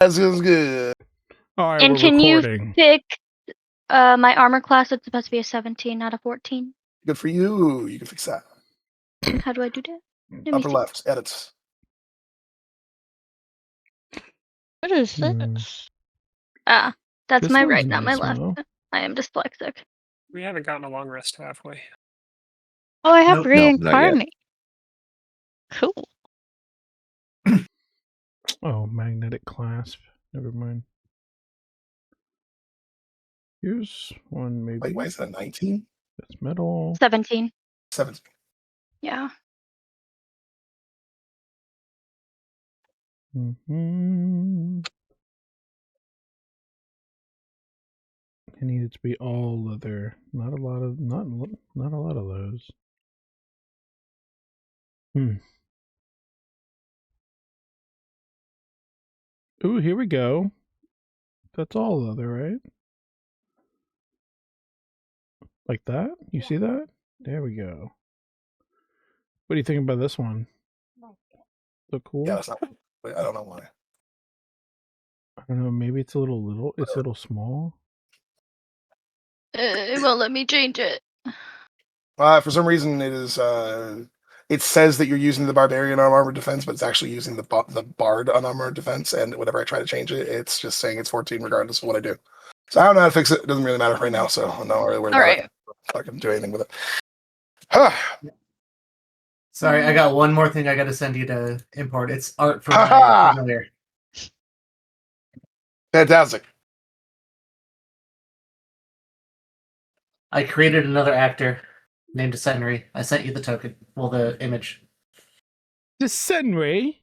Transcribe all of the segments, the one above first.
That sounds good. All right, And we're can recording. you pick my armor class? It's supposed to be a 17, not a 14. Good for you. You can fix that. How do I do that? Let me Upper see. left, edits. What is this? Ah, that's This my one's right, not my nice, left. Mo. I am dyslexic. We haven't gotten a long rest halfway. Oh, I have Nope. reincarnate. Cool. Oh, magnetic clasp. Never mind. Here's one maybe. Wait, why is that 19? That's metal. 17. 17. Yeah. Mm-hmm. It needed to be all leather. Not a lot of not a lot of those. Ooh, here we go. That's all leather, right? Like that? You see that? There we go. What do you think about this one? Look cool? Yeah, that's not. Wait, I don't know why. I don't know, maybe it's a little it's a little small. It won't let me change it. For some reason, it is. It says that you're using the barbarian unarmored defense, but it's actually using the bard unarmored defense. And whenever I try to change it, it's just saying it's 14 regardless of what I do. So I don't know how to fix it. It doesn't really matter right now. So I'm not really worried about it. I can do anything with it. Sorry, I got one more thing I got to send you to import. It's art from Ha-ha! my familiar. Fantastic. I created another actor named Senri. I sent you the token. Well, the image. To Senri?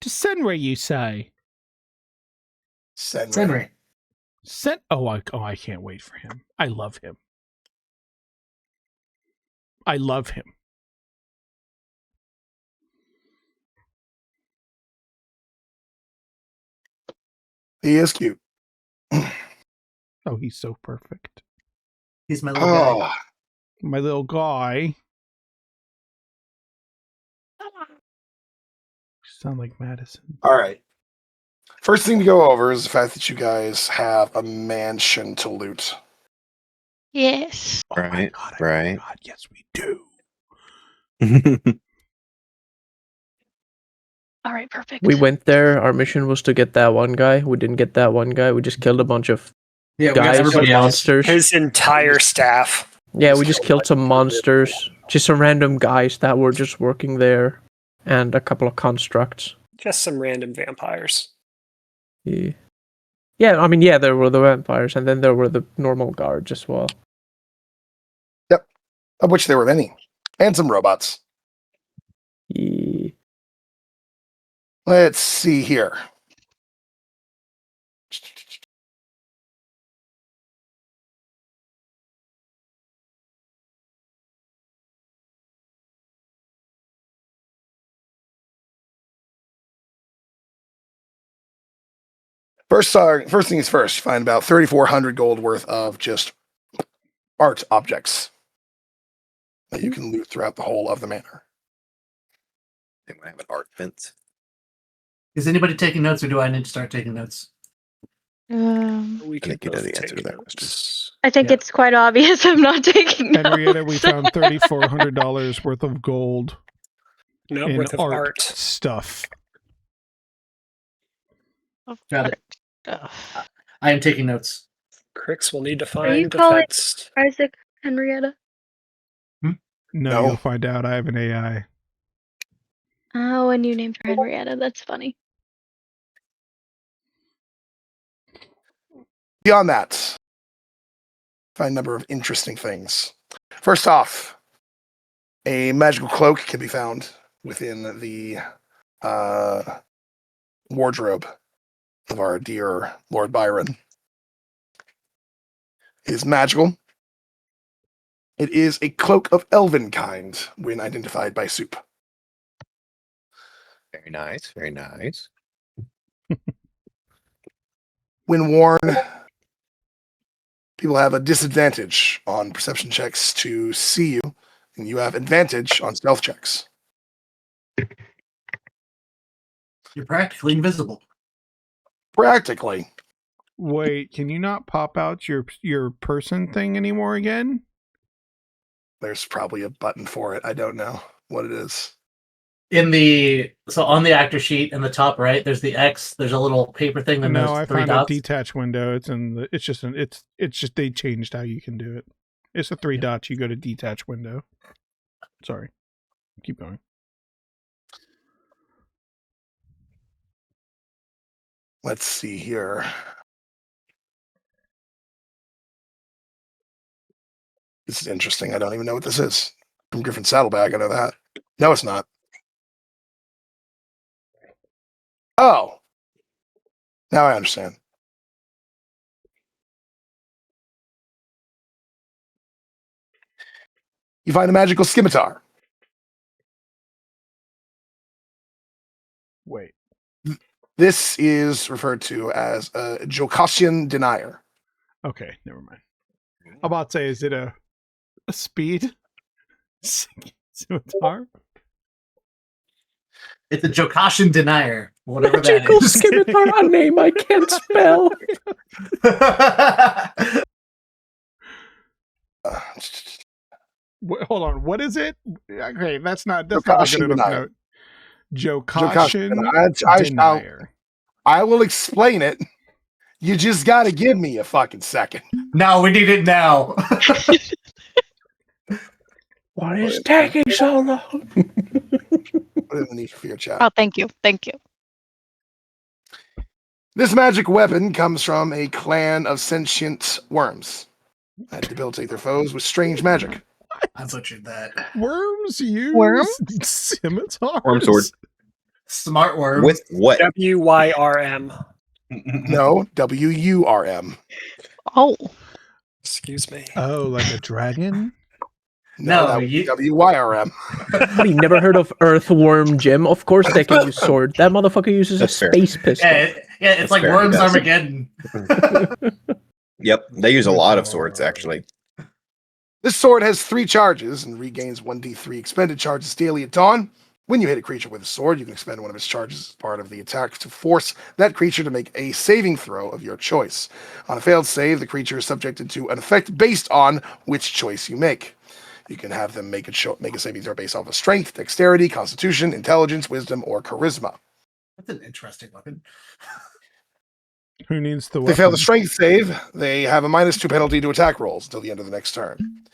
To Senri, you say? Senri. I can't wait for him. I love him. I love him. He is cute. Oh, he's so perfect. He's my little guy. My little guy. You sound like Madison. All right. First thing to go over is the fact that you guys have a mansion to loot. Yes. Oh Right, God, right. God, yes, we do. All right, perfect. We went there. Our mission was to get that one guy. We didn't get that one guy. We just killed a bunch of Yeah, we got guys everybody and else. monsters. His entire staff. Yeah, we just killed some monsters. Just some random guys that were just working there. And a couple of constructs. Just some random vampires. Yeah. Yeah, I mean, yeah, there were the vampires, and then there were the normal guards as well. Yep. Of which there were many. And some robots. Yeah. Let's see here. First thing is first, you find about 3,400 gold worth of just art objects that you can loot throughout the whole of the manor. They might have an art fence. Is anybody taking notes, or do I need to start taking notes? We I can think you know both the answer take to that notes. question. I think Yeah. it's quite obvious I'm not taking notes. Henrietta, we found $3,400 worth of gold No, in worth of art art. stuff. Got it. I am taking notes. Krix will need to Are you find calling defense. Isaac Henrietta? No, you'll find out I have an AI. Oh, and you named her Henrietta. That's funny. Beyond that, find a number of interesting things. First off, a magical cloak can be found within the wardrobe of our dear Lord Byron. It is magical. It is a cloak of elvenkind when identified by Soup. Very nice, very nice. When worn, people have a disadvantage on perception checks to see you, and you have advantage on stealth checks. You're practically invisible. Practically. Wait, can you not pop out your person thing anymore again? There's probably a button for it. I don't know what it is. On the actor sheet in the top right, there's the X. There's a little paper thing that No, knows I 3 found a dots. detach window. It's just they changed how you can do it. It's the 3 dots. You go to detach window. Sorry. Keep going. Let's see here. This is interesting. I don't even know what this is. From Griffin Saddlebag, I know that. No, it's not. Oh. Now I understand. You find a magical scimitar. Wait. This is referred to as a Jokasian denier. Okay, never mind. I'm about to say, is it a speed scimitar? It's a Jokashin denier, whatever that Magical is. scimitar, a name I can't spell. Wait, hold on. What is it? Okay, that's not a Jokashin good enough denier. note. Jokashin Jokashin. denier. I will explain it. You just got to give me a fucking second. No, we need it now. What is taking so long? Put it in the niche for your chat. Oh, thank you. Thank you. This magic weapon comes from a clan of sentient worms that debilitate their foes with strange magic. I butchered that. Worms use Worms? scimitars? Worm sword. Smart worm. With what? WYRM. No, WURM. Oh, Excuse me. Oh, like a dragon? No, that would be you- WYRM. What, you never heard of Earthworm Jim? Of course they can use sword. That motherfucker uses That's a fair. space pistol. it's That's like fair, Worms he does. Armageddon. Yep, they use a lot of swords actually. This sword has 3 charges and regains 1d3 expended charges daily at dawn. When you hit a creature with a sword, you can expend one of its charges as part of the attack to force that creature to make a saving throw of your choice. On a failed save, the creature is subjected to an effect based on which choice you make. You can have them make a saving throw based off of strength, dexterity, constitution, intelligence, wisdom, or charisma. That's an interesting weapon. Who needs the If weapon? they fail the strength save, they have a -2 penalty to attack rolls until the end of the next turn.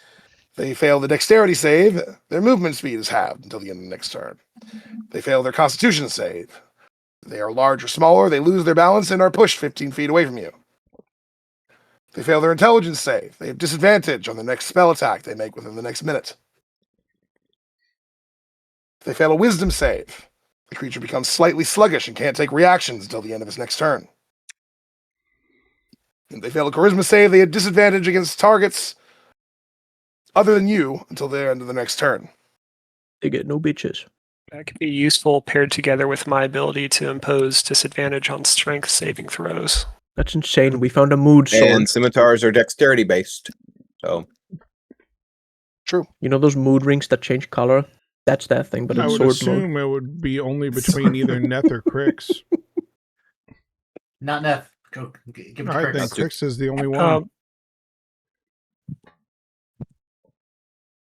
They fail the dexterity save, their movement speed is halved until the end of the next turn. They fail their constitution save. They are large or smaller, they lose their balance and are pushed 15 feet away from you. They fail their intelligence save. They have disadvantage on the next spell attack they make within the next minute. If they fail a wisdom save, the creature becomes slightly sluggish and can't take reactions until the end of its next turn. If they fail a charisma save, they have disadvantage against targets other than you until the end of the next turn. They get no bitches. That could be useful paired together with my ability to impose disadvantage on strength saving throws. That's insane. We found a mood sword. And scimitars are dexterity based. So True. You know those mood rings that change color? That's that thing, but I it's would sword mode. assume it would be only between either Neth or Krix. Not Neth. Go give it to I Krix. think Krix is the only one. Um,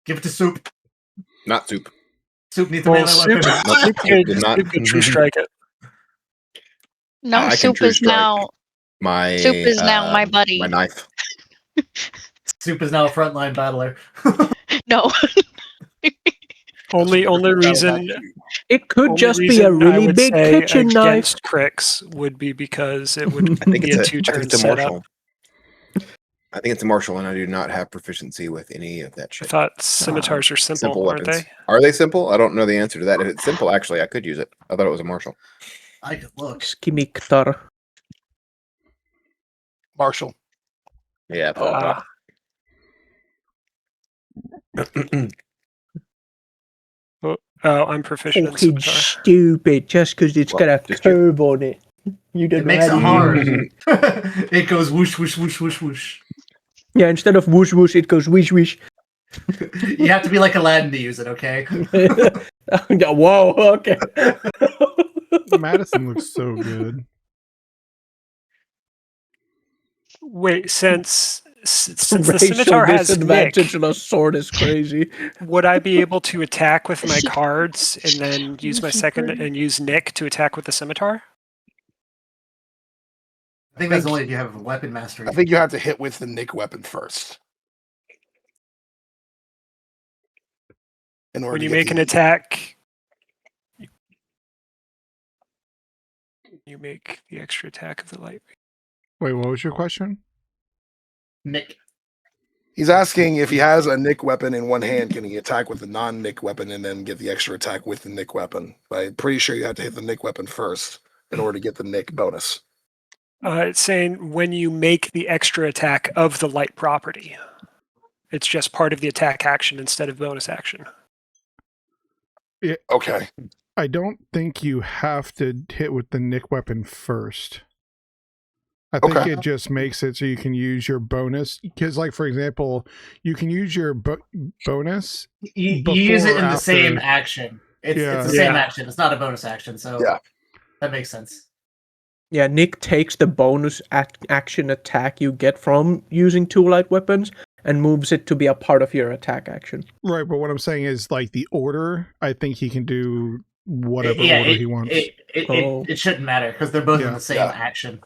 Give it to Soup. not soup. Soup needs a well, melee Soup, weapon. Soup could, Did not- Soup could true strike it. no, I can Soup true is strike. now My Soup is now my buddy. My knife. Soup is now a frontline battler. No. Only reason It could only just be reason a I really would big say kitchen knife. against Krix would be because it would I think be it's a a, I 2-turn think it's a setup. martial. I think it's a martial, and I do not have proficiency with any of that I shit. thought scimitars are simple, aren't weapons. they? Are they simple? I don't know the answer to that. If it's simple, actually, I could use it. I thought it was a martial. I could look. Scimitar. Marshall. Yeah. I thought that. Oh, I'm proficient in Fucking scimitar. stupid, just because it's Well, got a just you. curve on it. You don't It know makes how it to hard. use It goes whoosh, whoosh, whoosh, whoosh, whoosh. Yeah, instead of whoosh whoosh, it goes wish wish. You have to be like Aladdin to use it, okay? Yeah, whoa, okay. Madison looks so good. Wait, since the Racial scimitar has disadvantage Nick, on a sword is crazy. would I be able to attack with my She- cards and then use my second and use Nick to attack with the scimitar? I think that's only if you have weapon mastery. I think you have to hit with the Nick weapon first. In order When to you get make an the- attack, you make the extra attack of the light. Wait, what was your question? Nick. He's asking if he has a Nick weapon in one hand, can he attack with the non-Nick weapon and then get the extra attack with the Nick weapon? But I'm pretty sure you have to hit the Nick weapon first in order to get the Nick bonus. It's saying when you make the extra attack of the light property. It's just part of the attack action instead of bonus action. Okay. I don't think you have to hit with the Nick weapon first. I think Okay. it just makes it so you can use your bonus. Because, like, for example, you can use your bonus. You use it Before in or the same after? action. It's Yeah. the same Yeah. action. It's not a bonus action, so Yeah. that makes sense. Yeah, Nick takes the bonus action attack you get from using two light weapons and moves it to be a part of your attack action. Right, but what I'm saying is, like, the order, I think he can do whatever Yeah, order he wants. It shouldn't matter because they're both in Yeah. the same Yeah. action.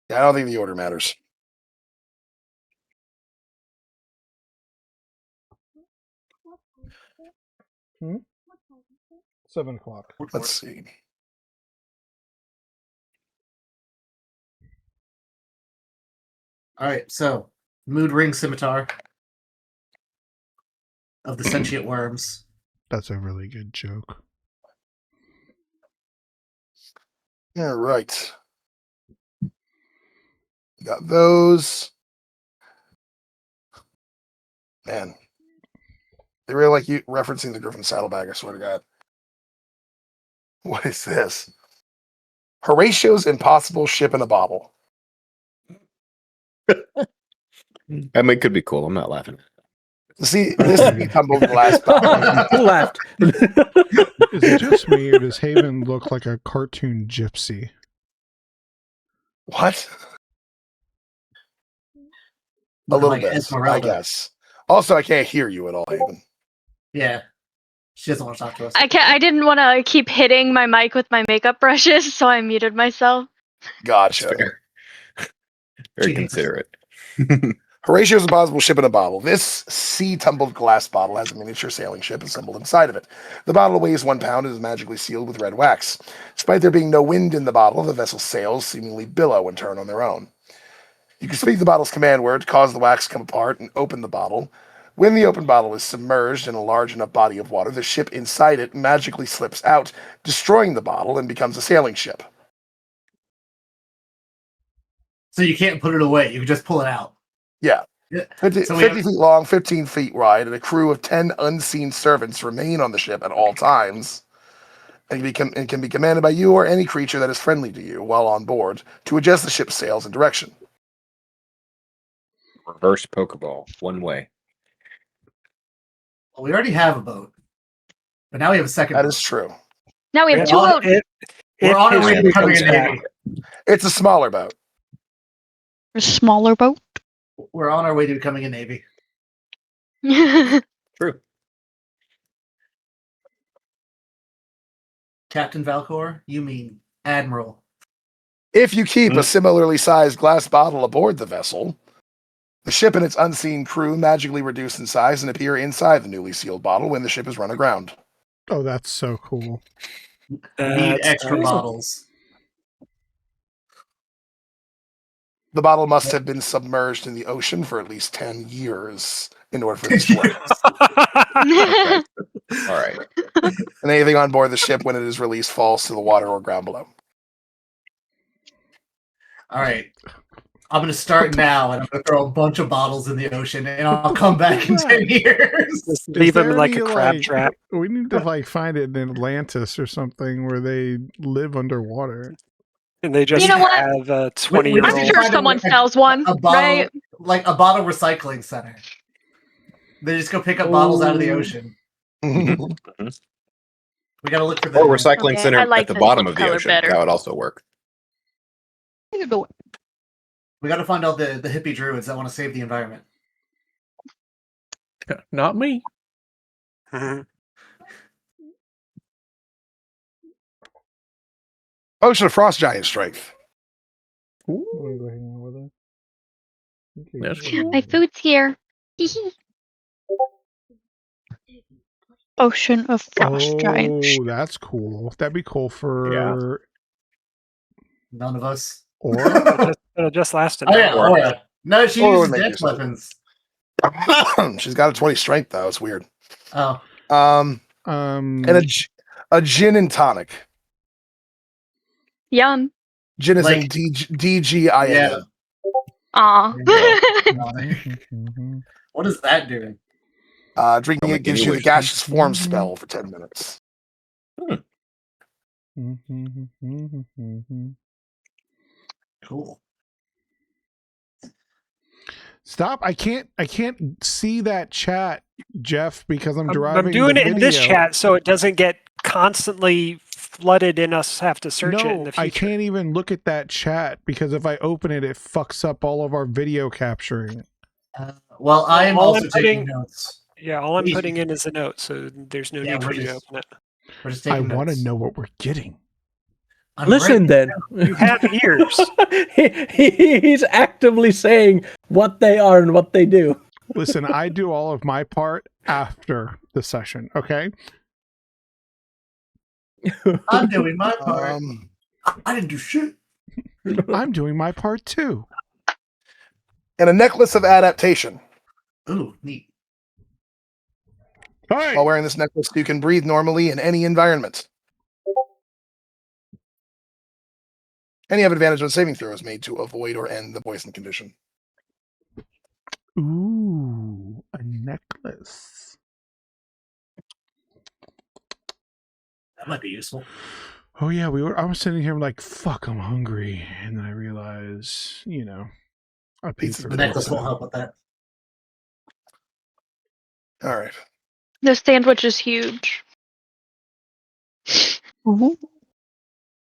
Yeah, I don't think the order matters. Hmm? 7 o'clock. Let's see. All right, so mood ring scimitar of the sentient worms. That's a really good joke. All right. Got those. Man. They really like you referencing the Griffin saddlebag, I swear to God. What is this? Horatio's Impossible Ship in a Bottle. I mean, it could be cool. I'm not laughing. See, this is the tumbled glass bottle. Who laughed? Is it just me, or does Haven look like a cartoon gypsy? What? A Looking little like bit, I Esmeralda. guess. Also, I can't hear you at all, Haven. Yeah, she doesn't want to talk to us. I didn't want to keep hitting my mic with my makeup brushes, so I muted myself. Gotcha. Fair. Very Jeez. considerate. Horatio's Impossible Ship in a Bottle. This sea-tumbled glass bottle has a miniature sailing ship assembled inside of it. The bottle weighs 1 pound and is magically sealed with red wax. Despite there being no wind in the bottle, the vessel's sails seemingly billow and turn on their own. You can speak the bottle's command word, cause the wax to come apart, and open the bottle. When the open bottle is submerged in a large enough body of water, the ship inside it magically slips out, destroying the bottle, and becomes a sailing ship. So you can't put it away. You can just pull it out. Yeah. Yeah. 50 So we 50 have- feet long, 15 feet wide, and a crew of 10 unseen servants remain on the ship at all times, and can be commanded by you or any creature that is friendly to you while on board to adjust the ship's sails and direction. Reverse Pokeball. One way. Well, we already have a boat, but now we have a second. That boat. is true. Now we have Yeah, two well, votes. We're on our way to history becoming a comes back. navy. It's a smaller boat. A smaller boat. We're on our way to becoming a navy. True. Captain Valgor, you mean Admiral. If you keep Hmm. a similarly sized glass bottle aboard the vessel, the ship and its unseen crew magically reduce in size and appear inside the newly sealed bottle when the ship is run aground. Oh, that's so cool. Need That's extra awesome. bottles. The bottle must have been submerged in the ocean for at least 10 years in order for this to work. Okay. All right. And anything on board the ship when it is released falls to the water or ground below. All right. I'm going to start now, and I'm going to throw a bunch of bottles in the ocean, and I'll come back in 10 years. Just leave them there like a any, crab like- trap. We need to like find it in Atlantis or something where they live underwater. And they just You know what? have a We 20-year-old. just I'm need to sure find someone a sells one, a bottle, right? like a bottle recycling center. They just go pick up bottles out of the Oh. ocean. Mhm. We gotta look for the Or recycling Okay, center I like at the the bottom blue of the color ocean. better. That would also work. You go. We gotta find out the hippie druids that want to save the environment. Not me. Ocean of Frost Giant Strength. Ooh, Wanna go hang out with her? Okay, That's go cool. hang My out with her. food's here. Hee-hee. Ocean of Frost Giant. Oh, that's cool. That'd be cool for None of us. Aura. It'll just last an Oh yeah, hour. Aura. No, she Aura uses would make dex use of it. weapons. She's got a 20 strength though. It's weird. Oh, And a gin and tonic. Yum. Gin is in Like- DGIN. yeah. Aw. Mhm. What is that doing? Drinking Don't it make gives any you the wish. gaseous form spell for 10 minutes. Cool. Stop! I can't see that chat, Jeff, because I'm I'm driving. doing the it in this video. chat so it doesn't get constantly flooded and us have to search it in No, the future. I can't even look at that chat because if I open it, it fucks up all of our video capturing. Well, I am All also I'm taking putting- notes. Yeah, all I'm Easy. putting in is a note, so there's no Yeah, need for we're you to just- open it. We're just I taking want to notes. know what we're getting. I'm Listen writing- then. You have ears. He's actively saying what they are and what they do. Listen, I do all of my part after the session. Okay. I'm doing my part. Um, I didn't do shit. I'm doing my part too. and a necklace of adaptation. Ooh, neat. Hey! While wearing this necklace, you can breathe normally in any environment. And you have advantage on saving throws made to avoid or end the poison condition. Ooh, a necklace. That might be useful. Oh yeah, I was sitting here like, fuck, I'm hungry, and then I realized, I paid Pizza for The Good necklace pizza. won't help with that. All right. The sandwich is huge. Ooh,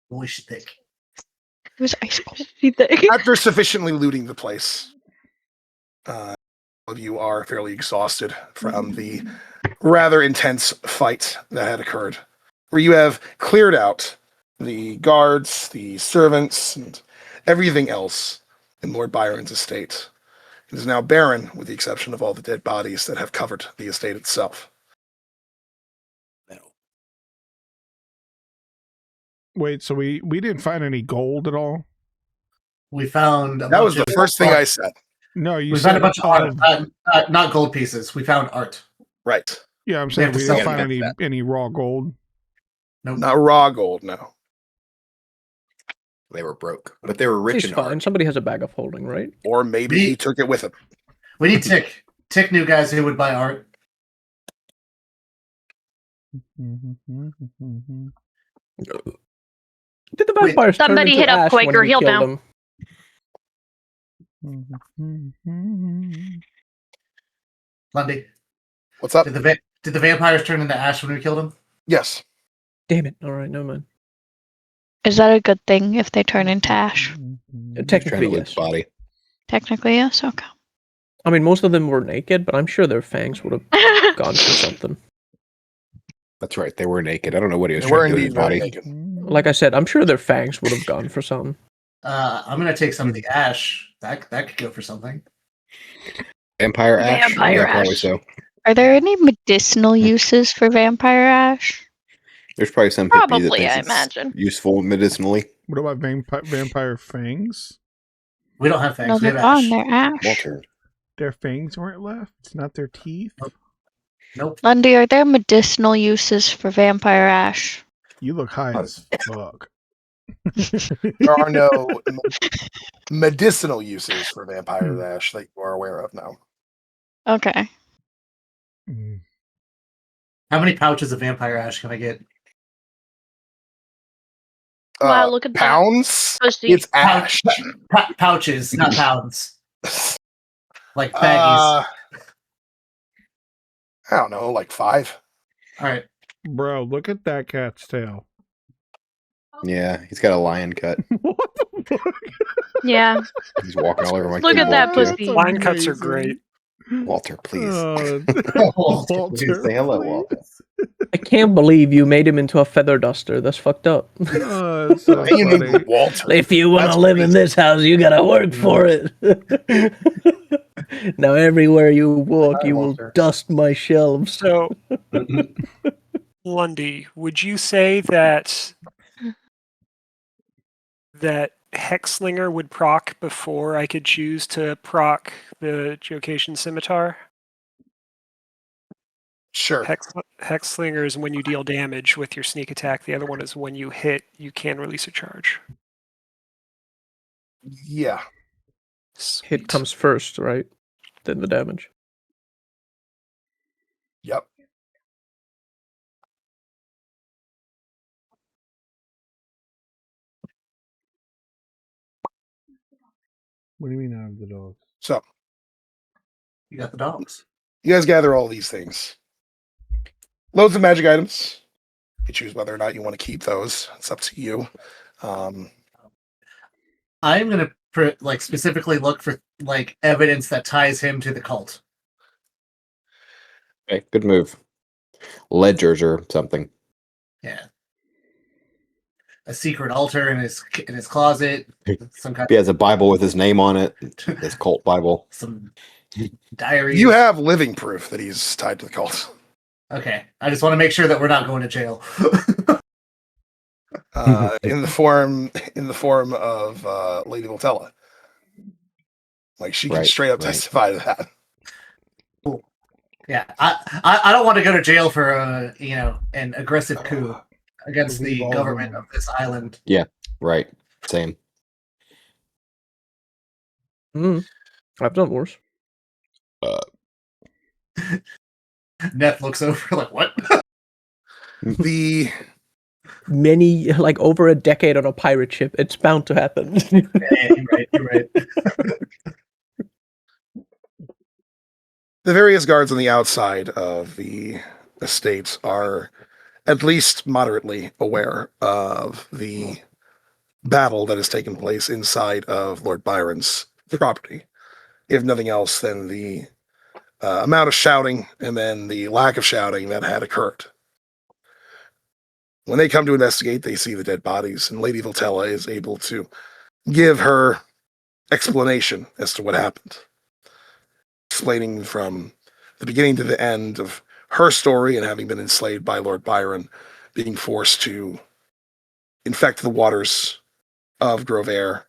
Holy shit. it was ice cold. You think? After sufficiently looting the place, all of you are fairly exhausted from the rather intense fight that had occurred, where you have cleared out the guards, the servants, and everything else in Lord Byron's estate. It is now barren, with the exception of all the dead bodies that have covered the estate itself. Wait, so we didn't find any gold at all? We found That was the first thing I said. No, you We said found a bunch of art, of- not gold pieces. We found art. Right. Yeah, I'm saying have to we didn't sell find them. any raw gold. Nope. Not raw gold, no. They were broke, but they were rich He's in fine. art. Somebody has a bag of holding, right? Or maybe he took it with him. We need Tick. Tick knew guys who would buy art. Did the Wait, vampires turn somebody into hit up ash when Quaker, we he'll killed know. them? Lundy, What's up? did the vampires turn into ash when we killed them? Yes. Damn it! All right, no man. Is that a good thing if they turn into ash? Trying to Technically, loot yes. the body. Technically, yes. Okay. I mean, most of them were naked, but I'm sure their fangs would have gone for something. That's right. They were naked. I don't know what he was They were trying to do with indeed his very body. naked. Like I said, I'm sure their fangs would have gone for something. I'm gonna take some of the ash. That could go for something. Vampire ash? Vampire Yeah, probably ash. so. Are there any medicinal uses for vampire ash? There's probably some hippie that Probably, thinks I it's imagine. useful medicinally. What about vampire fangs? We don't have fangs. No, we they're have gone. ash. They're ash. Walter. Their fangs weren't left? It's not their teeth? Nope. Lundy, are there medicinal uses for vampire ash? You look high as fuck. There are no medicinal uses for vampire ash that you are aware of now. Okay. Mm. How many pouches of vampire ash can I get? Wow, look at that. Pounds? Pussy. It's ash. Pouches, not pounds. Like baggies. I don't know, like 5. All right. Bro, look at that cat's tail. Yeah, he's got a lion cut. What the fuck? Yeah. He's walking all over my Look at keyboard, that too. pussy. Line cuts are amazing. great. Walter, please. Walter, Please say hello, please. Walter. I can't believe you made him into a feather duster. That's fucked up. Oh, it's so And you named him funny. Walter. If you want That's to live in crazy. this house, you gotta work for it. Now everywhere you walk, Hi, you will Walter. dust my shelves. So, Lundy, would you say that Hexslinger would proc before I could choose to proc the Jocation Scimitar? Sure. Hexslinger is when you deal damage with your sneak attack. The other one is when you hit, you can release a charge. Yeah. Sweet. Hit comes first, right? Then the damage. Yep. What do you mean out of the dogs? So You got the dogs. you guys gather all these things. Loads of magic items. You choose whether or not you want to keep those. It's up to you. I'm gonna specifically look for evidence that ties him to the cult. Okay, good move. Ledgers or something. Yeah. A secret altar in his closet. Some kind He has a Bible with his name on it. His cult Bible. some diaries. You have living proof that he's tied to the cult. Okay. I just want to make sure that we're not going to jail. In the form of Lady Voltella. Like she can Right, straight up right. testify to that. Yeah. I don't want to go to jail for an aggressive coup against We've the all government been of this island. Right. Same. I've done worse. Neth looks over like, what? The Many, over a decade on a pirate ship. It's bound to happen. Yeah, you're right. the various guards on the outside of the estates are at least moderately aware of the battle that has taken place inside of Lord Byron's property. If nothing else, than the amount of shouting and then the lack of shouting that had occurred. When they come to investigate, they see the dead bodies, and Lady Voltella is able to give her explanation as to what happened, explaining from the beginning to the end of her story and having been enslaved by Lord Byron, being forced to infect the waters of Grovair,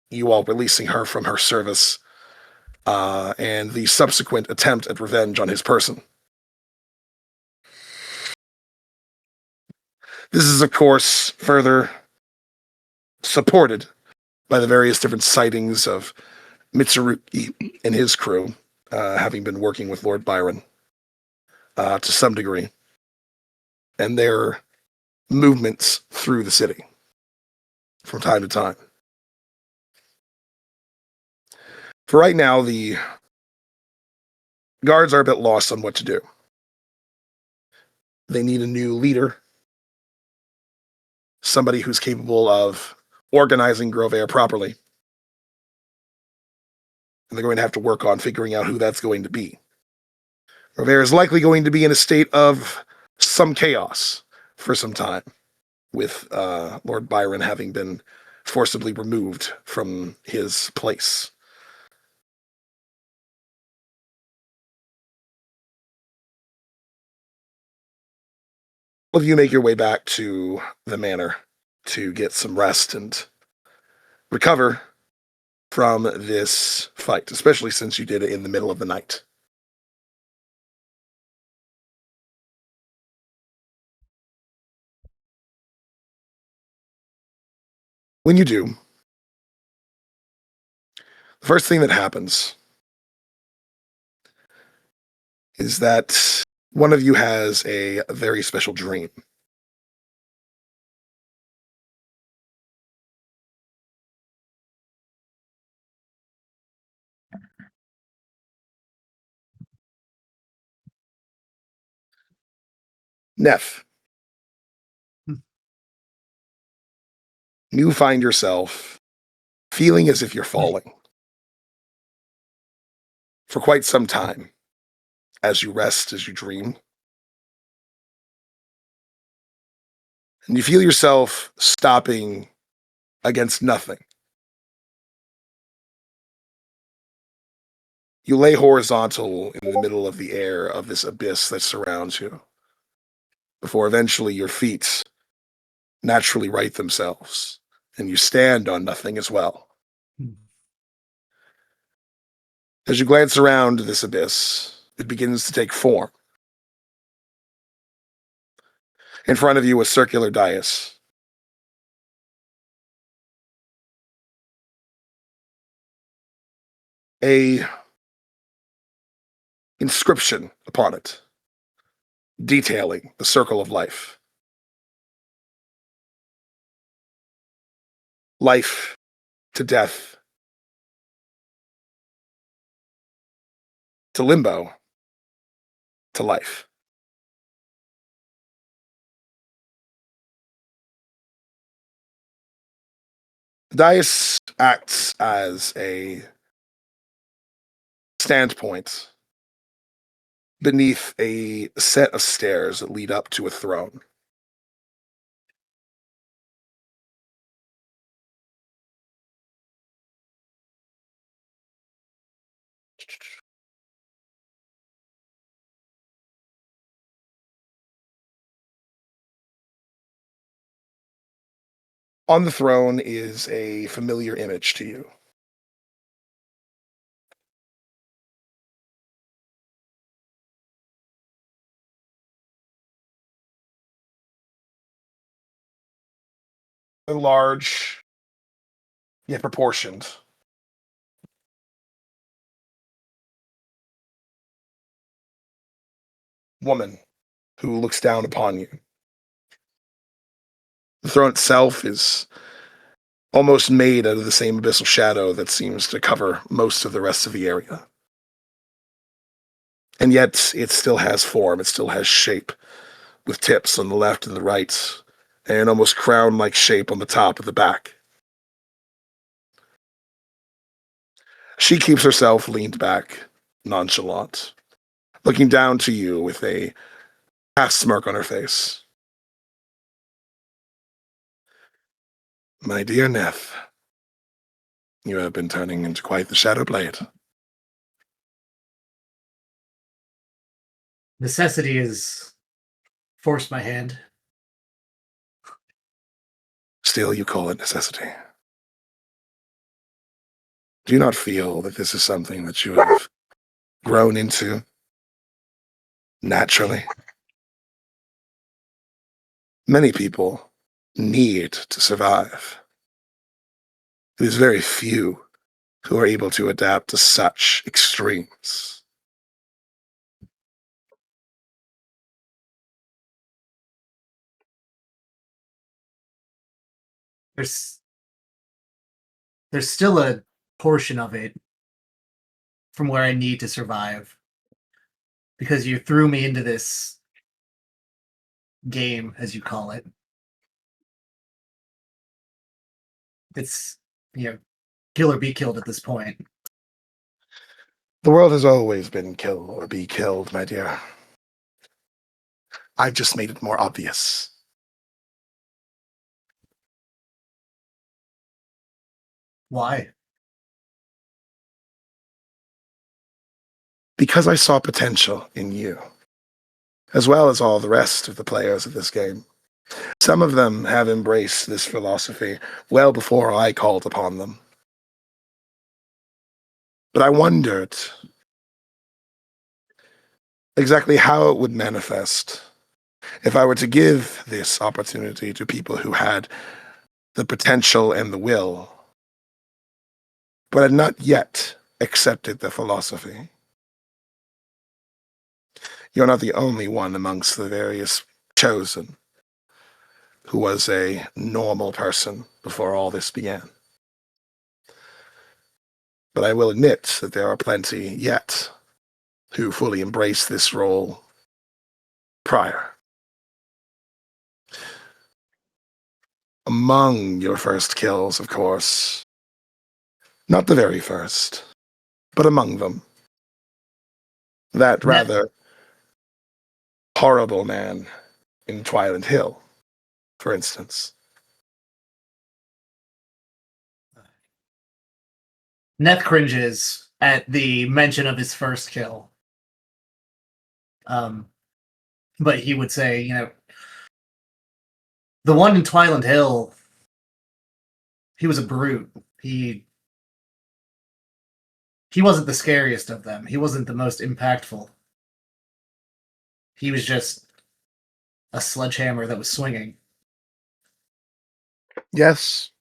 you all releasing her from her service, and the subsequent attempt at revenge on his person. This is, of course, further supported by the various different sightings of Mitsurugi and his crew, having been working with Lord Byron to some degree, and their movements through the city from time to time. For right now, the guards are a bit lost on what to do. They need a new leader, somebody who's capable of organizing Grovair properly. And they're going to have to work on figuring out who that's going to be. Grovair is likely going to be in a state of some chaos for some time, with Lord Byron having been forcibly removed from his place. All of you make your way back to the manor to get some rest and recover from this fight, especially since you did it in the middle of the night. When you do, the first thing that happens is that one of you has a very special dream. Neth. Hmm. You find yourself feeling as if you're falling for quite some time as you rest, as you dream. And you feel yourself stopping against nothing. You lay horizontal in the middle of the air of this abyss that surrounds you, before eventually your feet naturally right themselves, and you stand on nothing as well. As you glance around this abyss, it begins to take form. In front of you, a circular dais. A inscription upon it, detailing the circle of life. Life to death, to limbo, to life. The dais acts as a standpoint beneath a set of stairs that lead up to a throne. On the throne is a familiar image to you. A large, yet proportioned woman who looks down upon you. The throne itself is almost made out of the same abyssal shadow that seems to cover most of the rest of the area. And yet, it still has form, it still has shape, with tips on the left and the right, and an almost crown-like shape on the top of the back. She keeps herself leaned back, nonchalant, looking down to you with a half smirk on her face. My dear Neth, you have been turning into quite the shadow blade. Necessity has forced my hand. Still, you call it necessity. Do you not feel that this is something that you have grown into naturally? Many people need to survive. It is very few who are able to adapt to such extremes. There's still a portion of it from where I need to survive. Because you threw me into this game, as you call it. It's, kill or be killed at this point. The world has always been kill or be killed, my dear. I've just made it more obvious. Why? Because I saw potential in you, as well as all the rest of the players of this game. Some of them have embraced this philosophy well before I called upon them. But I wondered exactly how it would manifest if I were to give this opportunity to people who had the potential and the will, but had not yet accepted the philosophy. You're not the only one amongst the various chosen who was a normal person before all this began. But I will admit that there are plenty yet who fully embrace this role prior. Among your first kills, of course. Not the very first, but among them. That rather horrible man in Twilight Hill, for instance. Neth cringes at the mention of his first kill. But he would say, the one in Twilight Hill, he was a brute. He wasn't the scariest of them. He wasn't the most impactful. He was just a sledgehammer that was swinging. Yes.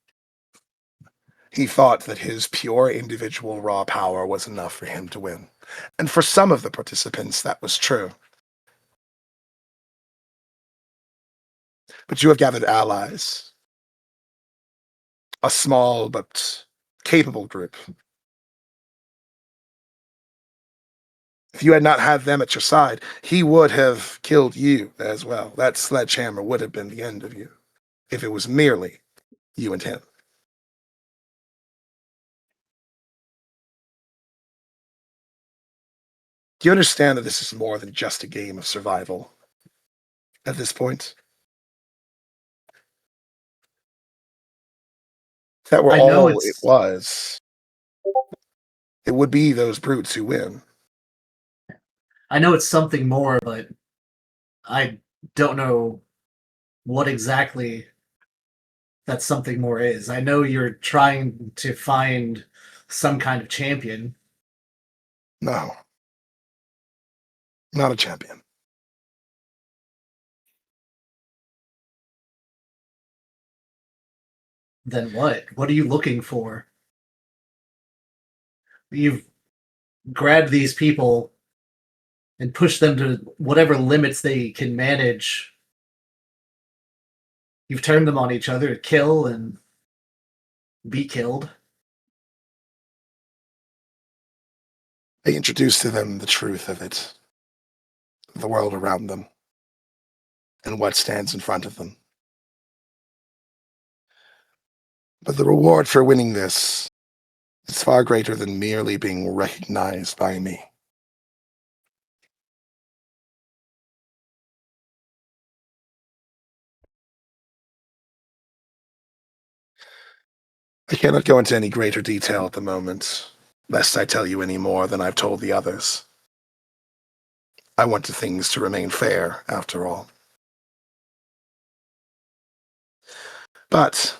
He thought that his pure individual raw power was enough for him to win. And for some of the participants, that was true. But you have gathered allies. A small but capable group. If you had not had them at your side, he would have killed you as well. That sledgehammer would have been the end of you, if it was merely you and him. Do you understand that this is more than just a game of survival at this point? If that were I know all it it's- was, it would be those brutes who win. I know it's something more, but I don't know what exactly that something more is. I know you're trying to find some kind of champion. No. Not a champion. Then what? What are you looking for? You've grabbed these people and pushed them to whatever limits they can manage. You've turned them on each other to kill and be killed. I introduced to them the truth of it, the world around them, and what stands in front of them. But the reward for winning this is far greater than merely being recognized by me. I cannot go into any greater detail at the moment, lest I tell you any more than I've told the others. I want things to remain fair, after all. But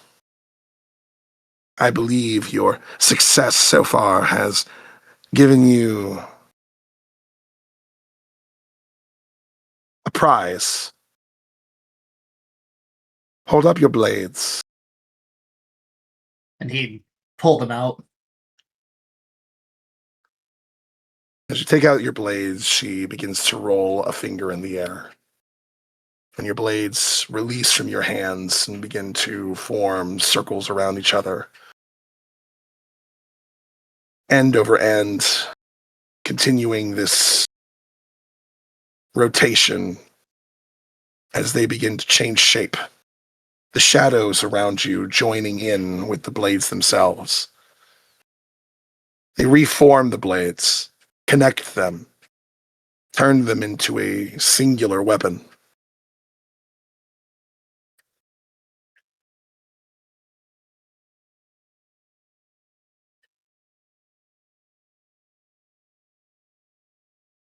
I believe your success so far has given you a prize. Hold up your blades. And he pulled them out. As you take out your blades, she begins to roll a finger in the air. And your blades release from your hands and begin to form circles around each other. End over end, continuing this rotation as they begin to change shape. The shadows around you joining in with the blades themselves. They reform the blades, connect them, turn them into a singular weapon.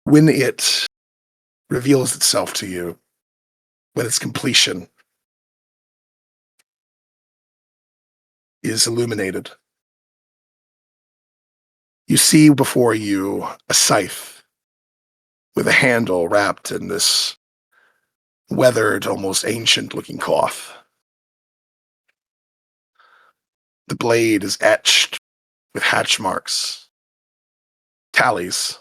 When it reveals itself to you, when its completion is illuminated, you see before you a scythe with a handle wrapped in this weathered, almost ancient-looking cloth. The blade is etched with hatch marks, tallies.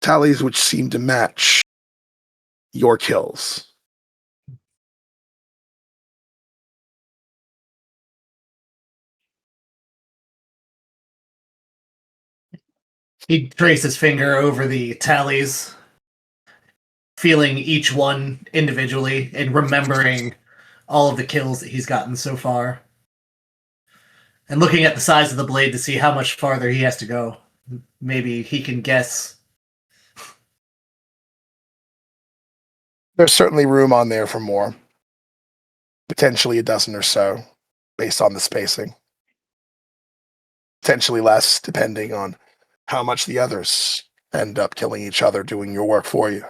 Tallies which seem to match your kills. He traced his finger over the tallies, feeling each one individually and remembering all of the kills that he's gotten so far. And looking at the size of the blade to see how much farther he has to go. Maybe he can guess. There's certainly room on there for more. Potentially a dozen or so, based on the spacing. Potentially less, depending on how much the others end up killing each other doing your work for you.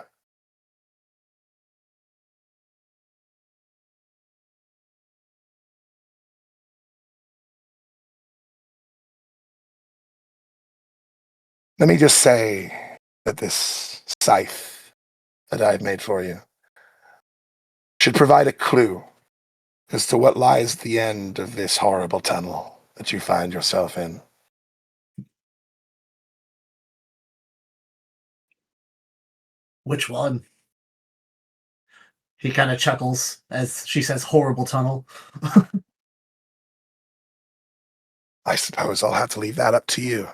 Let me just say that this scythe that I've made for you should provide a clue as to what lies at the end of this horrible tunnel that you find yourself in. Which one? He kind of chuckles as she says horrible tunnel. I suppose I'll have to leave that up to you.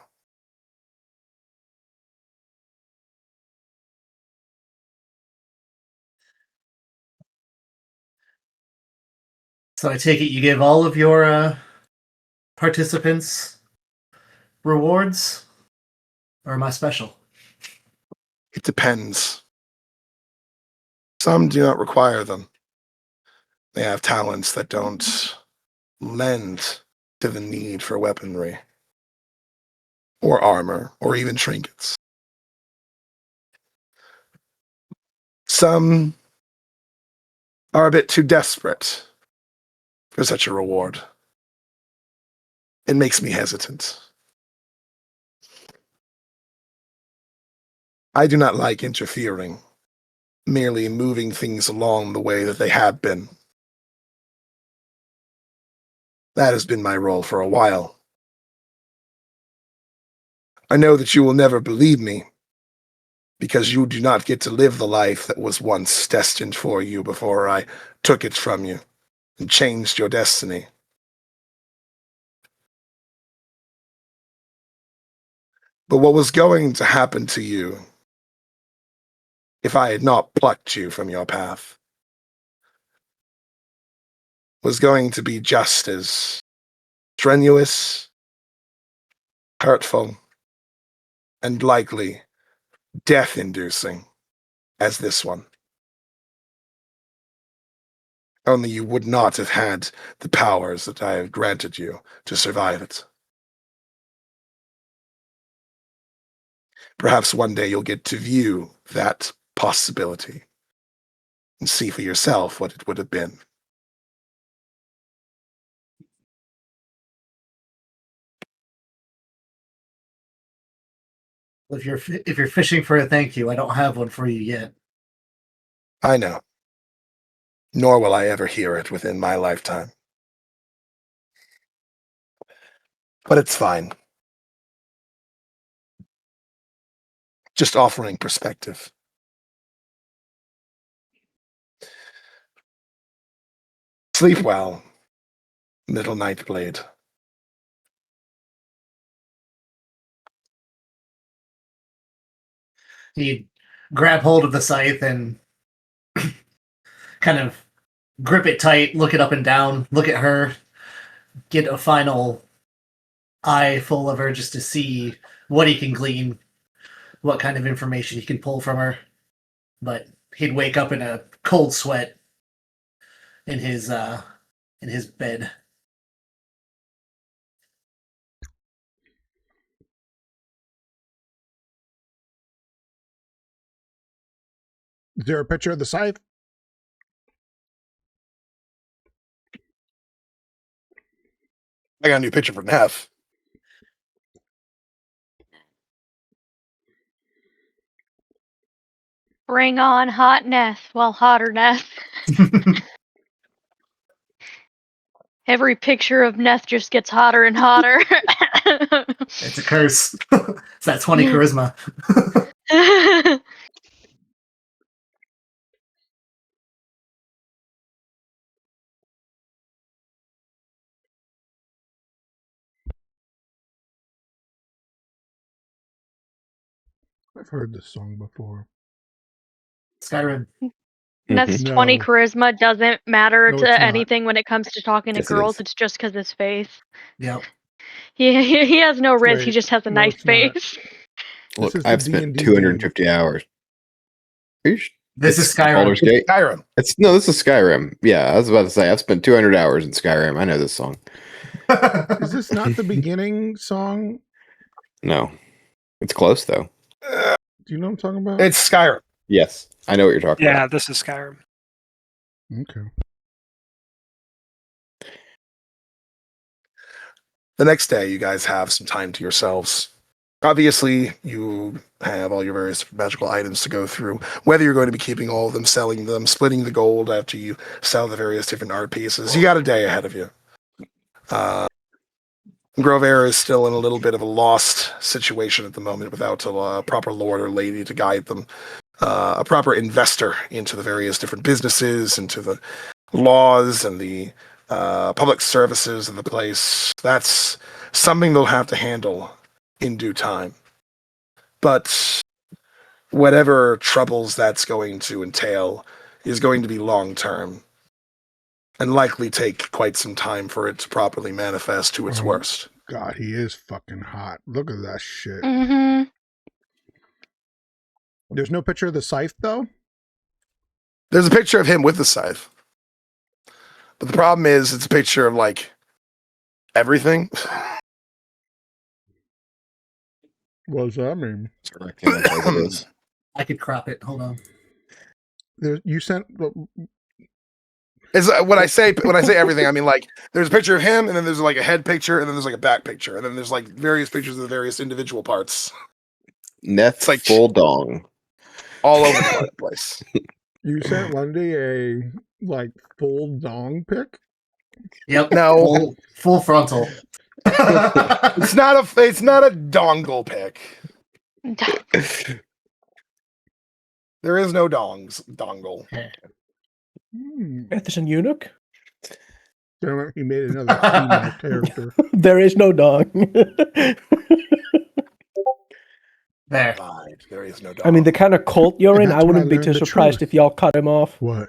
So I take it you give all of your participants rewards? Or am I special? It depends. Some do not require them. They have talents that don't lend to the need for weaponry, or armor, or even trinkets. Some are a bit too desperate for such a reward. It makes me hesitant. I do not like interfering, merely moving things along the way that they have been. That has been my role for a while. I know that you will never believe me, because you do not get to live the life that was once destined for you before I took it from you and changed your destiny. But what was going to happen to you if I had not plucked you from your path was going to be just as strenuous, hurtful, and likely death-inducing as this one. Only you would not have had the powers that I have granted you to survive it. Perhaps one day you'll get to view that possibility and see for yourself what it would have been. If you're fishing for a thank you, I don't have one for you yet. I know. Nor will I ever hear it within my lifetime. But it's fine. Just offering perspective. Sleep well, Middle Night Blade. He'd grab hold of the scythe and kind of grip it tight, look it up and down, look at her, get a final eye full of her just to see what he can glean, what kind of information he can pull from her. But he'd wake up in a cold sweat in his bed. Is there a picture of the scythe? I got a new picture for Neth. Bring on hot Neth. Well, hotter Neth. Every picture of Neth just gets hotter and hotter. It's a curse. It's that 20 charisma. I've heard this song before. Skyrim. Neth's No. 20 charisma doesn't matter No, to it's not. anything when it comes to talking to Yes, it girls. is. It's just because his face. Yep. He has no riz. He Wait, just has a no, nice it's not. face. Look, is the I've spent D&D 250 hours. This is Skyrim. Baldur's Gate. Skyrim. This is Skyrim. Yeah, I was about to say I've spent 200 hours in Skyrim. I know this song. Is this not the beginning song? No, it's close though. Do you know what I'm talking about? It's Skyrim. Yes, I know what you're talking Yeah, about. this is Skyrim. Okay. The next day, you guys have some time to yourselves. Obviously, you have all your various magical items to go through. Whether you're going to be keeping all of them, selling them, splitting the gold after you sell the various different art pieces, you got a day ahead of you. Grove Air is still in a little bit of a lost situation at the moment without a proper lord or lady to guide them. A proper investor into the various different businesses, into the laws and the public services of the place. That's something they'll have to handle in due time. But whatever troubles that's going to entail is going to be long term and likely take quite some time for it to properly manifest to its Oh. worst. God, he is fucking hot. Look at that shit. Mm-hmm. There's no picture of the scythe, though? There's a picture of him with the scythe. But the problem is it's a picture of like everything. What does that mean? Sorry, I can't tell what it is. I could crop it. Hold on. You sent... It's when I say everything, I mean like there's a picture of him, and then there's like a head picture, and then there's like a back picture, and then there's like various pictures of the various individual parts Neth It's like- full dong. all over the place. You sent Lundy a, like, full dong pic? Yep. No. Full frontal. It's not a dongle pick. There is no dongle. Neth is a eunuch? Damn it, he made another female character. There is no dog. There. Right, there is no dongle. I mean, the kind of cult you're in, That's I when wouldn't I be learned too the surprised truth. if y'all cut him off. What?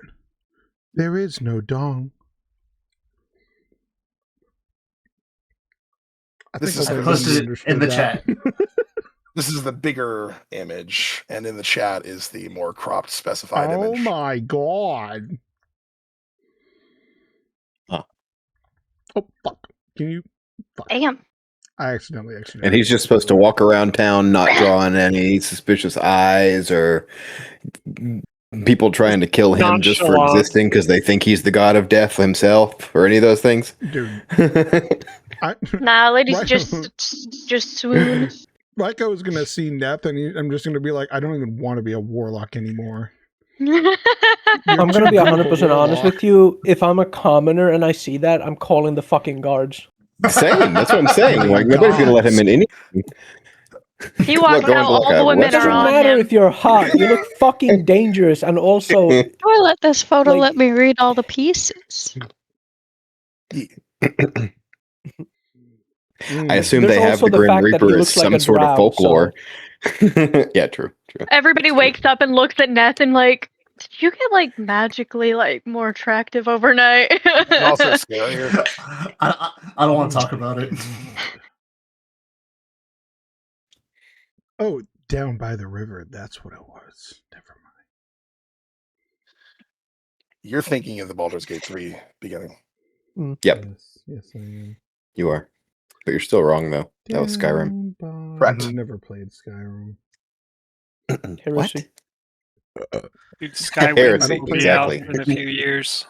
There is no dong. I This think is- I I posted it in the chat. This is the bigger image, and in the chat is the more cropped specified Oh image. my god. Huh. Oh, fuck. Can you... Fuck. Damn. I accidentally. And he's just supposed to walk around town, not drawing any suspicious eyes or people trying to kill him just for Nonchalant. existing because they think he's the god of death himself or any of those things. Dude, I... Nah, ladies, Right. just swoon. Like I was gonna see Neth, and I'm just gonna be like, I don't even want to be a warlock anymore. I'm gonna be 100% honest with you. If I'm a commoner and I see that, I'm calling the fucking guards. Same. That's what I'm saying. Like nobody's gonna let him in anything. He walked Going out, to like all a the women It doesn't are on matter him. if you're hot. You look fucking dangerous, and also, Do I let this photo Like- let me read all the pieces? I assume There's they have also the the Grim fact that he Reaper as looks like some a sort of drow, folklore. Yeah, true. Everybody wakes up and looks at Neth and like, did you get like magically like more attractive overnight? And also scarier. I don't want to talk about it. Oh, down by the river. That's what it was. Never mind. You're thinking of the Baldur's Gate 3 beginning. Yep, Yes, I am. you are. But you're still wrong though. That was Skyrim. Down by- Correct. I've never played Skyrim. heresy. Dude, Skyway Heresy, will be exactly. out in a few years.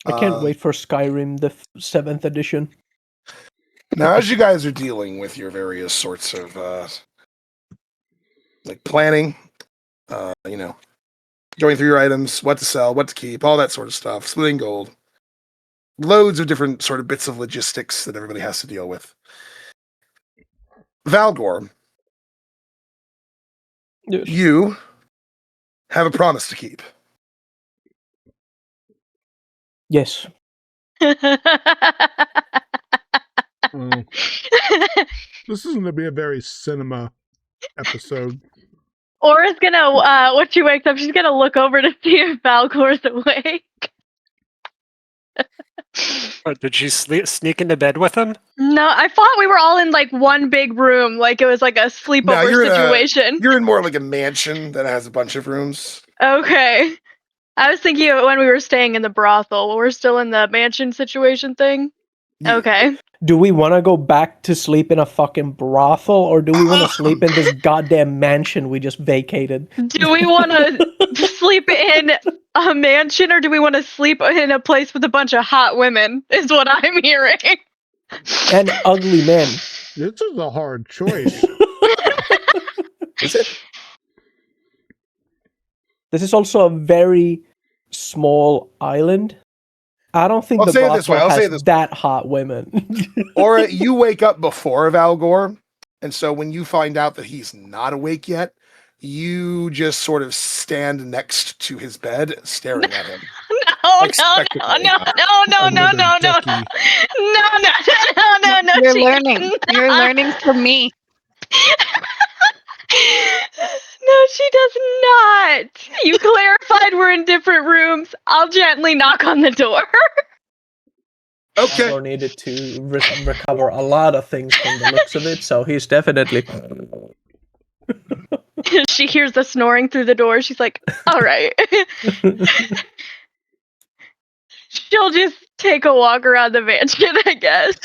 I can't Uh, wait for Skyrim, the 7th edition. Now, as you guys are dealing with your various sorts of like planning, going through your items, what to sell, what to keep, all that sort of stuff, splitting gold, loads of different sort of bits of logistics that everybody has to deal with. Valgor, Yes. you have a promise to keep. Yes. Well, this is going to be a very cinema episode. Aura's gonna, when she wakes up, she's gonna look over to see if Valgor's awake. Or did she sneak into bed with him? No, I thought we were all in like one big room, like it was like a sleepover you're situation. You're in more like a mansion that has a bunch of rooms. Okay. I was thinking of when we were staying in the brothel. We're still in the mansion situation thing. Yeah. Okay. Do we want to go back to sleep in a fucking brothel, or do we want to sleep in this goddamn mansion we just vacated? Do we want to sleep in a mansion, or do we want to sleep in a place with a bunch of hot women? Is what I'm hearing. And ugly men. This is a hard choice. Is it? This is also a very small island. I don't think I'll the say it this way, brothel I'll say has this- that hot women. Or you wake up before Valgor, and so when you find out that he's not awake yet, you just sort of stand next to his bed, staring at him. No, Expectantly. Another ducky. No. You're she learning. cannot. You're learning from me. No, she does not. You clarified we're in different rooms. I'll gently knock on the door. Okay. Valgor needed to recover a lot of things from the looks of it, so he's definitely... She hears the snoring through the door. She's like, all right. She'll just take a walk around the mansion, I guess.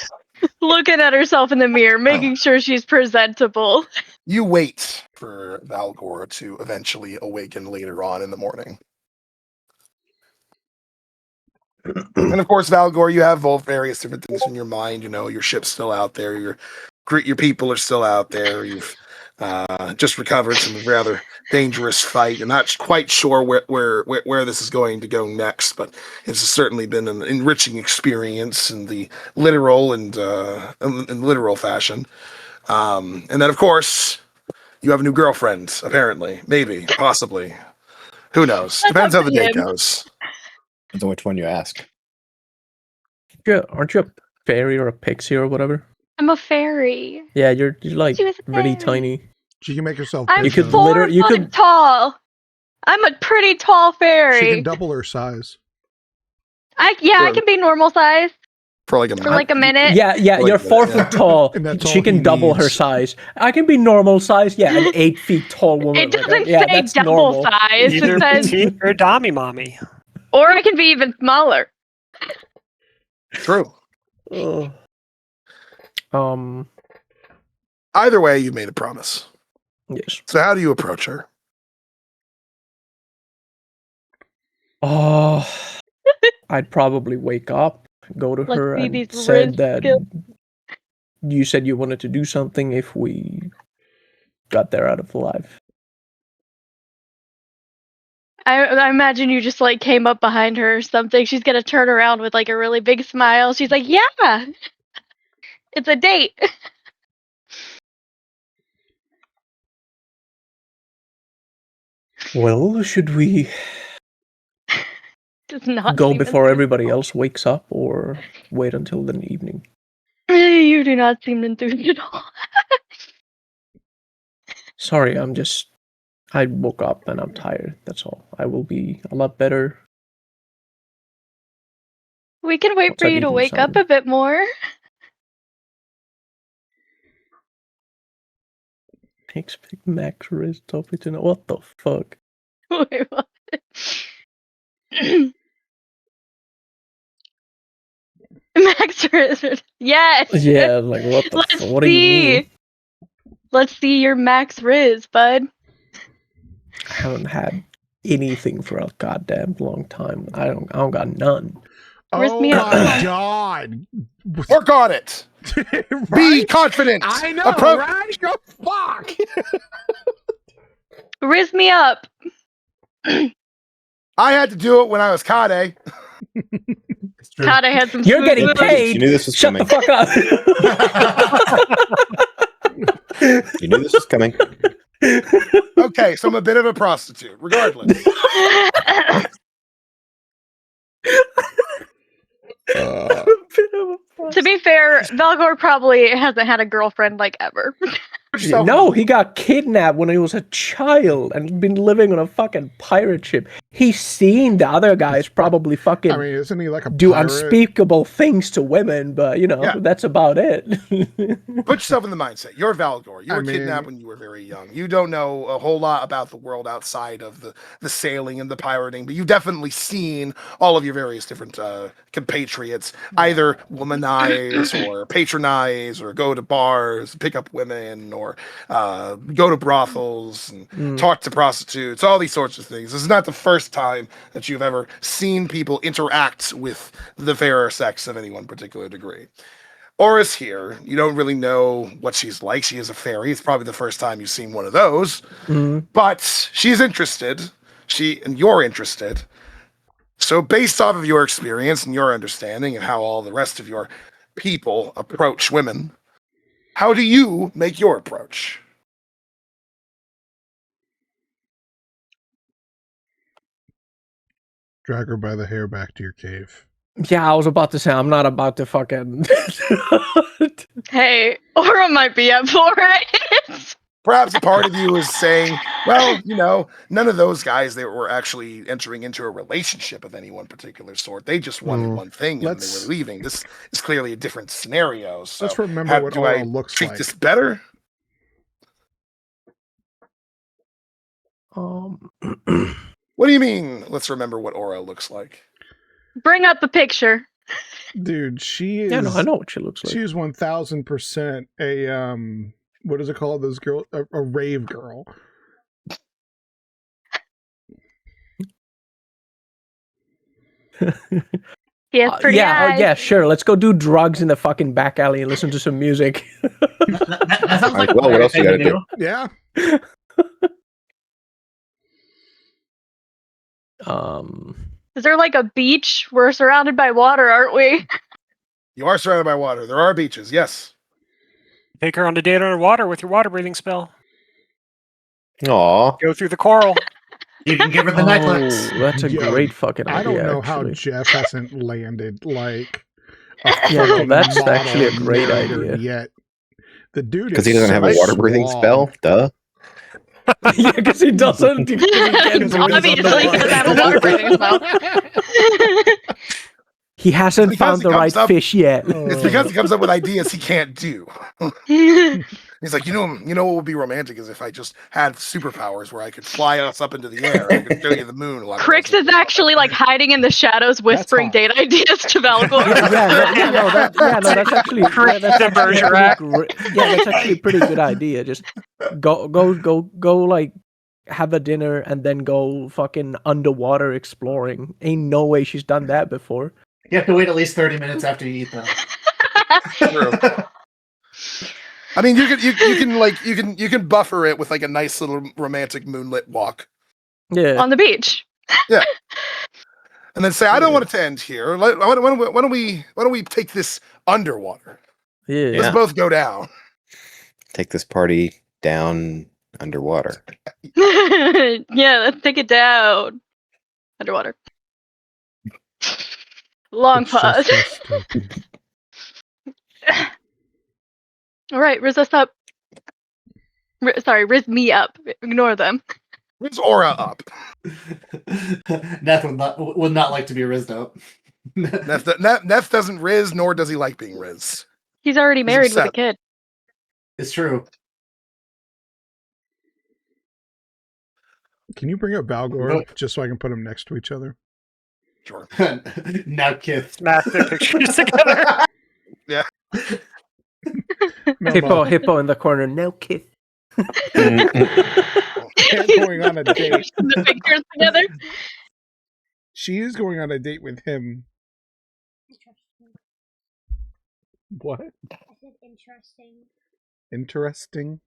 Looking at herself in the mirror, making sure she's presentable. You wait for Valgor to eventually awaken later on in the morning. And of course, Valgor, you have both various different things in your mind. You know, your ship's still out there. Your people are still out there. You've just recovered from a rather dangerous fight. You're not quite sure where this is going to go next, but it's certainly been an enriching experience in the literal and in literal fashion. And then, of course, you have a new girlfriend. Apparently, maybe, possibly. Who knows? Depends how the day goes. Depends on which one you ask. Yeah, aren't you a fairy or a pixie or whatever? I'm a fairy. Yeah, you're like She was a really fairy. tiny. She can make herself I'm big. could though. 4 literally- you foot could- tall. I'm a pretty tall fairy. She can double her size. I Sure. can be normal size For like a for like a minute. Yeah, Like you're that, 4 yeah. foot tall. And that's She all can he double her needs. size. I can be normal size. Yeah, an 8 feet tall woman. It doesn't yeah, say that's double normal. size. Either It says, petite or Dami mommy. or I can be even smaller. True. Ugh. Either way, you made a promise. Yes. So how do you approach her? Oh, I'd probably wake up, go to Let's her, see and these said wrist that skills. you said you wanted to do something if we got there out of alive. I imagine you just like came up behind her or something. She's gonna turn around with like a really big smile. She's like, "Yeah, it's a date." Well, should we Does not go seem before everybody else wakes up, or wait until the evening? You do not seem enthused at all. Sorry, I woke up and I'm tired. That's all. I will be a lot better. We can wait Once for I've you to eaten wake up something. a bit more. Expect max wrist topic to know what the fuck. Wait, what? Max wrist. Yes. Yeah, like what the Let's fuck? What do you mean? see. Let's see your max riz, bud. I haven't had anything for a goddamn long time. I don't got none. Where's Oh me up? my god! Work on it. Be Right? confident. I know, Appro- right? Go fuck! Riz me up. I had to do it when I was Kade. It's true. God, I had some. You're smooth getting moves. paid. You knew this was Shut coming. the fuck up. You knew this was coming. Okay, so I'm a bit of a prostitute, regardless. To be fair, Valgor probably hasn't had a girlfriend like ever. Put yourself No, he got kidnapped when he was a child and been living on a fucking pirate ship. He's seen the other guys probably fucking I mean, isn't he like a do pirate? unspeakable things to women, but Yeah. that's about it. Put yourself in the mindset. You're Valgor. You I were kidnapped mean- when you were very young. You don't know a whole lot about the world outside of the sailing and the pirating, but you've definitely seen all of your various different compatriots either womanize or patronize or go to bars, pick up women, or go to brothels and talk to prostitutes, all these sorts of things. This is not the first time that you've ever seen people interact with the fairer sex of any one particular degree. Aura's here. You don't really know what she's like. She is a fairy. It's probably the first time you've seen one of those. But she's interested. And you're interested. So based off of your experience and your understanding of how all the rest of your people approach women, how do you make your approach? Drag her by the hair back to your cave. Yeah, I was about to say I'm not about to fucking. Hey, Aura might be up for it. Perhaps a part of you is saying, well, none of those guys that were actually entering into a relationship of any one particular sort. They just wanted one thing and they were leaving. This is clearly a different scenario. So Let's remember what do Aura I looks treat like. this better? What do you mean? Let's remember what Aura looks like. Bring up the picture. Dude, she is. Yeah, no, I know what she looks like. She is 1000% a what is it called? Those girls, a rave girl. He has pretty eyes. yeah, sure. Let's go do drugs in the fucking back alley and listen to some music. That sounds like Well, what else you thing gotta to do? Yeah. Is there like a beach? We're surrounded by water, aren't we? You are surrounded by water. There are beaches, yes. Take her on a date underwater with your water breathing spell. Aw. Go through the coral. You can give her the necklace. That's a Yo, great fucking idea. I don't know how actually. Jeff hasn't landed like a Yeah, no, fucking that's model actually a great narrator idea. Yet. The dude Because is he doesn't have a so water breathing strong. spell? Duh. Yeah, because he doesn't. Because he can't do Obviously, he doesn't have a water breathing spell. He hasn't Because found he the right comes up- fish yet. It's because he comes up with ideas he can't do. He's like, you know what would be romantic is if I just had superpowers where I could fly us up into the air. I could show you the moon. A lot Krix is actually like hiding in the shadows, whispering hot. date ideas to Valgor. That's actually that's actually a pretty good idea. Just go like have a dinner and then go fucking underwater exploring. Ain't no way she's done that before. You have to wait at least 30 minutes after you eat them. True. I mean, you can buffer it with like a nice little romantic moonlit walk, Yeah. On the beach. and then say, I don't want it to end here. Why don't we take this underwater? Yeah. Let's both go down. Take this party down underwater. Yeah, let's take it down. Underwater. Long It's just pause. so stupid. All right, Riz us up. Riz me up. Ignore them. Riz Aura up. Neth would not like to be rizzed up. Neth doesn't riz, nor does he like being riz. He's already married with a upset. kid. It's true. Can you bring up Valgor just so I can put them next to each other? Sure. Now kiss. Smash their pictures together. Yeah. Hippo in the corner. No kiss. They're going on a date. The fingers together. She is going on a date with him. What? I said interesting. Interesting.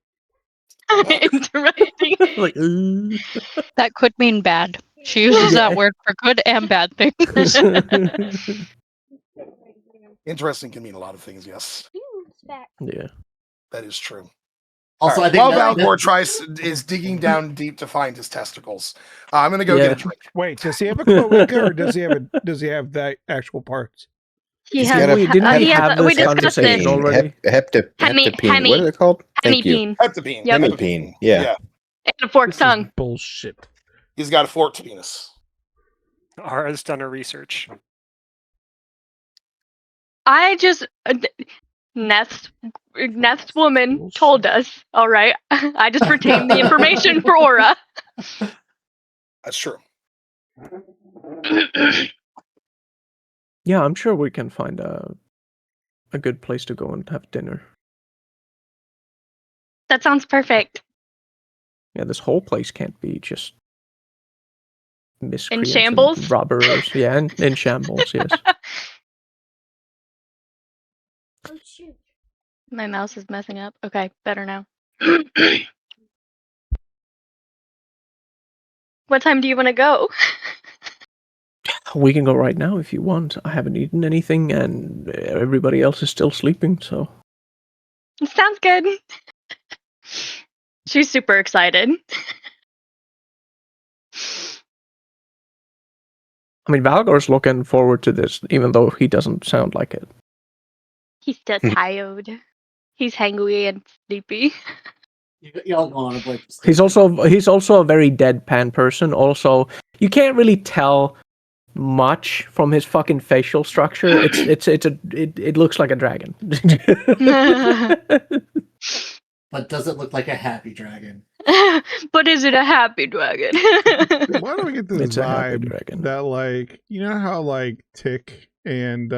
Interesting. Like, That could mean bad. She uses that word for good and bad things. Interesting can mean a lot of things, yes. yeah. That is true. Also, All right, I think while that- Valgor is digging down deep to find his testicles, I'm gonna go get a drink. Wait, does he have a cloak or does he have the actual parts? He He's has. got a Didn't we he has have we this discussed conversation this. already? Heptapine. What are they called? Thank you. Hemipene. Heptapene. Yep. Hemipene. Yeah. And a forked This is tongue. bullshit. He's got a forked penis. Aura's done her research. I just Neth's woman told us. All right, I just retained the information for Aura. That's true. Yeah, I'm sure we can find a good place to go and have dinner. That sounds perfect. Yeah, this whole place can't be just miscreants shambles? and robbers. Yeah, in shambles, yes. Oh shoot. My mouse is messing up. Okay, better now. What time do you want to go? We can go right now if you want. I haven't eaten anything and everybody else is still sleeping, so. Sounds good. She's super excited. I mean, Valgor's looking forward to this, even though he doesn't sound like it. He's still tired. He's hangry and sleepy. Y'all go on a break. He's also a very deadpan person. Also, you can't really tell much from his fucking facial structure. It looks like a dragon. But does it look like a happy dragon? But is it a happy dragon? Why do I get this It's a happy vibe dragon. that, like, you know how, like, Tick and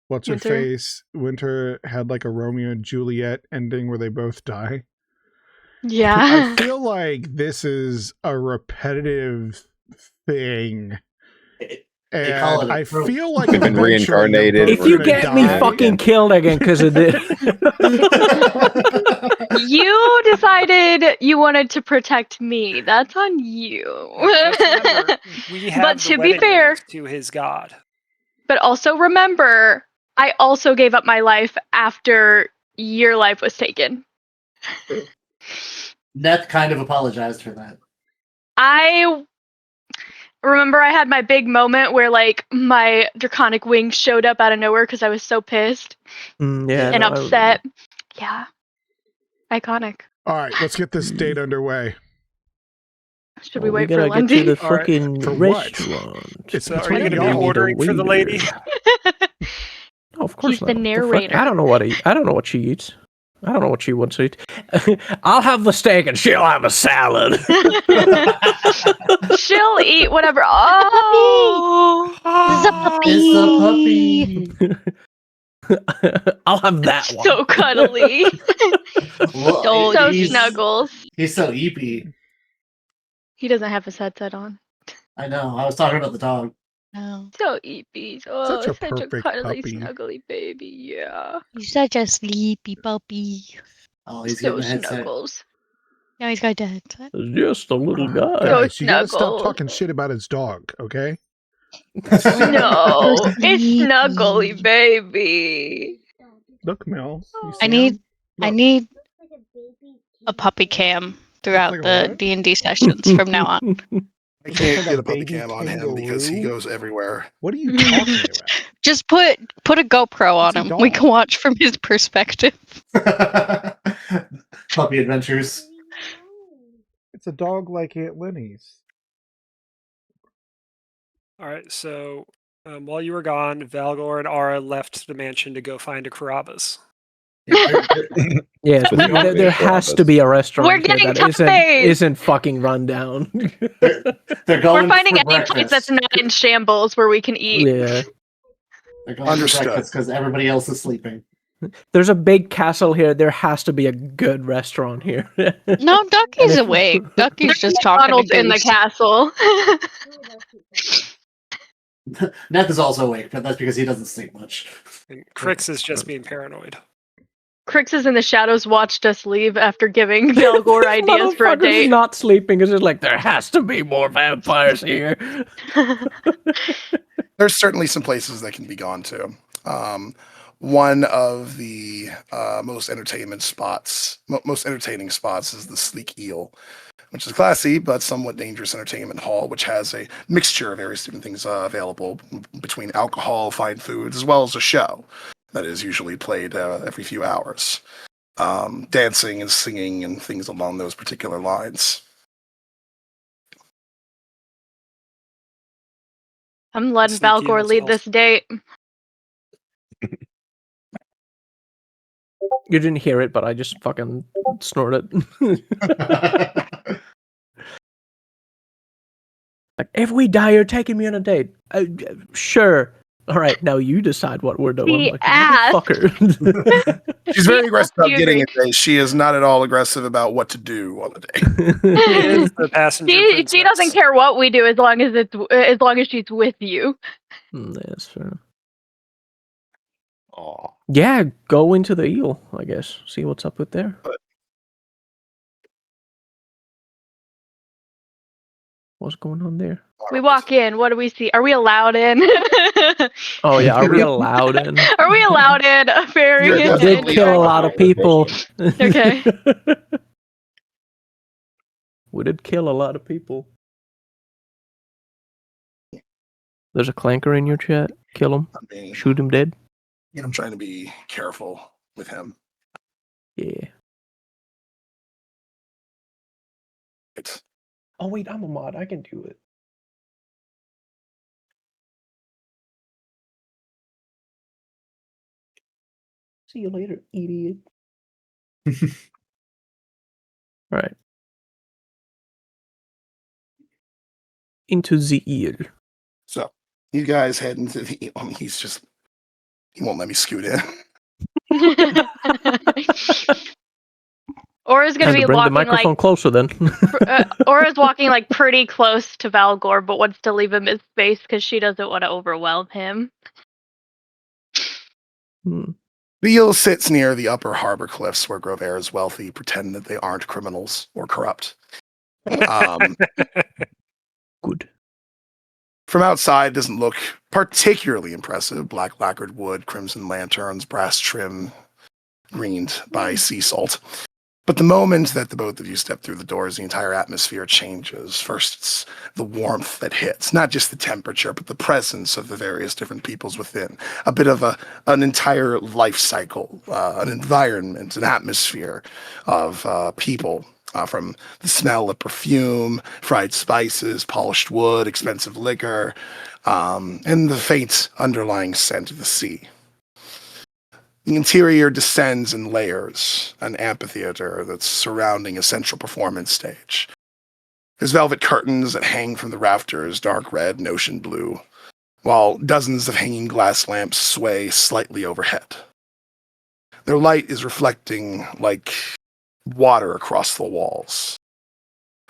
what's her Winter? face Winter had like a Romeo and Juliet ending where they both die? Yeah. I feel like this is a repetitive thing. They call And it a I trope. feel like They've been eventually they're reincarnated. both If you gonna get me die. fucking killed again because of this. You decided you wanted to protect me. That's on you. Just remember, we have But the to be wedding fair- rings to his god. But also remember, I also gave up my life after your life was taken. Neth kind of apologized for that. I remember I had my big moment where like my draconic wings showed up out of nowhere because I was so pissed Yeah, and no, I upset. Yeah. Iconic. All right, let's get this date underway. Should Well, we wait for gotta get to Lundy? the All right. fucking For what? restaurant. It's So are between you going to y'all. be ordering for the lady? Oh, of course He's the not. narrator. I don't know what I don't know what she eats. I don't know what she wants to eat. I'll have the steak and she'll have a salad. She'll eat whatever. Oh, It's a puppy. I'll have that one. so cuddly. Well, So he's- snuggles. He's so eepy. He doesn't have his headset on. I know. I was talking about the dog. No. So eepy. Oh, Such a such a perfect cuddly, puppy. snuggly baby. Yeah. He's such a sleepy puppy. Oh, he's So getting the headset. snuggles. Now he's got dead. It's just a little guy. Guys, you gotta stop Snuggles. talking shit about his dog, okay? No, it's Sleepy. snuggly baby. Look, Mel. you I see need him? I Look. need Looks like a baby a puppy cam throughout Like a the what? D&D sessions from now on. I can't like a get a puppy baby cam on him because he kangaroo? goes everywhere. What are you talking about? Just put a GoPro on It's a him. dog. We can watch from his perspective. Puppy adventures. It's a dog like Aunt Lenny's. All right, so while you were gone, Valgor and Aura left the mansion to go find a Carabas. Yes, Specifically there has to be a restaurant We're here getting that cafes! isn't fucking run down. They're going We're finding for any place breakfast. that's not in shambles where we can eat. Yeah. They're going Understood. for breakfast because everybody else is sleeping. There's a big castle here. There has to be a good restaurant here. No, Ducky's if- awake. Ducky's There's just talking to McDonald's in the Goose. castle. Neth is also awake, but that's because he doesn't sleep much. And Krix is just being paranoid. Krix is in the shadows watched us leave after giving Valgor ideas for a Motherfucker's date. not sleeping. It's just like, there has to be more vampires here. There's certainly some places that can be gone to. One of the most entertaining spots is the Sleek Eel. which is classy but somewhat dangerous entertainment hall, which has a mixture of various different things available between alcohol, fine foods, as well as a show that is usually played every few hours. Dancing and singing and things along those particular lines. I'm letting Sleek Valgor Eels lead also- this date. You didn't hear it, but I just fucking snorted. Like, if we die, you're taking me on a date. Sure. All right, now you decide what we're doing. He Like, asked. motherfucker. She's very aggressive about You getting agree. a date. She is not at all aggressive about what to do on the date. She is the passenger She doesn't princess. care what we do as long as she's with you. That's fair. Aw. Yeah, go into the eel, I guess. See what's up with there. What's going on there? We walk in. What do we see? Are we allowed in? Oh yeah, are we allowed in? Are we allowed in a fairy? You're We definitely did kill a lot of people. Okay. We did kill a lot of people. There's a clanker in your chat. Kill him. I mean, Shoot him dead. I'm trying to be careful with him. Yeah. It's, Oh wait, I'm a mod. I can do it. See you later, idiot. All right. Into the eel. so you guys head into the. I mean, he won't let me scoot in. Aura's gonna Time be to bring the walking microphone like closer then. Aura's walking like pretty close to Valgor, but wants to leave him his space because she doesn't want to overwhelm him. Hmm. The eel sits near the upper harbor cliffs where Grover is wealthy, pretend that they aren't criminals or corrupt. Good. From outside, doesn't look particularly impressive. Black lacquered wood, crimson lanterns, brass trim, greened by sea salt. But the moment that the both of you step through the doors, the entire atmosphere changes. First, it's the warmth that hits, not just the temperature, but the presence of the various different peoples within. A bit of an entire life cycle, an environment, an atmosphere of people. From the smell of perfume, fried spices, polished wood, expensive liquor, and the faint underlying scent of the sea. The interior descends in layers, an amphitheater that's surrounding a central performance stage. There's velvet curtains that hang from the rafters, dark red and ocean blue, while dozens of hanging glass lamps sway slightly overhead. Their light is reflecting like water across the walls.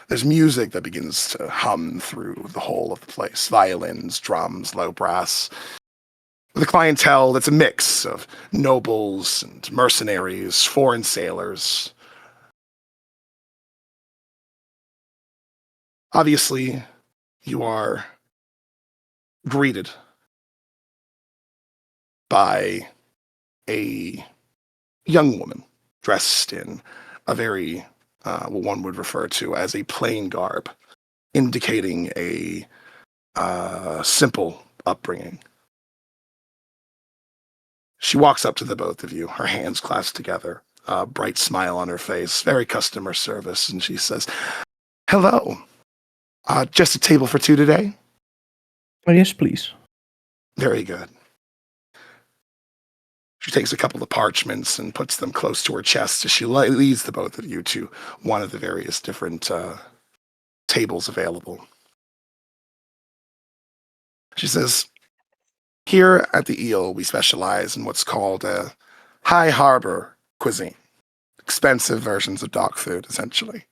There's music that begins to hum through the whole of the place. Violins, drums, low brass. With a clientele that's a mix of nobles and mercenaries, foreign sailors. Obviously, you are greeted by a young woman dressed in a very, what one would refer to as a plain garb, indicating a simple upbringing. She walks up to the both of you, her hands clasped together, a bright smile on her face, very customer service, and she says, "Hello. Just a table for two today?" Oh, yes, please. Very good. She takes a couple of parchments and puts them close to her chest as she leads the both of you to one of the various different tables available. She says, "Here at the Eel, we specialize in what's called a high harbor cuisine. Expensive versions of dock food, essentially.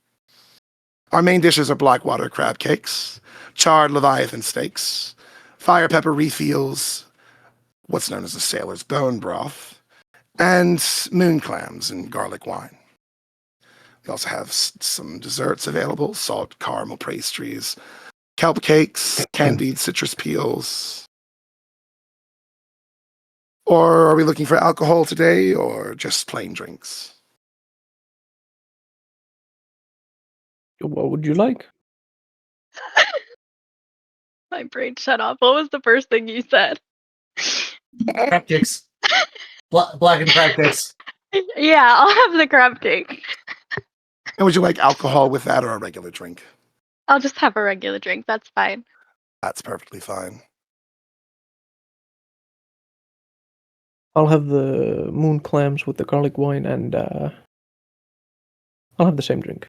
Our main dishes are blackwater crab cakes, charred leviathan steaks, fire pepper reef eels, what's known as a sailor's bone broth, and moon clams and garlic wine. We also have some desserts available, salt caramel pastries, kelp cakes, candied citrus peels. Or are we looking for alcohol today, or just plain drinks?" What would you like? My brain shut off. What was the first thing you said? Crab cakes. Blackened crab cakes. Yeah, I'll have the crab cake. And would you like alcohol with that or a regular drink? I'll just have a regular drink. That's fine. That's perfectly fine. I'll have the moon clams with the garlic wine, and I'll have the same drink.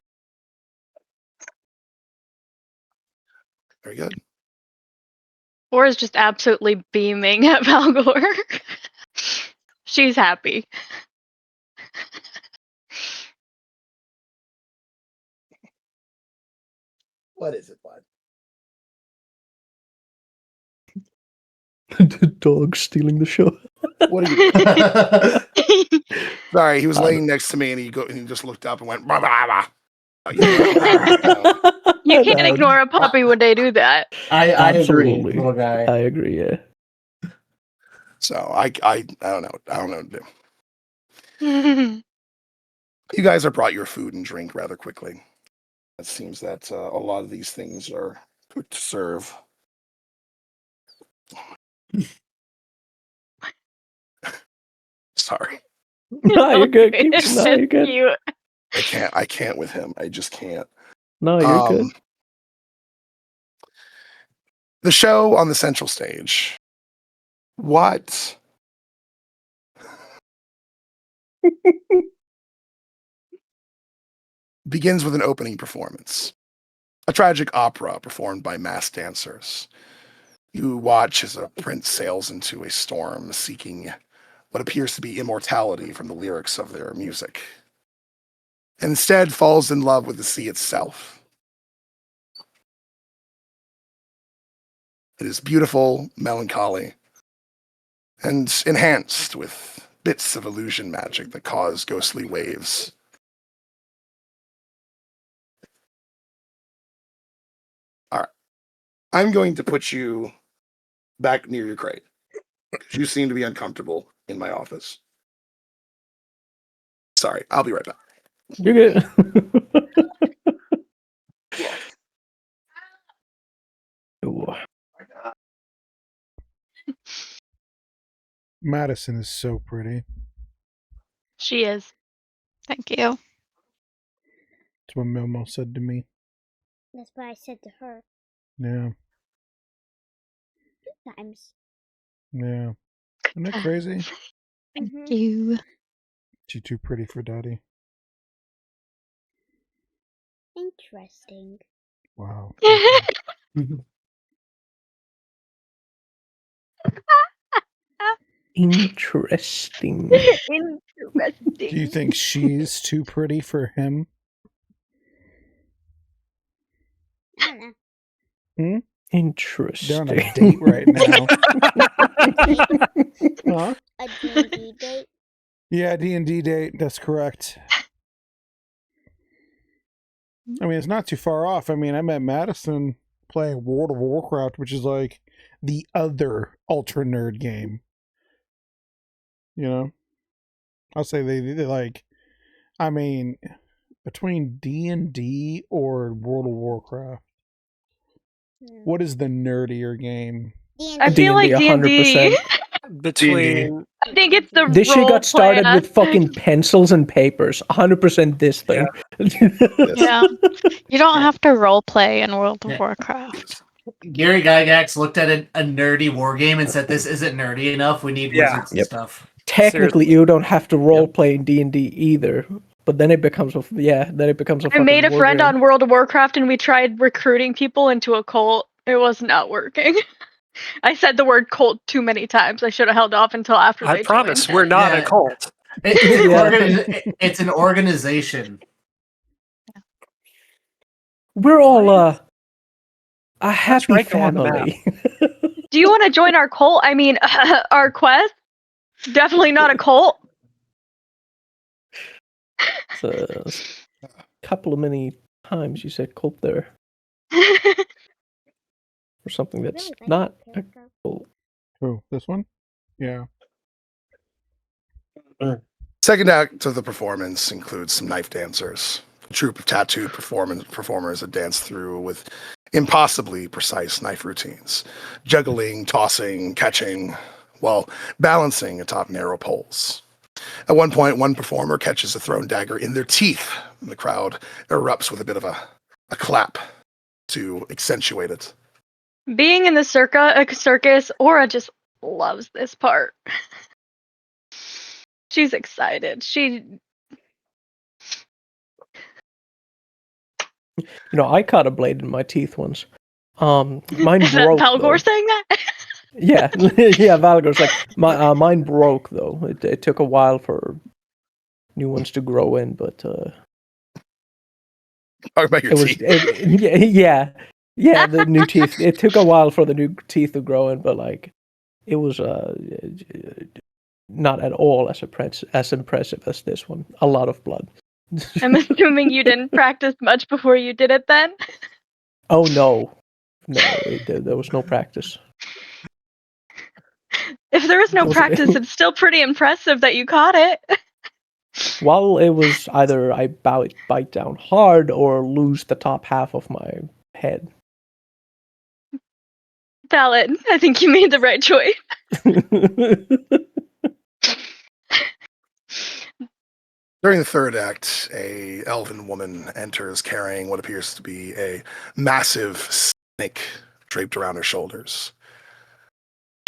Very good. Aura's just absolutely beaming at Valgor. She's happy. What is it, bud? The dog stealing the show. What are you? Sorry, he was laying next to me, and he just looked up and went. Bah, bah, bah. You can't ignore a puppy when they do that. I agree, Absolutely. little guy. I agree. Yeah. So I don't know. I don't know what to do. You guys are brought your food and drink rather quickly. It seems that a lot of these things are quick to serve. Sorry, No, you're good. No, It's you're good. cute. I can't with him. I just can't. No, you're good. The show on the central stage. What? Begins with an opening performance. A tragic opera performed by masked dancers. You watch as a prince sails into a storm, seeking what appears to be immortality from the lyrics of their music. Instead, falls in love with the sea itself. It is beautiful, melancholy, and enhanced with bits of illusion magic that cause ghostly waves. All right. I'm going to put you back near your crate, because you seem to be uncomfortable in my office. Sorry, I'll be right back. You're good. Ooh. Madison is so pretty. She is. Thank you. That's what Momo said to me. That's what I said to her Yeah, 2 times. yeah. Isn't that crazy? Thank Mhm. you. She's too pretty for daddy. Interesting. Wow. Interesting. Interesting. Do you think she's too pretty for him? I don't know. They're Interesting. on a date right now. Huh? A D&D date? Yeah, D&D date. That's correct. I mean, it's not too far off. I mean, I met Madison playing World of Warcraft, which is like the other ultra nerd game. You know, I'll say they like. I mean, between D&D or World of Warcraft, what is the nerdier game? I feel like D&D. 100%. Between I think it's the This shit role got started play with fucking aspect. pencils and papers. 100% this thing. Yeah. You don't have to role play in World of Yeah. Warcraft. Gary Gygax looked at a nerdy war game and said, "This isn't nerdy enough. We need Yeah. wizards and Yep. stuff." Technically, Seriously. you don't have to role play in D&D either. But then it becomes a I fucking made a war friend game. on World of Warcraft and we tried recruiting people into a cult. It was not working. I said the word cult too many times. I should have held off until after I they promise joined. we're not a Yeah. cult. It's an, Yeah. it's an organization. We're all a happy right there on the map. family. Do you want to join our cult? I mean, our quest? Definitely not a cult. It's a couple of many times you said cult there. Or something that's Really like not that a character. cult. Oh, this one? Yeah. Second act of the performance includes some knife dancers, A troupe of tattooed performers that dance through with impossibly precise knife routines, juggling, tossing, catching, while balancing atop narrow poles. At one point, one performer catches a thrown dagger in their teeth, and the crowd erupts with a bit of a clap to accentuate it. Being in the circus, Aura just loves this part. She's excited. I caught a blade in my teeth once. Mine Is that broke. Valgor though. saying that? Yeah, yeah. Valgor's like mine broke though. It took a while for new ones to grow in, but Talk about your it was teeth. yeah. The new teeth. It took a while for the new teeth to grow in, but like it was not at all as impressive as this one. A lot of blood. I'm assuming you didn't practice much before you did it then? Oh no, there was no practice. If there was no It was- practice, it's still pretty impressive that you caught it. Well, it was either I bite down hard or lose the top half of my head. Valid. I think you made the right choice. During the third act, a elven woman enters carrying what appears to be a massive snake draped around her shoulders.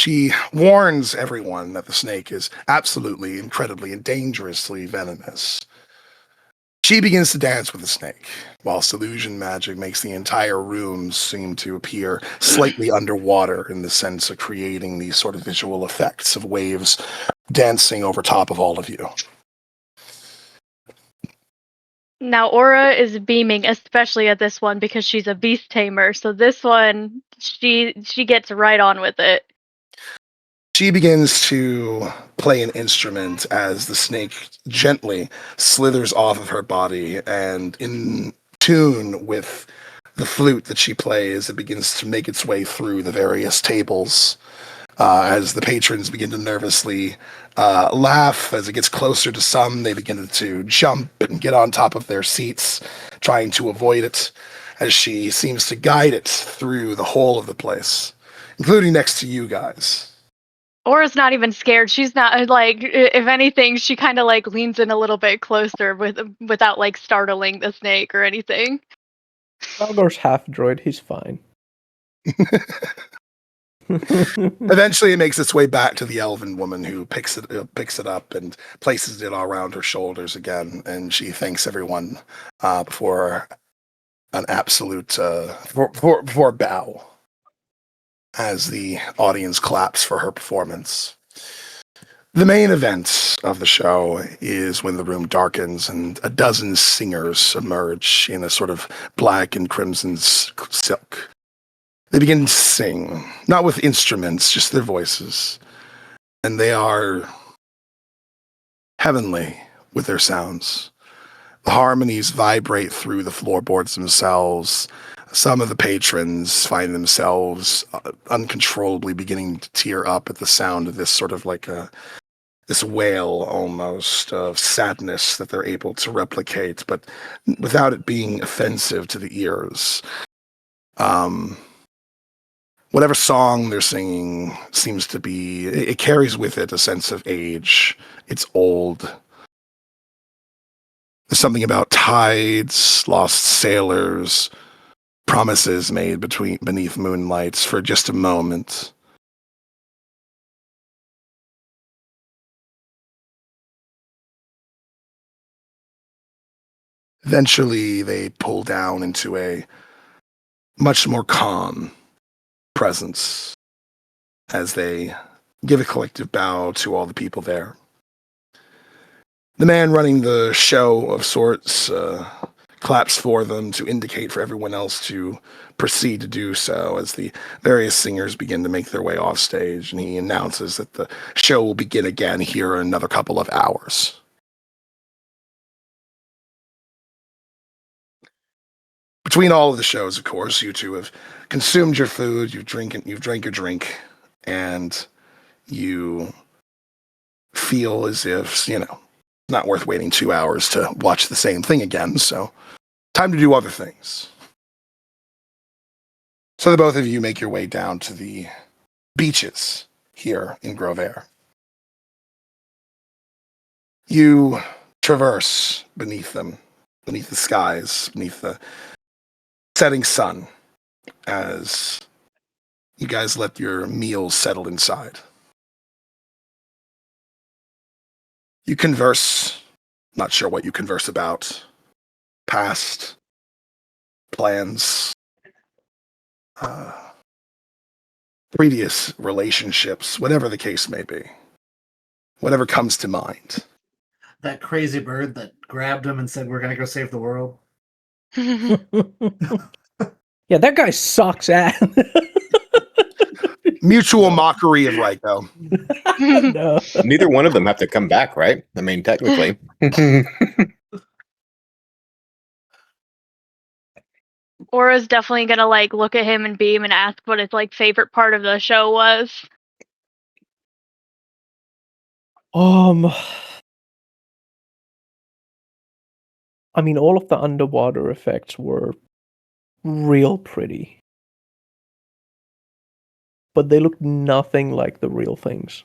She warns everyone that the snake is absolutely, incredibly, and dangerously venomous. She begins to dance with the snake, whilst illusion magic makes the entire room seem to appear slightly underwater in the sense of creating these sort of visual effects of waves dancing over top of all of you. Now Aura is beaming, especially at this one because she's a beast tamer. So this one, she gets right on with it. She begins to play an instrument as the snake gently slithers off of her body, and in tune with the flute that she plays, it begins to make its way through the various tables. As the patrons begin to nervously laugh, as it gets closer to some, they begin to jump and get on top of their seats, trying to avoid it, as she seems to guide it through the whole of the place, including next to you guys. Aura's not even scared. She's not like, if anything, she kind of like leans in a little bit closer without like startling the snake or anything. Valgor's half droid. He's fine. Eventually, it makes its way back to the elven woman, who picks it up and places it all around her shoulders again, and she thanks everyone before an absolute before a bow, as the audience claps for her performance. The main event of the show is when the room darkens and a dozen singers emerge in a sort of black and crimson silk. They begin to sing, not with instruments, just their voices. And they are heavenly with their sounds. The harmonies vibrate through the floorboards themselves. Some of the patrons find themselves uncontrollably beginning to tear up at the sound of this sort of like this wail almost of sadness that they're able to replicate, but without it being offensive to the ears. Whatever song they're singing seems to be, it carries with it a sense of age. It's old. There's something about tides, lost sailors, promises made beneath moonlights for just a moment. Eventually, they pull down into a much more calm presence as they give a collective bow to all the people there. The man running the show of sorts claps for them to indicate for everyone else to proceed to do so, as the various singers begin to make their way off stage, and he announces that the show will begin again here in another couple of hours. Between all of the shows, of course, you two have consumed your food, you've drank your drink, and you feel as if, not worth waiting 2 hours to watch the same thing again, so time to do other things. So the both of you make your way down to the beaches here in Grove Air. You traverse beneath them, beneath the skies, beneath the setting sun, as you guys let your meals settle inside. You converse, not sure what you converse about, past, plans, previous relationships, whatever the case may be. Whatever comes to mind. That crazy bird that grabbed him and said, "We're gonna go save the world." Yeah, that guy sucks ass. Mutual mockery of Ryko. No. Neither one of them have to come back, right? I mean, technically. Aura's definitely gonna like look at him and beam and ask what his like favorite part of the show was. I mean, all of the underwater effects were real pretty, but they look nothing like the real things.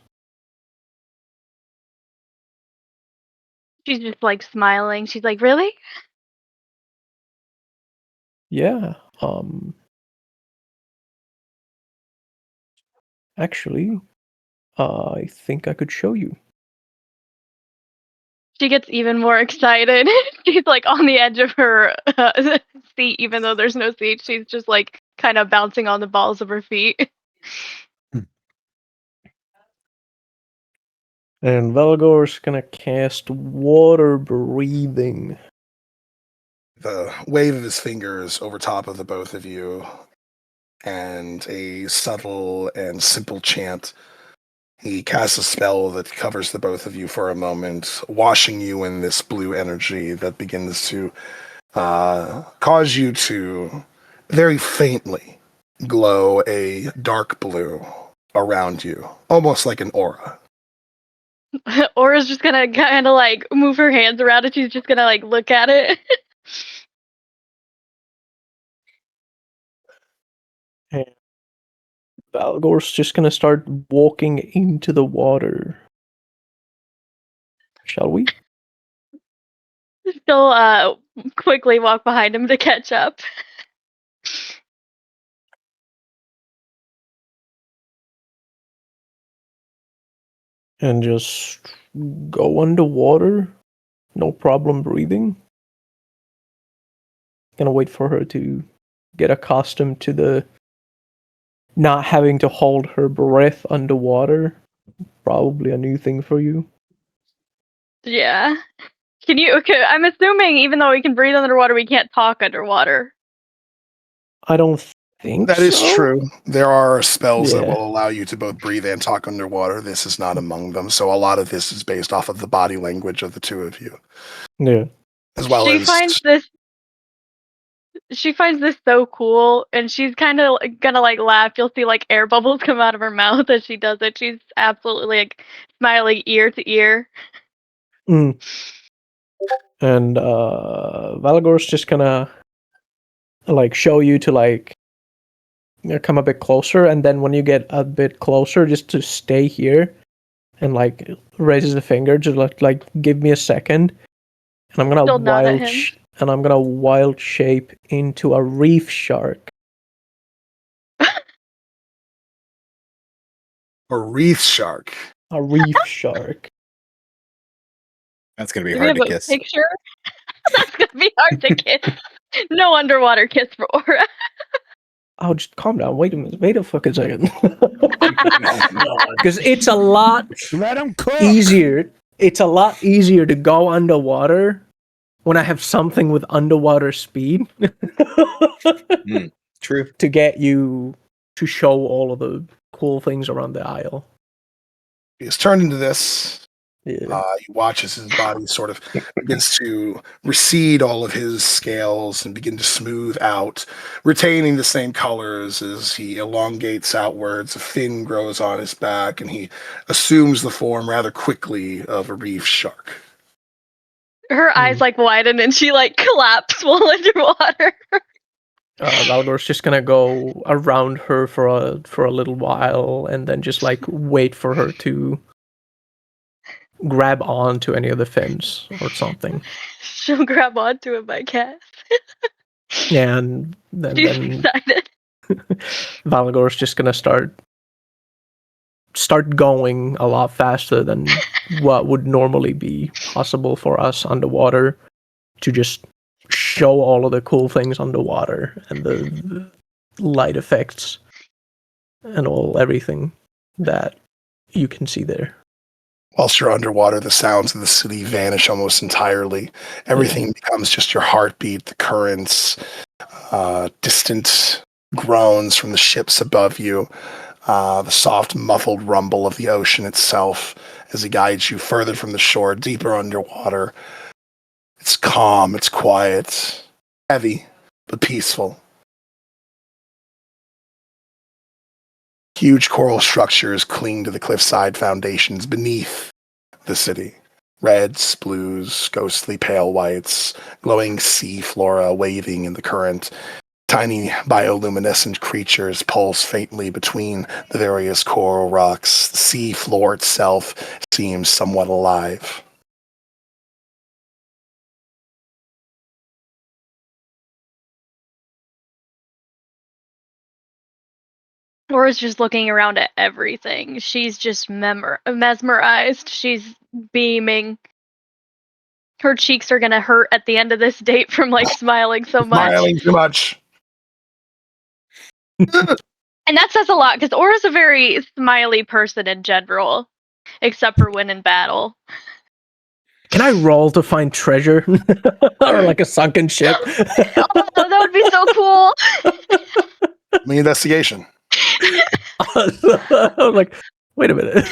She's just like smiling. She's like, "Really?" Yeah. Actually, I think I could show you. She gets even more excited. She's like on the edge of her seat, even though there's no seat. She's just like kind of bouncing on the balls of her feet. And Valgor's gonna cast water breathing. The wave of his fingers over top of the both of you, and a subtle and simple chant. He casts a spell that covers the both of you for a moment, washing you in this blue energy that begins to cause you to very faintly glow a dark blue around you, almost like an aura. Aura's just gonna kind of like move her hands around and she's just gonna like look at it. And Valgor's just gonna start walking into the water. Shall we? She'll quickly walk behind him to catch up. And just go underwater. No problem breathing. Gonna wait for her to get accustomed to the not having to hold her breath underwater. Probably a new thing for you. Yeah. Can you? Okay, I'm assuming even though we can breathe underwater, we can't talk underwater. I don't think That is so. true. There are spells that Yeah. will allow you to both breathe and talk underwater. This is not among them. So a lot of this is based off of the body language of the two of you. Yeah. As well She as finds this so cool, and she's kind of gonna like laugh. You'll see like air bubbles come out of her mouth as she does it. She's absolutely like smiling ear to ear. Mm. And Valgor's just gonna like show you to like come a bit closer, and then when you get a bit closer, just to stay here, and like raises the finger to like give me a second, and I'm gonna She'll nod at him. wild shape into a reef shark. a reef shark. A reef shark. That's going to be Do we hard have to a kiss. picture? That's gonna be hard to kiss. No underwater kiss for Aura. Oh, just calm down. Wait a fucking second. Because it's a lot Let him cook. easier. It's a lot easier to go underwater when I have something with underwater speed True. to get you to show all of the cool things around the isle. He is turned into this. Yeah. He watches his body sort of begins to recede all of his scales and begin to smooth out, retaining the same colors as he elongates outwards. A fin grows on his back, and he assumes the form rather quickly of a reef shark. Her eyes like widen and she like collapse while underwater. Valgor's just gonna go around her for a little while, and then just like wait for her to grab onto any of the fins or something. She'll grab onto it by cast. And then She's excited. Valgor's just gonna start going a lot faster than what would normally be possible for us underwater, to just show all of the cool things underwater and the light effects and everything that you can see there. Whilst you're underwater, the sounds of the city vanish almost entirely. Everything becomes just your heartbeat, the currents, distant groans from the ships above you, the soft, muffled rumble of the ocean itself as it guides you further from the shore, deeper underwater. It's calm, it's quiet, heavy, but peaceful. Huge coral structures cling to the cliffside foundations beneath the city. Reds, blues, ghostly pale whites, glowing sea flora waving in the current. Tiny bioluminescent creatures pulse faintly between the various coral rocks. The sea floor itself seems somewhat alive. Laura's just looking around at everything. She's just mesmerized. She's beaming. Her cheeks are gonna hurt at the end of this date from like smiling so much. Smiling too much. And that says a lot because Aura's a very smiley person in general, except for when in battle. Can I roll to find treasure? Or like a sunken ship? Oh, that would be so cool. Me investigation. I'm like, wait a minute.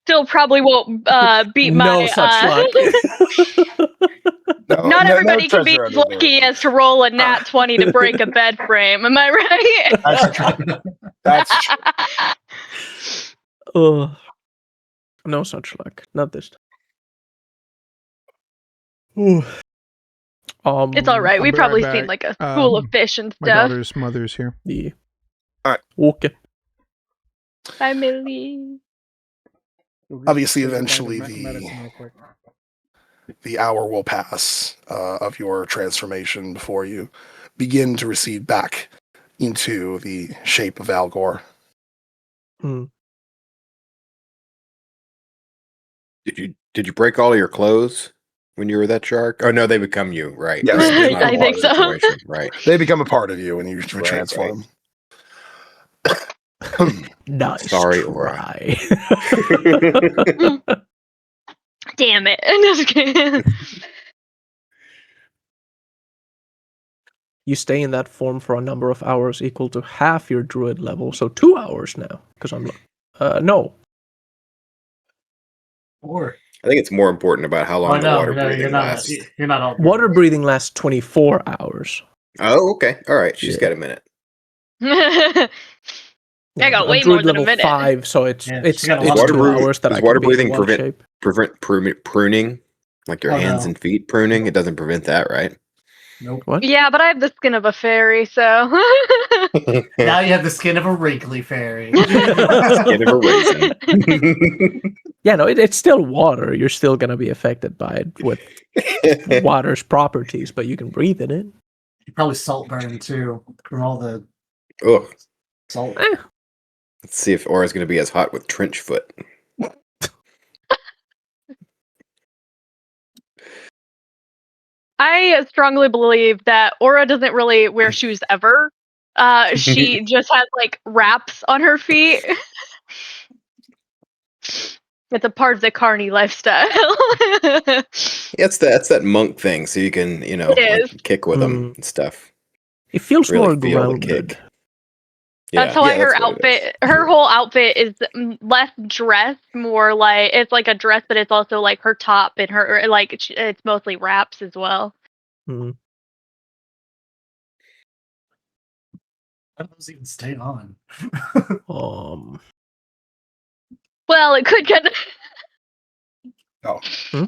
Still probably won't beat my. No such luck. Not everybody can be treasure as under the lucky as to roll a nat 20 to break a bed frame. Am I right? That's true. That's true. No such luck. Not this time. It's all right. I'll We've be probably right seen back. like a school of fish and My stuff. daughter's mother's here. Yeah. All right. Okay. Bye, Millie. Obviously, Say goodbye to eventually medicine real quick. the hour will pass of your transformation before you begin to recede back into the shape of Valgor. Did you break all of your clothes when you were that shark? Oh no, they become you, right? Yes. It's not a I think so. situation, right? They become a part of you when you Right, transform. Nice Sorry, try. Damn it. I'm just kidding. You stay in that form for a number of hours equal to half your druid level, so 2 hours now. Because I'm no. Or I think it's more important about how long the water breathing you're not. lasts. You're not all. Water breathing lasts 24 hours. Oh, okay. All right. She's Yeah. got a minute. I got I'm way druid more than a level minute. 5, so it's Yeah, it's she got a it's lot 2 of breathing. hours that Does I water can be in breathing wild shape. prevent pruning? Like your hands and feet pruning? It doesn't prevent that, right? Nope. What? Yeah, but I have the skin of a fairy, so. Now you have the skin of a wrinkly fairy. Skin of a raisin. Yeah, no, it's still water. You're still gonna be affected by it with water's properties, but you can breathe in it. You probably salt burn too from all the Ugh. salt. Let's see if Aura's going to be as hot with trench foot. I strongly believe that Aura doesn't really wear shoes ever. She just has like wraps on her feet. It's a part of the carny lifestyle. That's that monk thing, so you can, It like, kick with them and stuff. It feels Really more feel the grounded. kick. That's Yeah, why yeah, her that's what it is. outfit, her whole outfit is less dress, more like it's like a dress, but it's also like her top and her like it's mostly wraps as well. Mm. How does those even stay on? Well, it could get. Oh. Hmm?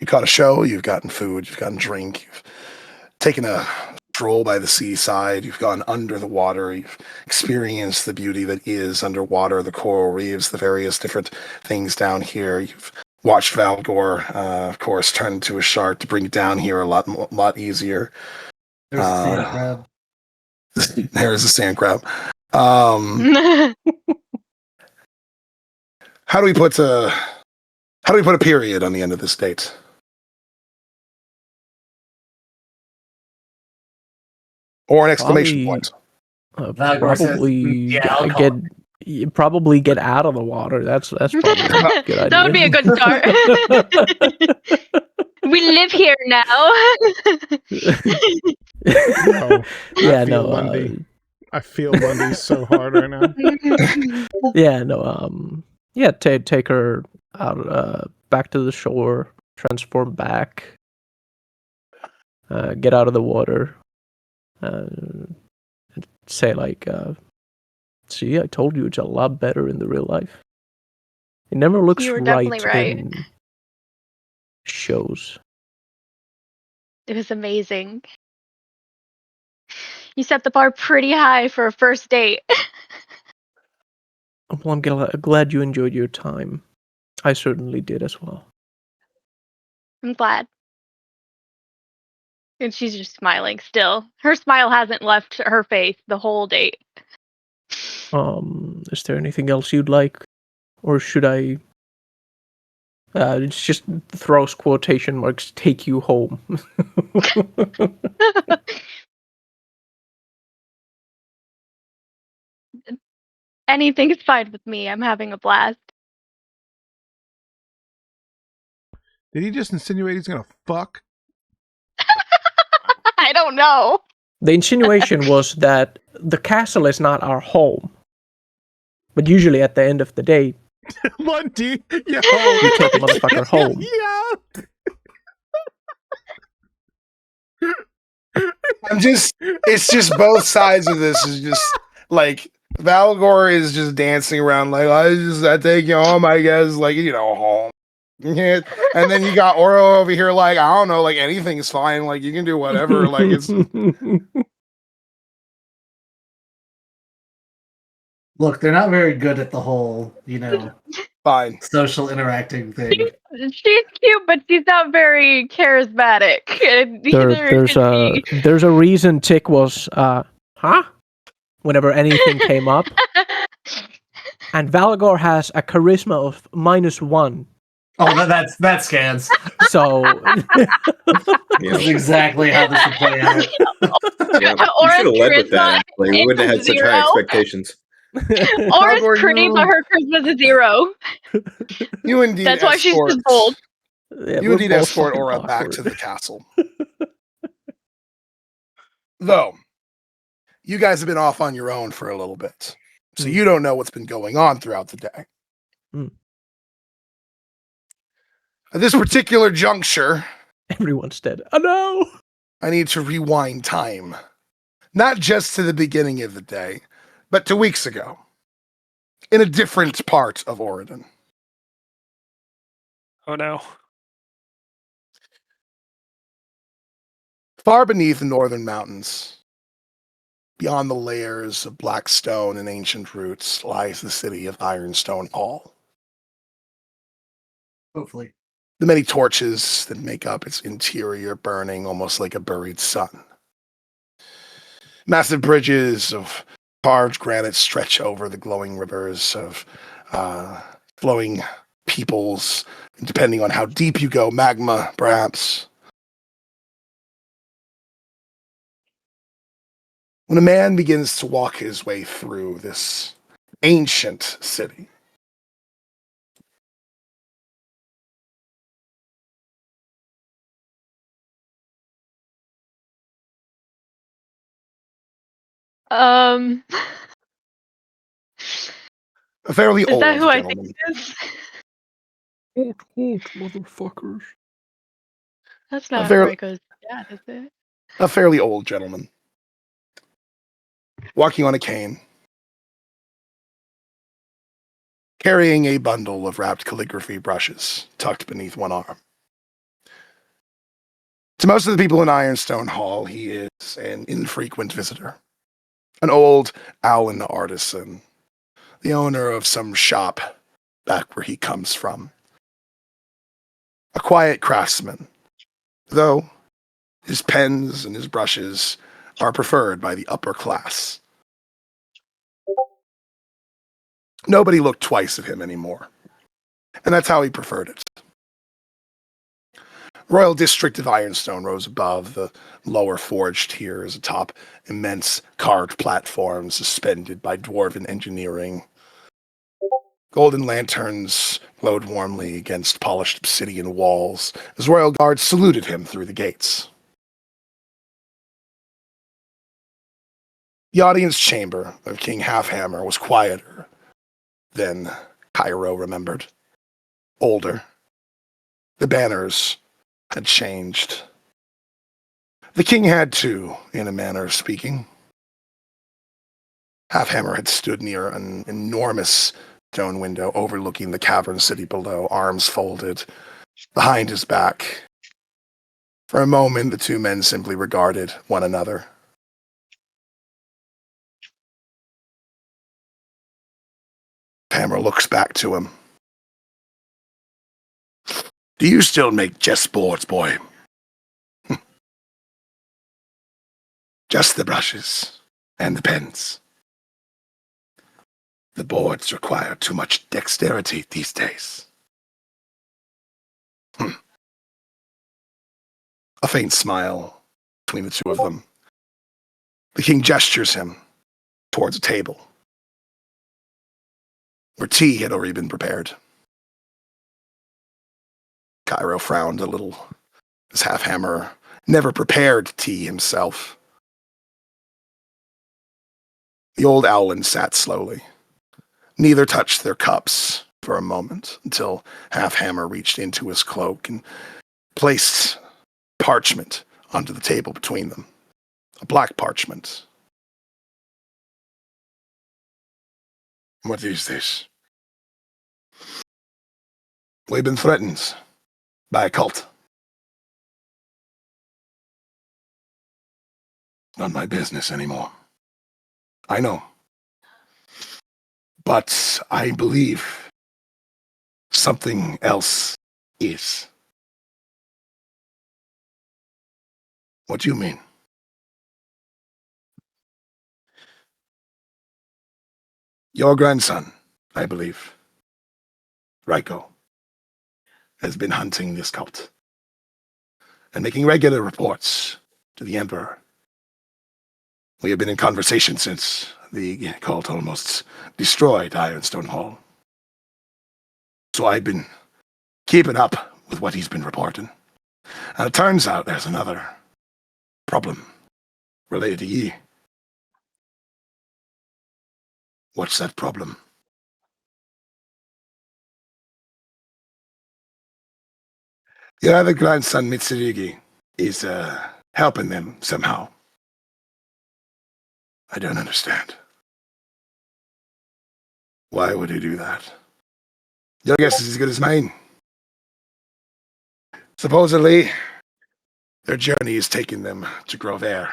You caught a show, you've gotten food, you've gotten drink, you've taken a stroll by the seaside, you've gone under the water, you've experienced the beauty that is underwater, the coral reefs, the various different things down here. You've watched Valgor, of course, turn into a shark to bring it down here a lot easier. There's a sand crab. There's a sand crab. How do we put a period on the end of this date? Or an exclamation point. Valgor says, Probably I'll call probably get out of the water. That's probably a good idea. That would be a good start. We live here now. No, Yeah, I feel no. Lundy. I feel Lundy so hard right now. Yeah, no. Yeah, take her out, back to the shore, transform back, get out of the water, and say like, "See, I told you it's a lot better in the real life. It never looks You were definitely right. in shows." It was amazing. You set the bar pretty high for a first date. Well, I'm glad you enjoyed your time. I certainly did as well. I'm glad. And she's just smiling still. Her smile hasn't left her face the whole date. Is there anything else you'd like, or should I? It's just throws quotation marks. Take you home. Anything's fine with me. I'm having a blast. Did he just insinuate he's gonna fuck? I don't know. The insinuation was that the castle is not our home, but usually at the end of the day, Lundy, yo, you take a motherfucker home. It's just both sides of this is just like Valgor is just dancing around like I take you home, I guess, like home. Yeah. And then you got Oro over here like, I don't know, like anything's fine, like you can do whatever, like it's Look, they're not very good at the whole, fine. social interacting thing. She's cute, but she's not very charismatic. There's a reason Tick was whenever anything came up, and Valgor has a charisma of -1. Oh, that scans. So That's exactly how this would play out. Yeah, you should have led with that. Actually. We wouldn't have had such high expectations. Aura's pretty, but her charisma's a 0. You indeed. That's why she's just bold. Yeah, you indeed escort Aura back to the castle. Though, you guys have been off on your own for a little bit, so you don't know what's been going on throughout the day. At this particular juncture, everyone's dead. Oh no! I need to rewind time. Not just to the beginning of the day, but to weeks ago. In a different part of Oregon. Oh no. Far beneath the northern mountains, beyond the layers of black stone and ancient roots, lies the city of Ironstone Hall. Hopefully. The many torches that make up its interior burning almost like a buried sun. Massive bridges of carved granite stretch over the glowing rivers of flowing peoples, depending on how deep you go, magma, perhaps. When a man begins to walk his way through this ancient city, a fairly Is old that who I gentleman. think it is? Old motherfuckers. That's not Rico's dad, is it? A fairly old gentleman. Walking on a cane. carrying a bundle of wrapped calligraphy brushes tucked beneath one arm. To most of the people in Ironstone Hall, he is an infrequent visitor, an old Owlin artisan, the owner of some shop back where he comes from. A quiet craftsman, though his pens and his brushes are preferred by the upper class. Nobody looked twice at him anymore, and that's how he preferred it. Royal District of Ironstone rose above the lower forge tiers atop immense carved platforms suspended by dwarven engineering. Golden lanterns glowed warmly against polished obsidian walls as royal guards saluted him through the gates. The audience chamber of King Halfhammer was quieter than Cairo remembered. Older. The banners had changed. The king had too, in a manner of speaking. Halfhammer had stood near an enormous stone window overlooking the cavern city below, arms folded behind his back. For a moment, the two men simply regarded one another. Hammer looks back to him. Do you still make chessboards, boy? Just the brushes and the pens. The boards require too much dexterity these days. A faint smile between the two of them. The king gestures him towards a table where tea had already been prepared. Cairo frowned a little as Halfhammer never prepared tea himself. The old Owlin sat slowly. Neither touched their cups for a moment until Halfhammer reached into his cloak and placed parchment onto the table between them. A black parchment. What is this? We've been threatened by a cult. Not my business anymore. I know. But I believe something else is. What do you mean? Your grandson, I believe, Raiko, has been hunting this cult and making regular reports to the Emperor. We have been in conversation since the cult almost destroyed Ironstone Hall. So I've been keeping up with what he's been reporting. And it turns out there's another problem related to ye. What's that problem? Your other grandson, Mitsurugi, is helping them somehow. I don't understand. Why would he do that? Your guess is as good as mine. Supposedly, their journey is taking them to Grovair.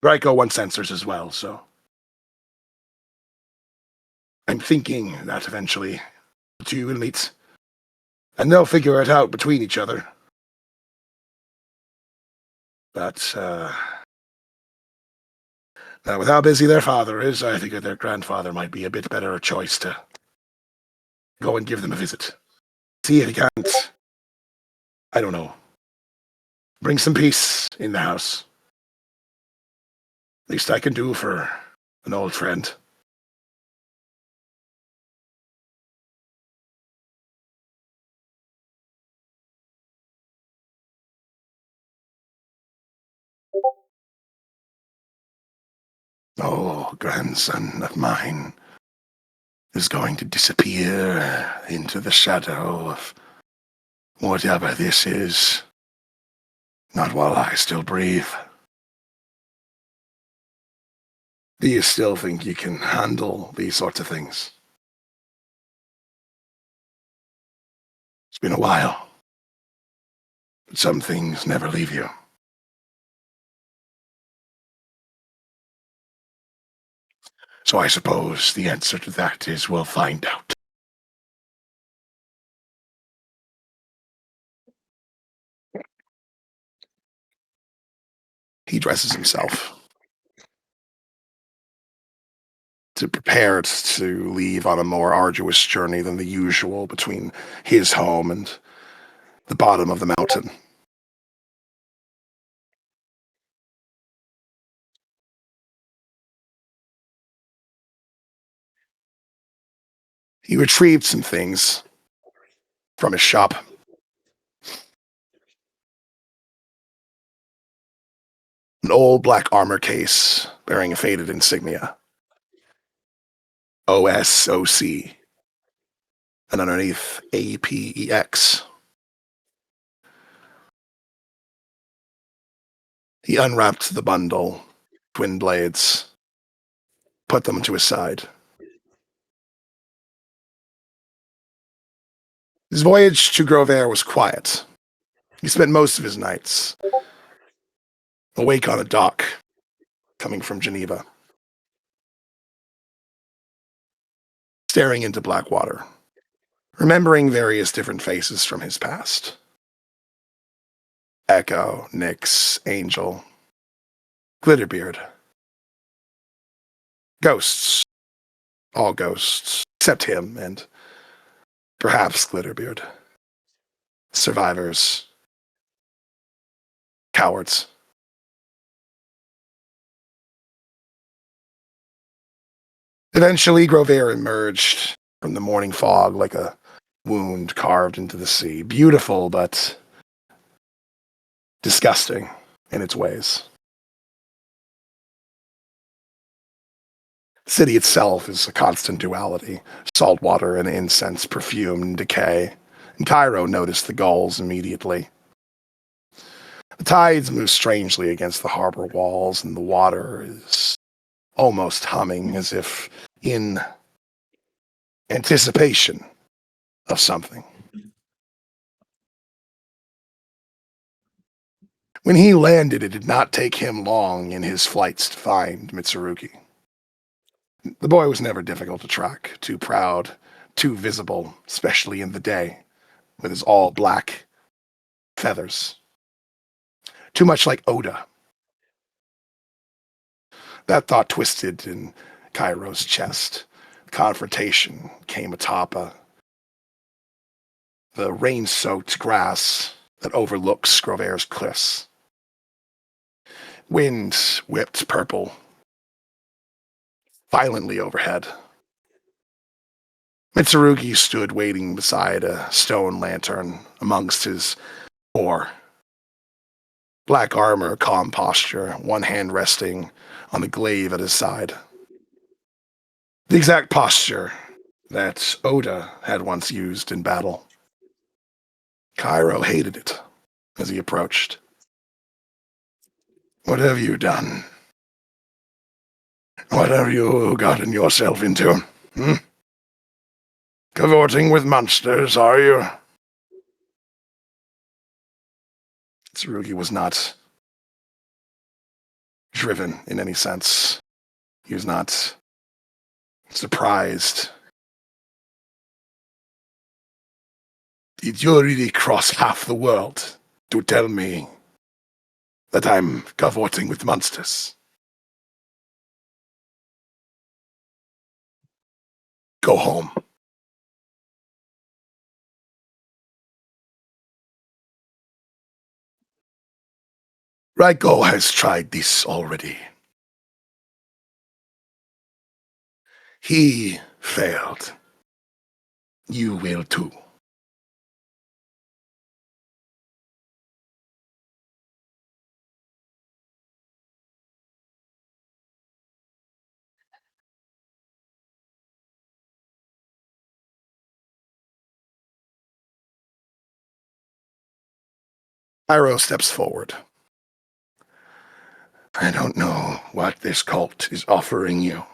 Raiko wants answers as well, so I'm thinking that eventually the two will meet, and they'll figure it out between each other. But, now with how busy their father is, I figure their grandfather might be a bit better a choice to go and give them a visit. See if he can't, I don't know, bring some peace in the house. Least I can do for an old friend. Oh, grandson of mine is going to disappear into the shadow of whatever this is. Not while I still breathe. Do you still think you can handle these sorts of things? It's been a while, but some things never leave you. So I suppose the answer to that is we'll find out. He dresses himself to prepare to leave on a more arduous journey than the usual between his home and the bottom of the mountain. He retrieved some things from his shop. An old black armor case bearing a faded insignia. OSOC. And underneath, APEX. He unwrapped the bundle, twin blades, put them to his side. His voyage to Grovair was quiet. He spent most of his nights awake on a dock, coming from Geneva, staring into black water, remembering various different faces from his past. Echo, Nyx, Angel, Glitterbeard. Ghosts. All ghosts, except him and perhaps Glitterbeard. Survivors. Cowards. Eventually, Grovair emerged from the morning fog like a wound carved into the sea. Beautiful, but disgusting in its ways. The city itself is a constant duality. Salt water and incense, perfume and decay. And Cairo noticed the gulls immediately. The tides move strangely against the harbor walls, and the water is almost humming as if in anticipation of something. When he landed, it did not take him long in his flights to find Mitsurugi. The boy was never difficult to track, too proud, too visible, especially in the day, with his all-black feathers. Too much like Oda. That thought twisted in Cairo's chest. The confrontation came atop the rain-soaked grass that overlooks Grovair's cliffs. Wind whipped purple violently overhead. Mitsurugi stood waiting beside a stone lantern amongst his ore. Black armor, calm posture, one hand resting on the glaive at his side. The exact posture that Oda had once used in battle. Cairo hated it as he approached. What have you done? What have you gotten yourself into? Hmm? Cavorting with monsters, are you? Tsurugi was not driven in any sense. He was not surprised. Did you really cross half the world to tell me that I'm cavorting with monsters? Go home. Raiko has tried this already. He failed. You will too. Cairo steps forward. I don't know what this cult is offering you.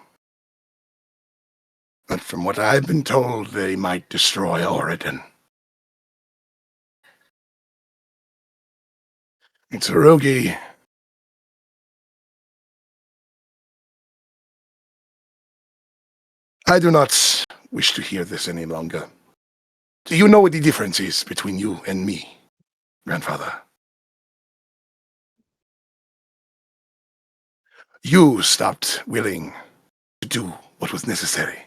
But from what I've been told, they might destroy Oregon. Mitsurugi, I do not wish to hear this any longer. Do you know what the difference is between you and me, grandfather? You stopped willing to do what was necessary.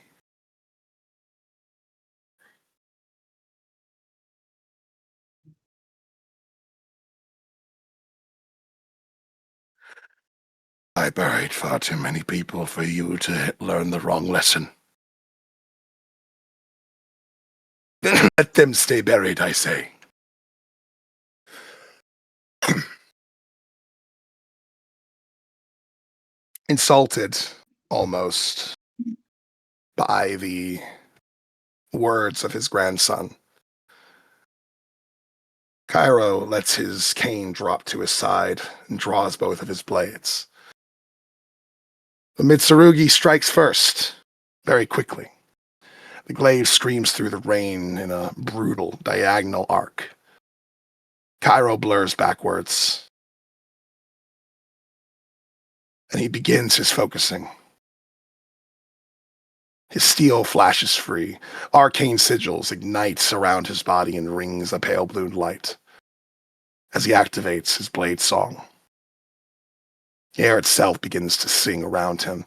I buried far too many people for you to learn the wrong lesson. Then let them stay buried, I say. Insulted, almost, by the words of his grandson, Cairo lets his cane drop to his side and draws both of his blades. But Mitsurugi strikes first, very quickly. The glaive screams through the rain in a brutal, diagonal arc. Cairo blurs backwards, and he begins his focusing. His steel flashes free. Arcane sigils ignite around his body in rings of pale blue light as he activates his blade song. The air itself begins to sing around him.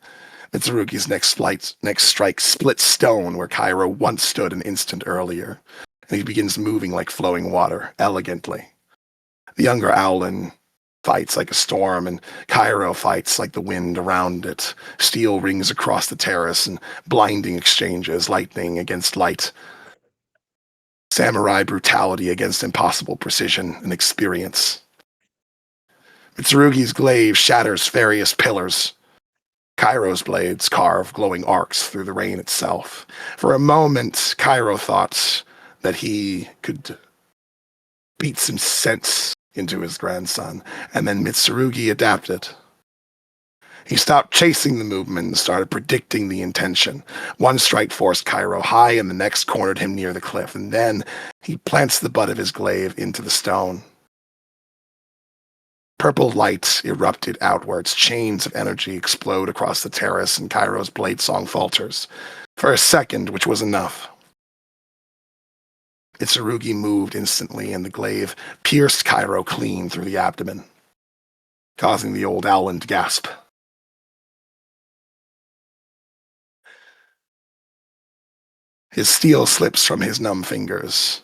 Mitsurugi's next strike splits stone where Cairo once stood an instant earlier, and he begins moving like flowing water, elegantly. The younger Owlin fights like a storm, and Cairo fights like the wind around it. Steel rings across the terrace, and blinding exchanges, lightning against light. Samurai brutality against impossible precision and experience. Mitsurugi's glaive shatters various pillars. Cairo's blades carve glowing arcs through the rain itself. For a moment, Cairo thought that he could beat some sense into his grandson, and then Mitsurugi adapted. He stopped chasing the movement and started predicting the intention. One strike forced Cairo high, and the next cornered him near the cliff, and then he plants the butt of his glaive into the stone. Purple light erupted outwards. Chains of energy explode across the terrace, and Cairo's blade song falters. For a second, which was enough. Mitsurugi moved instantly, and the glaive pierced Cairo clean through the abdomen, causing the old Owlin to gasp. His steel slips from his numb fingers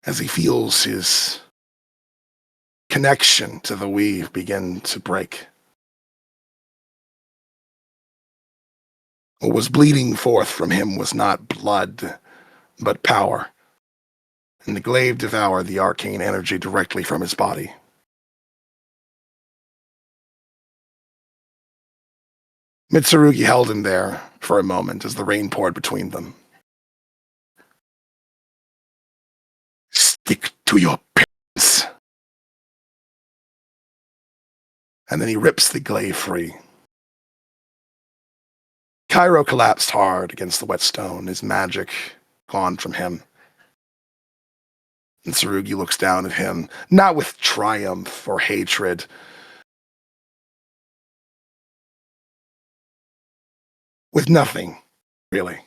as he feels his connection to the weave begin to break. What was bleeding forth from him was not blood, but power, and the glaive devoured the arcane energy directly from his body. Mitsurugi held him there for a moment as the rain poured between them. Stick to your parents. And then he rips the glaive free. Cairo collapsed hard against the wet stone, his magic gone from him. And Mitsurugi looks down at him, not with triumph or hatred, with nothing, really,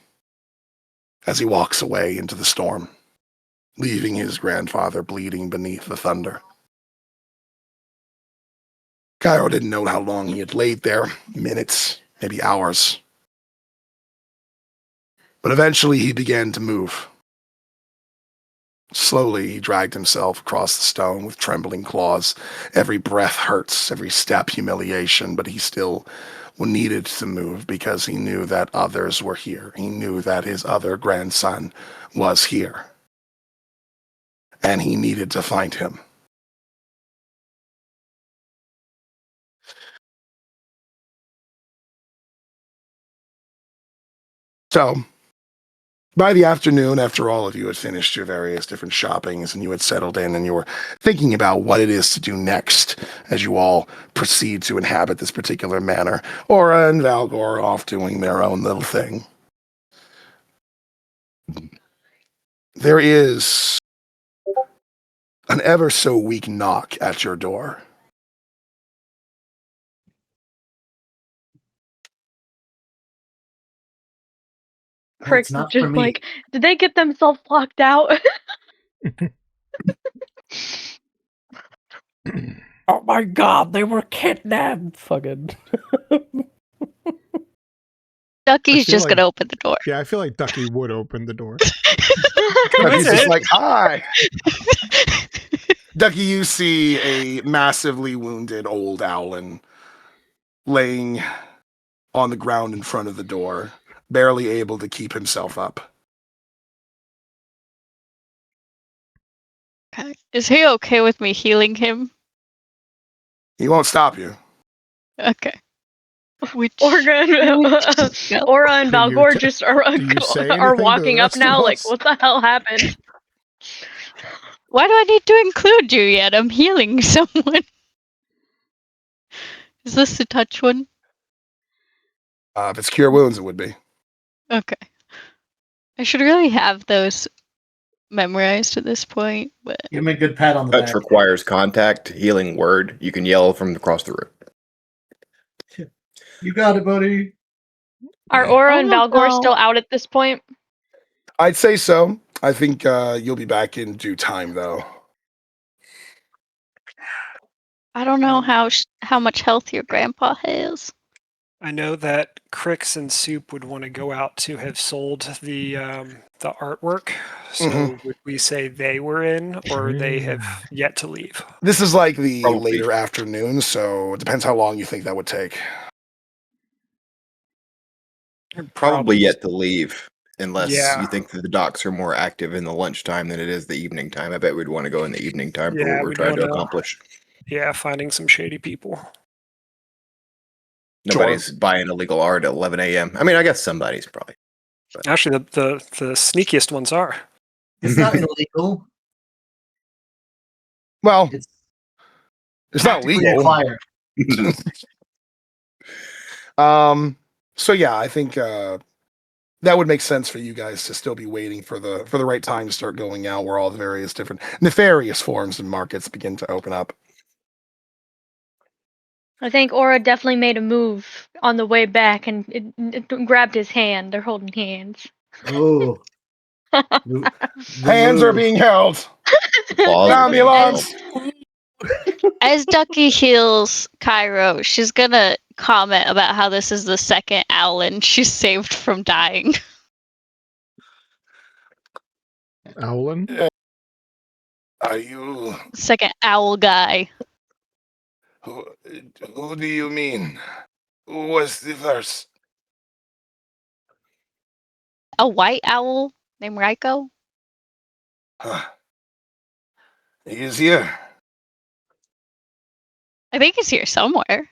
as he walks away into the storm, leaving his grandfather bleeding beneath the thunder. Cairo didn't know how long he had laid there, minutes, maybe hours. But eventually he began to move. Slowly he dragged himself across the stone with trembling claws. Every breath hurts, every step humiliation, but he still needed to move because he knew that others were here. He knew that his other grandson was here. And he needed to find him. So, By the afternoon, after all of you had finished your various different shoppings and you had settled in and you were thinking about what it is to do next as you all proceed to inhabit this particular manor, Aura and Valgor are off doing their own little thing. There is an ever so weak knock at your door. Well, it's Krix is not for just me. like, did they get themselves locked out? Oh my god, they were kidnapped! Fucking. Ducky's feel just like- gonna open the door. Yeah, I feel like Ducky would open the door. Ducky's is just it? like, hi. Ducky, you see a massively wounded old owlin laying on the ground in front of the door, barely able to keep himself up. Okay. Is he okay with me healing him? He won't stop you. Okay. Which Aura and Can you Valgor t- just are do you say are anything to walking the up rest now. of Like, us? what the hell happened? Why do I need to include you yet? I'm healing someone. Is this the touch one? If it's cure wounds, it would be. Okay. I should really have those memorized at this point, but Give him a good pat on the Touch back. requires contact, healing word. You can yell from across the room. You got it, buddy. Are Aura Oh, and Valgor no. still out at this point? I'd say so. I think you'll be back in due time, though. I don't know how much health your grandpa has. I know that Krix and Soup would want to go out to have sold the artwork. So Mhm. would we say they were in, or they have yet to leave? This is like the Probably. later afternoon, so it depends how long you think that would take. Probably yet to leave, unless Yeah. you think that the docks are more active in the lunchtime than it is the evening time. I bet we'd want to go in the evening time for Yeah, what we're we'd trying to wanna- accomplish. Yeah, finding some shady people. Nobody's buying illegal art at 11 a.m. I mean, I guess somebody's probably. Actually, the sneakiest ones are. It's not illegal. Well, It's it's not tactically legal. acquired. So yeah, I think that would make sense for you guys to still be waiting for the right time to start going out, where all the various different nefarious forms and markets begin to open up. I think Aura definitely made a move on the way back and it grabbed his hand. They're holding hands. Oh. Hands are being held. Laws are being Ambulance. As Ducky heals Cairo, she's gonna comment about how this is the second Owlin she's saved from dying. Owlin? Are you? Second owl guy. Who do you mean? Who was the first? A white owl named Raiko? Huh. He is here. I think he's here somewhere.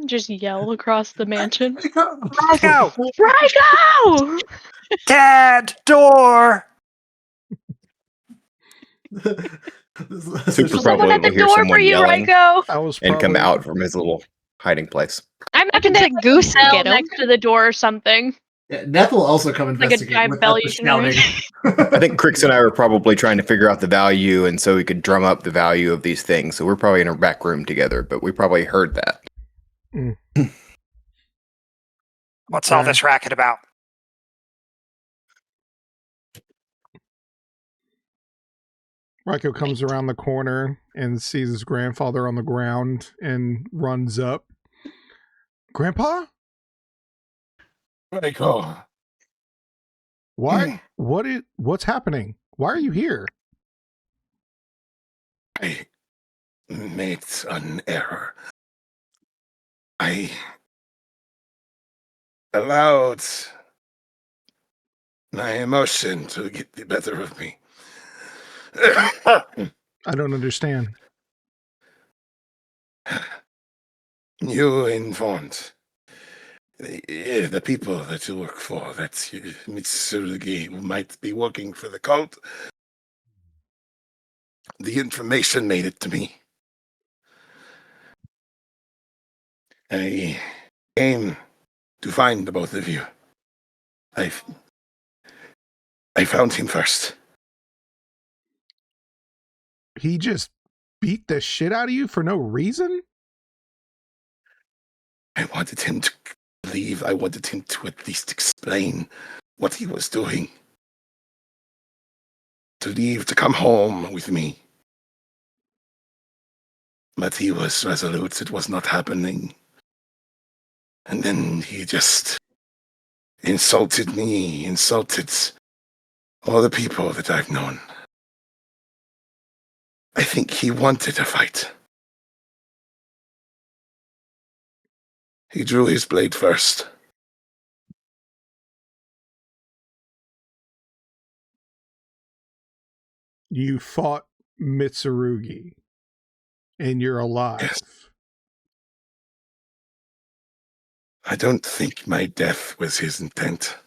Just yell across the mansion. Ryko! Ryko! Dad! Door! Super Someone probably at the will hear door for someone you, yelling Ryko! I was and come probably- out from his little hiding place. I I can imagine take Goose and bell get him. next to the door or something. Yeah, Neth will also come Like a investigate giant with bell the you can shouting. I think Krix and I were probably trying to figure out the value, and so we could drum up the value of these things. So we're probably in a back room together, but we probably heard that. What's all this racket about? Raiko comes around the corner and sees his grandfather on the ground and runs up. Grandpa? Ryko. Why? What's happening? Why are you here? I made an error. I allowed my emotion to get the better of me. I don't understand. You informed The people that you work for, that you Mitsurugi might be working for the cult. The information made it to me. I came to find the both of you. I found him first. He just beat the shit out of you for no reason? I wanted him to leave. I wanted him to at least explain what he was doing. To leave, to come home with me. But he was resolute. It was not happening. And then he just insulted me, insulted all the people that I've known. I think he wanted a fight. He drew his blade first. You fought Mitsurugi, and you're alive. Yes. I don't think my death was his intent.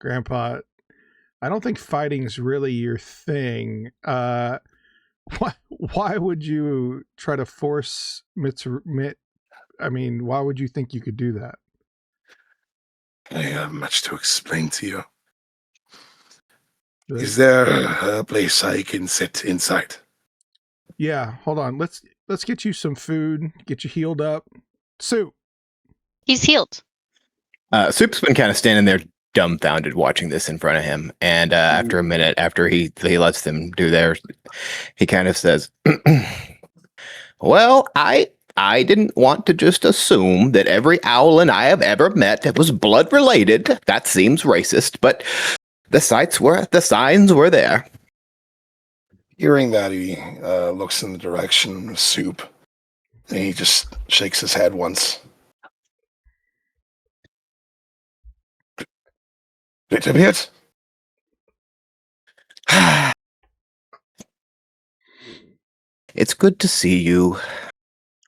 Grandpa, I don't think fighting's really your thing. Why would you try to force I mean, why would you think you could do that? I have much to explain to you. Is there a place I can sit inside? Yeah, hold on. Let's get you some food, get you healed up. Soup. He's healed. Soup's been kind of standing there dumbfounded watching this in front of him. And after a minute, after he lets them do theirs, he kind of says, well, I didn't want to just assume that every owlin I have ever met was blood related. That seems racist, but the signs were there. Hearing that, he looks in the direction of Soup, and he just shakes his head once. Wait a bit. It's good to see you.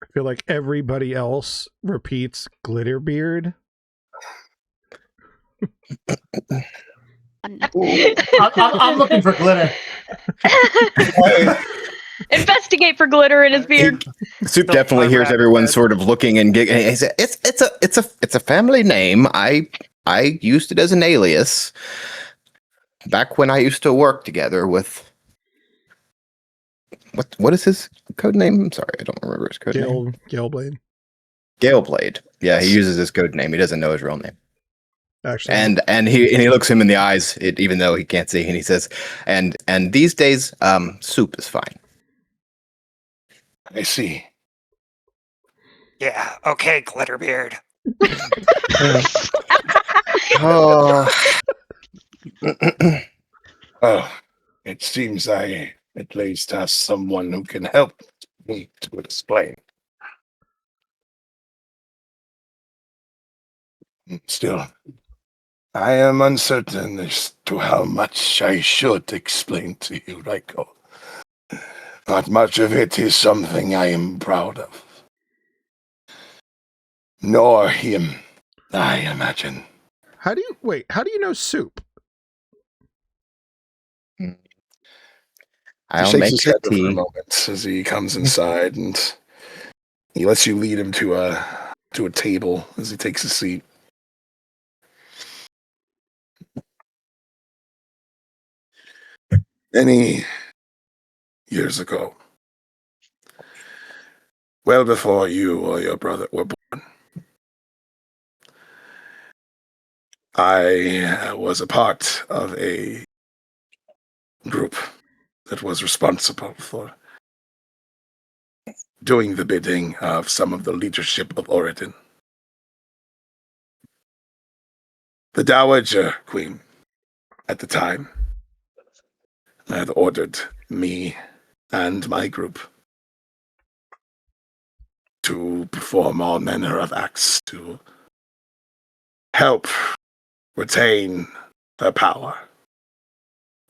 I feel like everybody else repeats Glitterbeard. I'm looking for glitter. Investigate for glitter in his beard. Soup definitely hears everyone sort of looking and giggling. He said, "It's a family name. I used it as an alias back when I used to work together with what is his code name? I'm sorry, I don't remember his code name. Galeblade. Galeblade. Yeah, he uses his code name. He doesn't know his real name. Actually, and he looks him in the eyes, even though he can't see, and he says, "And these days, Soup is fine." I see. Yeah, okay, Glitterbeard. Oh. Oh, it seems I at least have someone who can help me to explain. Still, I am uncertain as to how much I should explain to you, Raiko. Not much of it is something I am proud of. Nor him, I imagine. How do you know Soup? I'll He shakes make his the head for a tea. moment as he comes inside, and he lets you lead him to a table as he takes a seat. Many years ago, well before you or your brother were born, I was a part of a group that was responsible for doing the bidding of some of the leadership of Oregon. The Dowager Queen, at the time, had ordered me and my group to perform all manner of acts to help retain her power,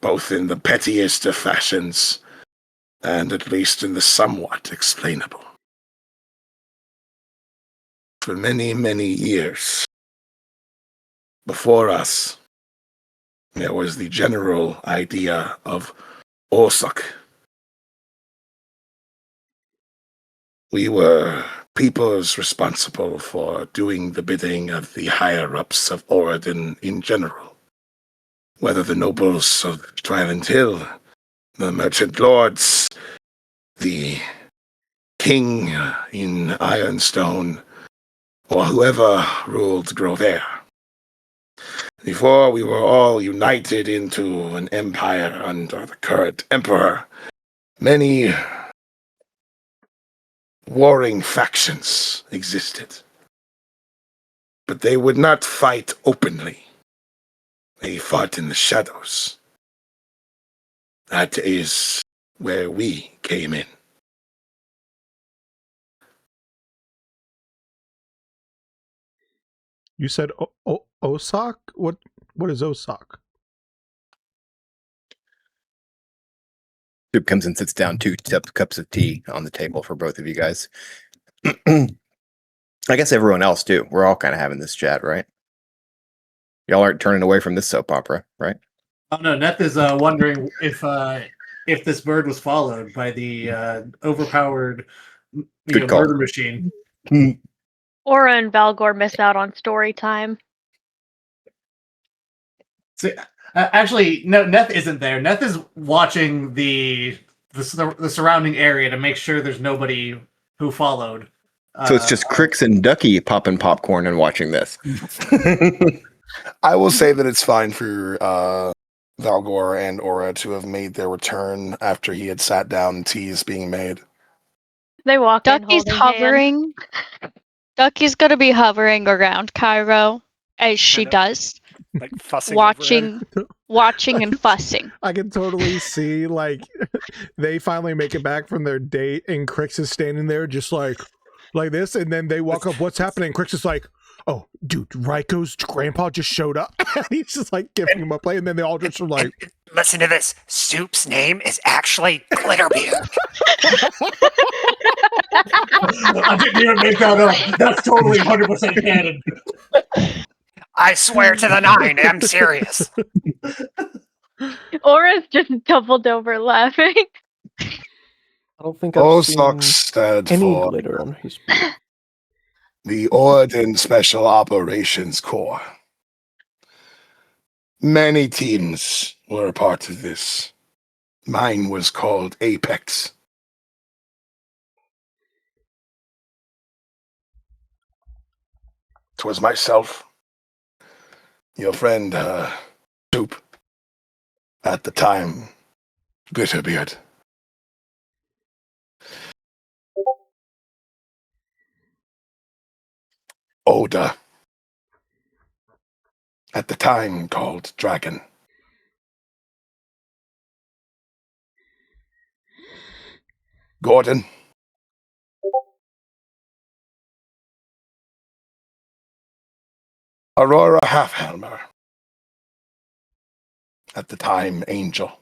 both in the pettiest of fashions and at least in the somewhat explainable. for many, many years. Before us, there was the general idea of Orsak. We were peoples responsible for doing the bidding of the higher-ups of Oregon in general. Whether the nobles of Trident Hill, the merchant lords, the king in Ironstone, or whoever ruled Grover. Before we were all united into an empire under the current emperor, many warring factions existed. But they would not fight openly. They fought in the shadows. That is where we came in. You said Osak? What is Osak? Soup comes and sits down, two cups of tea on the table for both of you guys. I guess everyone else too. We're all kind of having this chat, right? Y'all aren't turning away from this soap opera, right? Oh no, Neth is wondering if this bird was followed by the overpowered Good call. murder machine. Aura and Valgor miss out on story time. So, actually, no, Neth isn't there. Neth is watching the surrounding area to make sure there's nobody who followed. So it's just Krix and Ducky popping popcorn and watching this. I will say that it's fine for Valgor and Aura to have made their return after he had sat down and tea is being made. They walk in Ducky's holding hands. hovering. Ducky's gonna be hovering around Cairo as she Kind of does, like fussing over watching and fussing. I can totally see, like, they finally make it back from their date, and Krix is standing there just like this, and then they walk up, what's happening? Krix is like, oh, dude, Raiko's grandpa just showed up. And he's just like giving him a play, and then they all just are like, Listen to this. Soup's name is actually Glitterbeard. I didn't even make that up. That's totally 100% canon. I swear to the 9, I'm serious. Aura's just doubled over laughing. I don't think I've seen Orsak stood any for glitter on his beard. the Orden Special Operations Corps. Many teams were a part of this. Mine was called Apex. Twas myself, your friend, Soup, at the time, Bitterbeard. Oda, at the time called Dragon. Gordon, Aurora Halfhelmer, at the time Angel.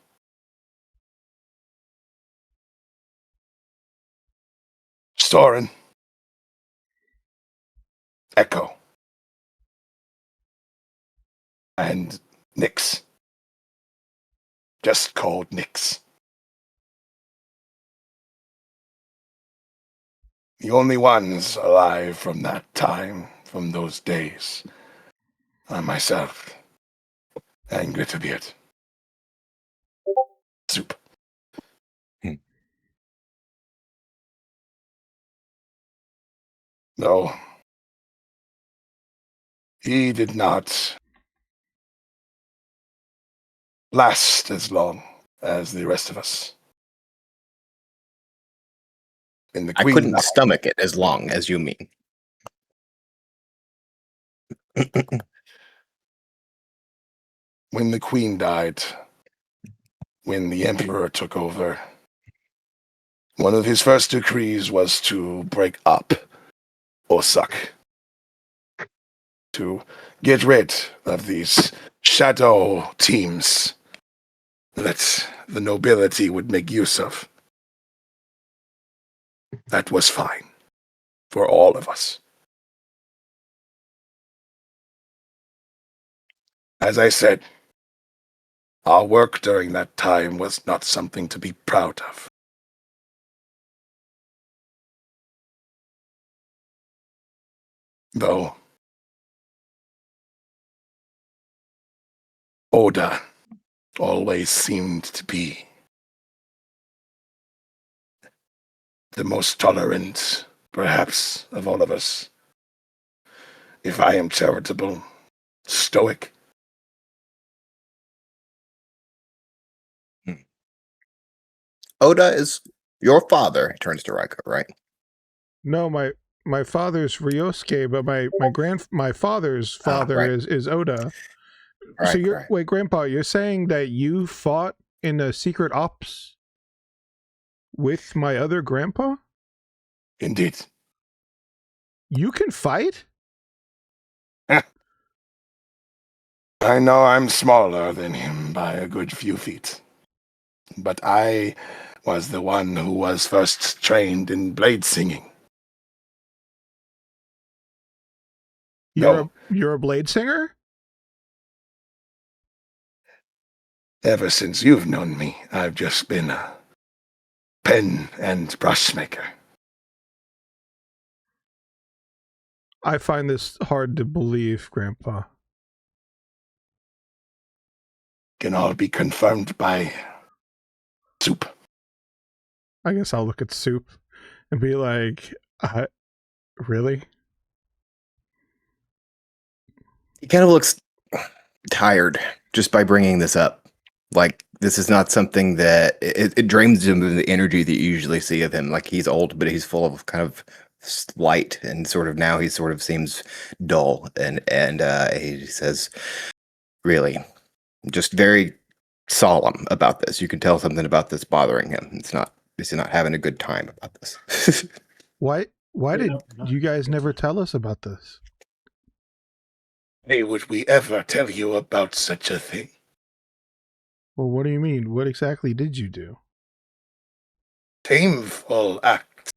Storin, Echo, and Nyx. Just called Nyx. The only ones alive from that time, from those days, are myself and Glitterbeard. Soup. No, he did not last as long as the rest of us. In the I Queen couldn't stomach it as long as you mean. when the Queen died, when the Emperor took over, one of his first decrees was to break up Orsak, to get rid of these shadow teams that the nobility would make use of. That was fine for all of us. As I said, our work during that time was not something to be proud of. Though Oda always seemed to be the most tolerant, perhaps, of all of us. If I am charitable, stoic. Oda is your father. He turns to Raiko, right? No, my father's Ryosuke, but my father's father right. is Oda. So Right, you're right. wait, Grandpa, you're saying that you fought in a secret ops with my other grandpa? Indeed. You can fight? I know I'm smaller than him by a good few feet. But I was the one who was first trained in blade singing. You're a blade singer? Ever since you've known me, I've just been a pen and brush maker. I find this hard to believe, Grandpa. Can all be confirmed by Soup. I guess I'll look at Soup and be like, really? He kind of looks tired just by bringing this up. Like, this is not something that it drains him of the energy that you usually see of him. Like, he's old, but he's full of kind of light, and sort of now he sort of seems dull. And he says, really, just very solemn about this. You can tell something about this bothering him. He's not having a good time about this. Why did you guys never tell us about this? Hey, would we ever tell you about such a thing? Well, what do you mean? What exactly did you do? Shameful act.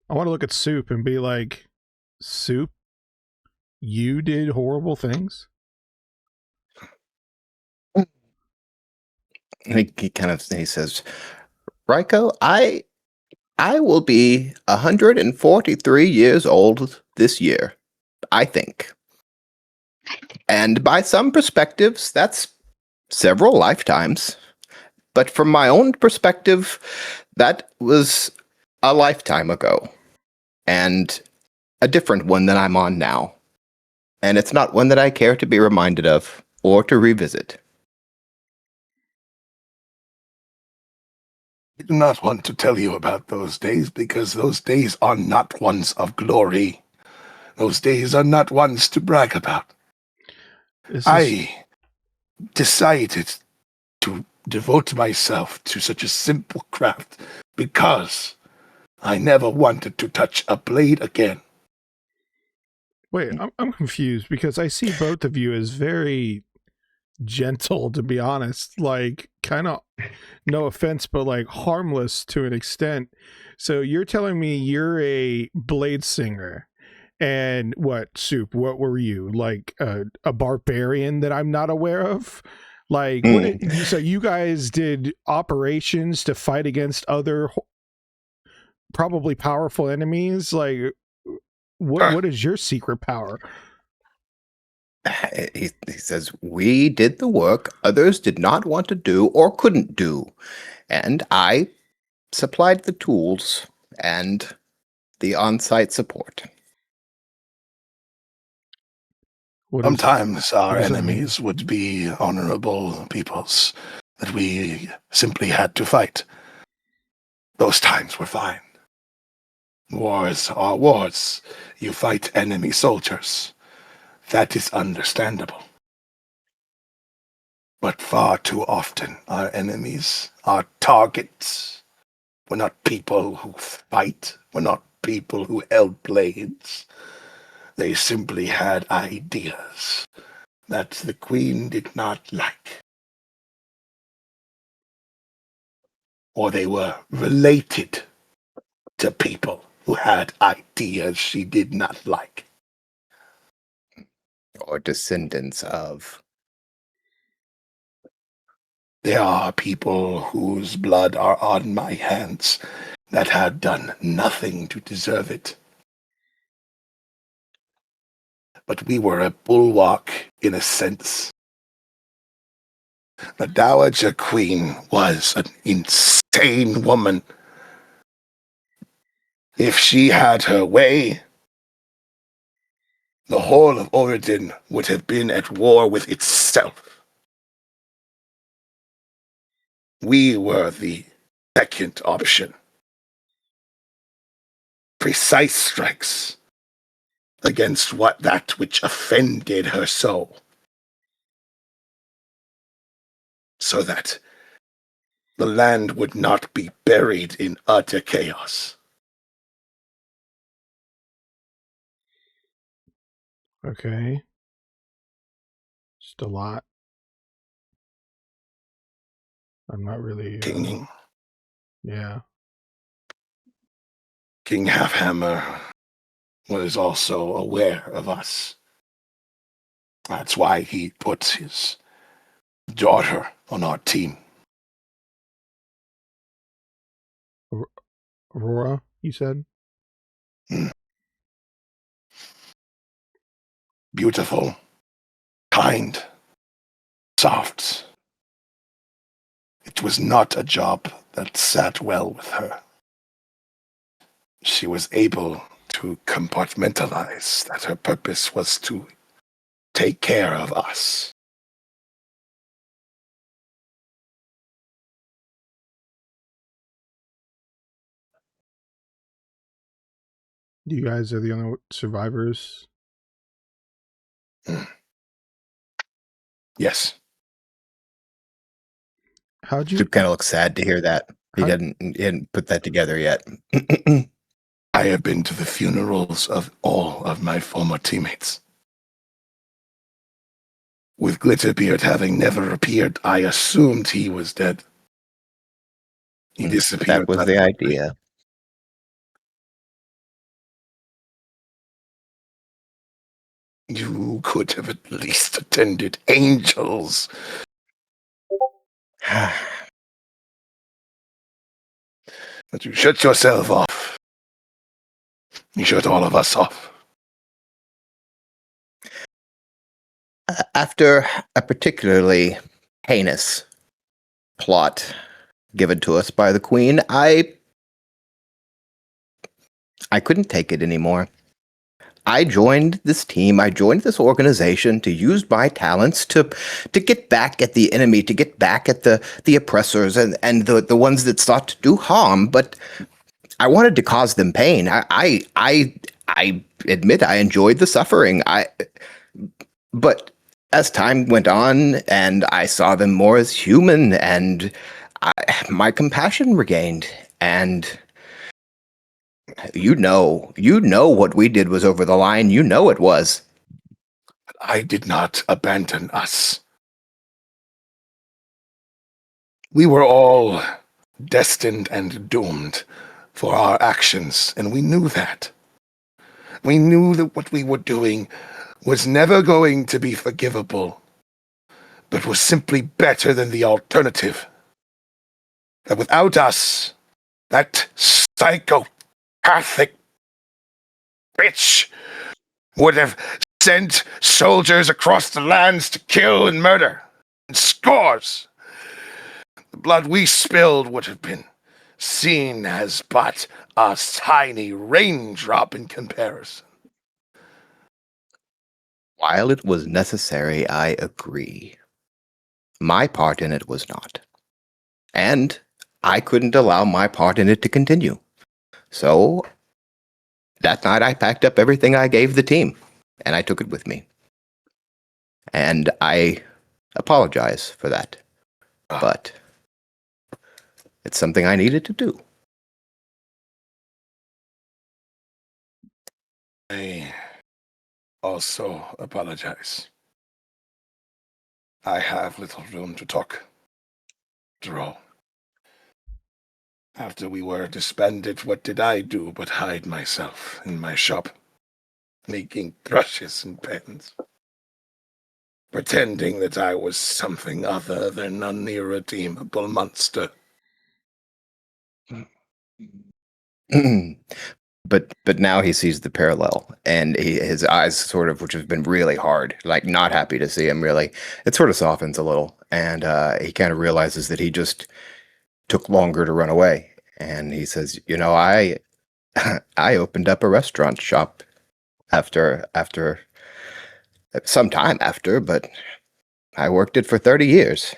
I want to look at Soup and be like, Soup, you did horrible things? He says, Raiko, I will be 143 years old this year, I think. And by some perspectives, that's several lifetimes. But from my own perspective, that was a lifetime ago. And a different one than I'm on now. And it's not one that I care to be reminded of or to revisit. I do not want to tell you about those days because those days are not ones of glory. Those days are not ones to brag about. I decided to devote myself to such a simple craft because I never wanted to touch a blade again. Wait, I'm confused because I see both of you as very gentle, to be honest. Like, kind of, no offense, but like harmless to an extent. So you're telling me you're a blade singer. And what, Soup, what were you? Like a barbarian that I'm not aware of? Like, so you guys did operations to fight against other probably powerful enemies? Like, what is your secret power? He says, we did the work others did not want to do or couldn't do. And I supplied the tools and the on-site support. Sometimes our enemies would be honorable peoples that we simply had to fight. Those times were fine. Wars are wars. You fight enemy soldiers. That is understandable. But far too often our enemies are targets. We're not people who fight. We're not people who held blades. They simply had ideas that the Queen did not like. Or they were related to people who had ideas she did not like. Or descendants of. There are people whose blood are on my hands that had done nothing to deserve it. But we were a bulwark in a sense. The Dowager Queen was an insane woman. If she had her way, the whole of Oregon would have been at war with itself. We were the second option. Precise strikes against that which offended her soul. So that the land would not be buried in utter chaos. Okay. Just a lot. I'm not really. Yeah. King Halfhammer was also aware of us. That's why he put his daughter on our team. Aurora, you said? Beautiful, kind, soft. It was not a job that sat well with her. She was able to compartmentalize that her purpose was to take care of us. You guys are the only survivors? Yes. How'd you... Soup kind of looks sad to hear that. He hadn't put that together yet. I have been to the funerals of all of my former teammates. With Glitterbeard having never appeared, I assumed he was dead. He disappeared. That was the idea. You could have at least attended Angels. But you shut yourself off. You shut all of us off. After a particularly heinous plot given to us by the Queen, I couldn't take it anymore. I joined this team, I joined this organization to use my talents to get back at the enemy, to get back at the oppressors and the ones that sought to do harm, but I wanted to cause them pain. I admit I enjoyed the suffering. But as time went on and I saw them more as human, and my compassion regained, and you know what we did was over the line. You know it was. But I did not abandon us. We were all destined and doomed for our actions, and we knew that. We knew that what we were doing was never going to be forgivable, but was simply better than the alternative. That without us, that psychopathic bitch would have sent soldiers across the lands to kill and murder in scores. The blood we spilled would have been seen as but a tiny raindrop in comparison. While it was necessary, I agree. My part in it was not. And I couldn't allow my part in it to continue. So that night I packed up everything I gave the team, and I took it with me. And I apologize for that. But it's something I needed to do. I also apologize. I have little room to talk. After all, after we were disbanded, what did I do but hide myself in my shop, making brushes and pens? pretending that I was something other than an irredeemable monster. But now he sees the parallel, and his eyes sort of, which have been really hard, like not happy to see him really, it sort of softens a little, and he kind of realizes that he just took longer to run away. And he says, I I opened up a restaurant shop after some time after, but I worked it for 30 years.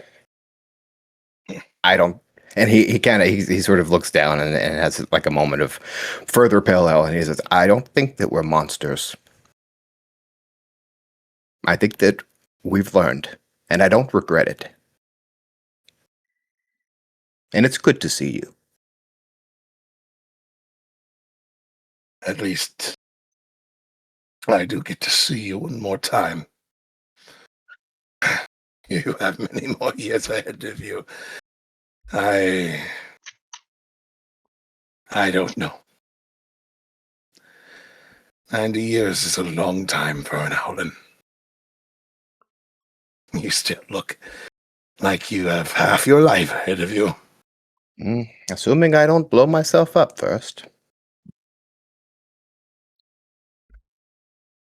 I don't. And he kind of he sort of looks down and has like a moment of further parallel, and he says, I don't think that we're monsters. I think that we've learned, and I don't regret it. And it's good to see you. At least I do get to see you one more time. You have many more years ahead of you. I don't know. 90 years is a long time for an Owlin. You still look like you have half your life ahead of you. Assuming I don't blow myself up first.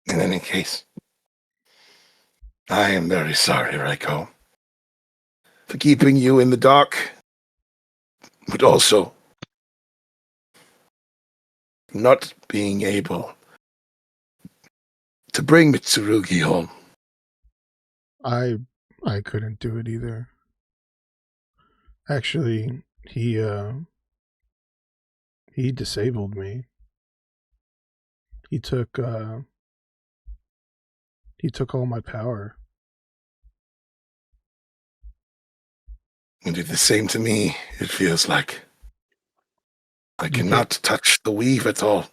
In any case, I am very sorry, Raiko, for keeping you in the dark, but also not being able to bring Mitsurugi home. I couldn't do it either. Actually, he disabled me. He took all my power. You did the same to me, it feels like. I cannot touch the weave at all.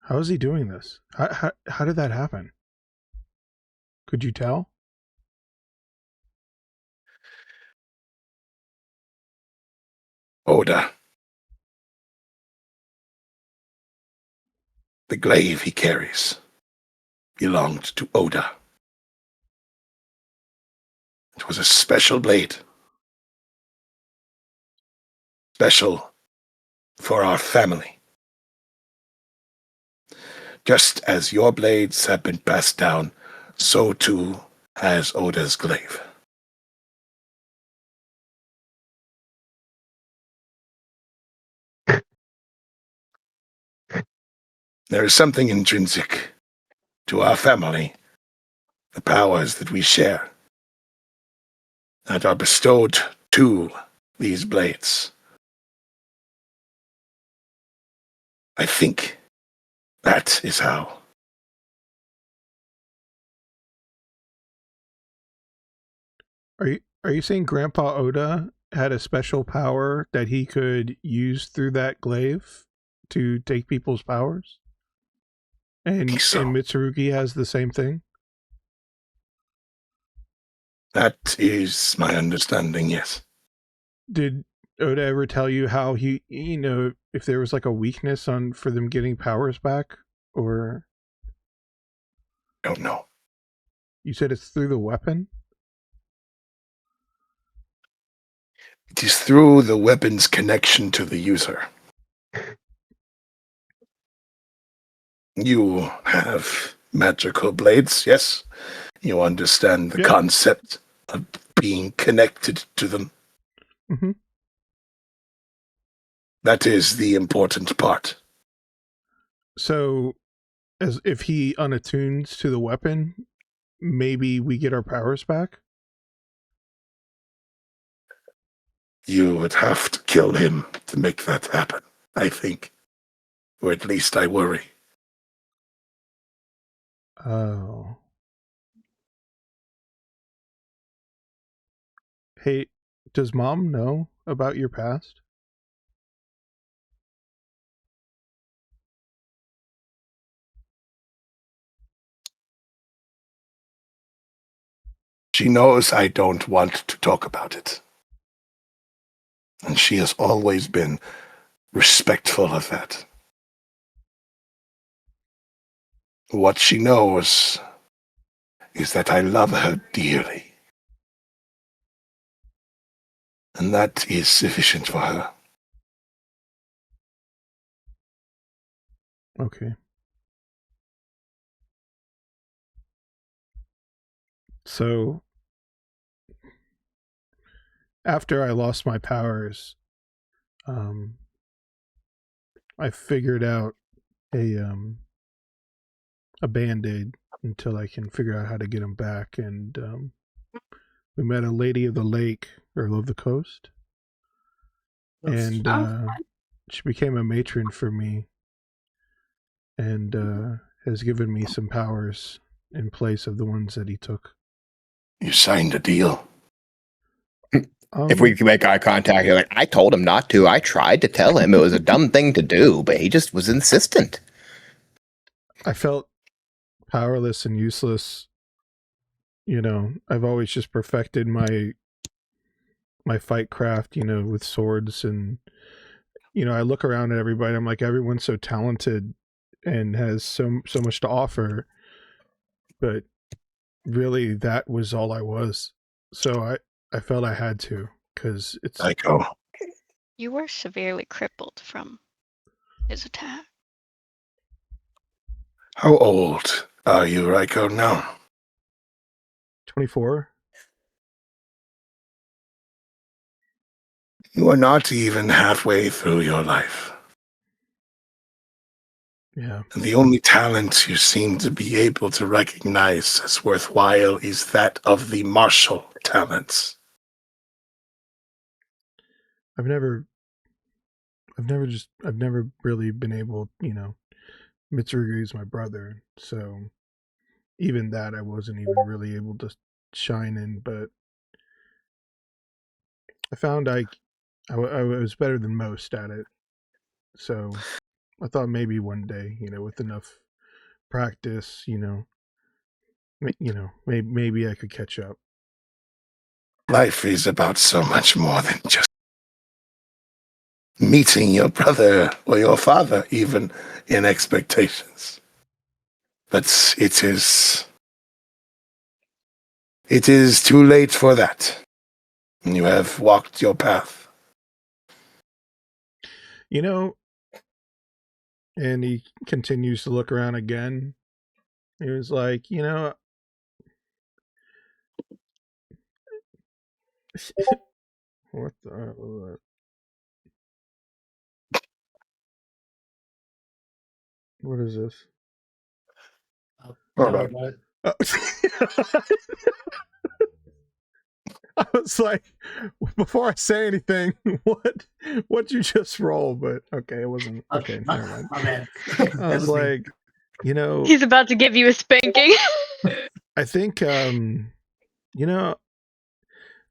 How is he doing this? How did that happen? Could you tell? Oda. The glaive he carries belonged to Oda. It was a special blade. Special for our family. Just as your blades have been passed down, so too has Oda's glaive. There is something intrinsic to our family, the powers that we share, that are bestowed to these blades. I think that is how. Are you saying Grandpa Oda had a special power that he could use through that glaive to take people's powers? And Mitsurugi has the same thing? That is my understanding, yes. Did Oda ever tell you how he, if there was like a weakness for them getting powers back? Or don't know. You said it's through the weapon? It is through the weapon's connection to the user. You have magical blades, yes? You understand the concept of being connected to them. Mm-hmm. That is the important part. So, as if he unattunes to the weapon, maybe we get our powers back? You would have to kill him to make that happen, I think. Or at least I worry. Oh. Hey, does Mom know about your past? She knows I don't want to talk about it. And she has always been respectful of that. What she knows is that I love her dearly. And that is sufficient for her. Okay. So, after I lost my powers, I figured out a band-aid until I can figure out how to get them back, and we met a lady of the lake, or of the coast, and she became a matron for me, and has given me some powers in place of the ones that he took. You signed a deal. If we can make eye contact, you're like, I told him not to. I tried to tell him it was a dumb thing to do, but he just was insistent. I felt powerless and useless. You know, I've always just perfected my fight craft, you know, with swords, and you know, I look around at everybody, I'm like, everyone's so talented and has so much to offer, but really that was all I was. So I felt I had to, because it's Psycho. You were severely crippled from his attack. How old are you, Raiko, now? 24. You are not even halfway through your life. Yeah. And the only talent you seem to be able to recognize as worthwhile is that of the martial talents. I've never really been able, you know, Mitsurugi is my brother, so even that I wasn't even really able to shine in, but I found I was better than most at it. So I thought maybe one day, you know, with enough practice, you know, maybe I could catch up. Life is about so much more than just meeting your brother or your father, even in expectations. But it is too late for that. You have walked your path. You know, and he continues to look around again. He was like, you know, what the what is this? Hold on. Oh. I was like, before I say anything, what you just roll? But okay, it wasn't okay. Never mind. My bad. I was like, you know, He's about to give you a spanking. I think, you know,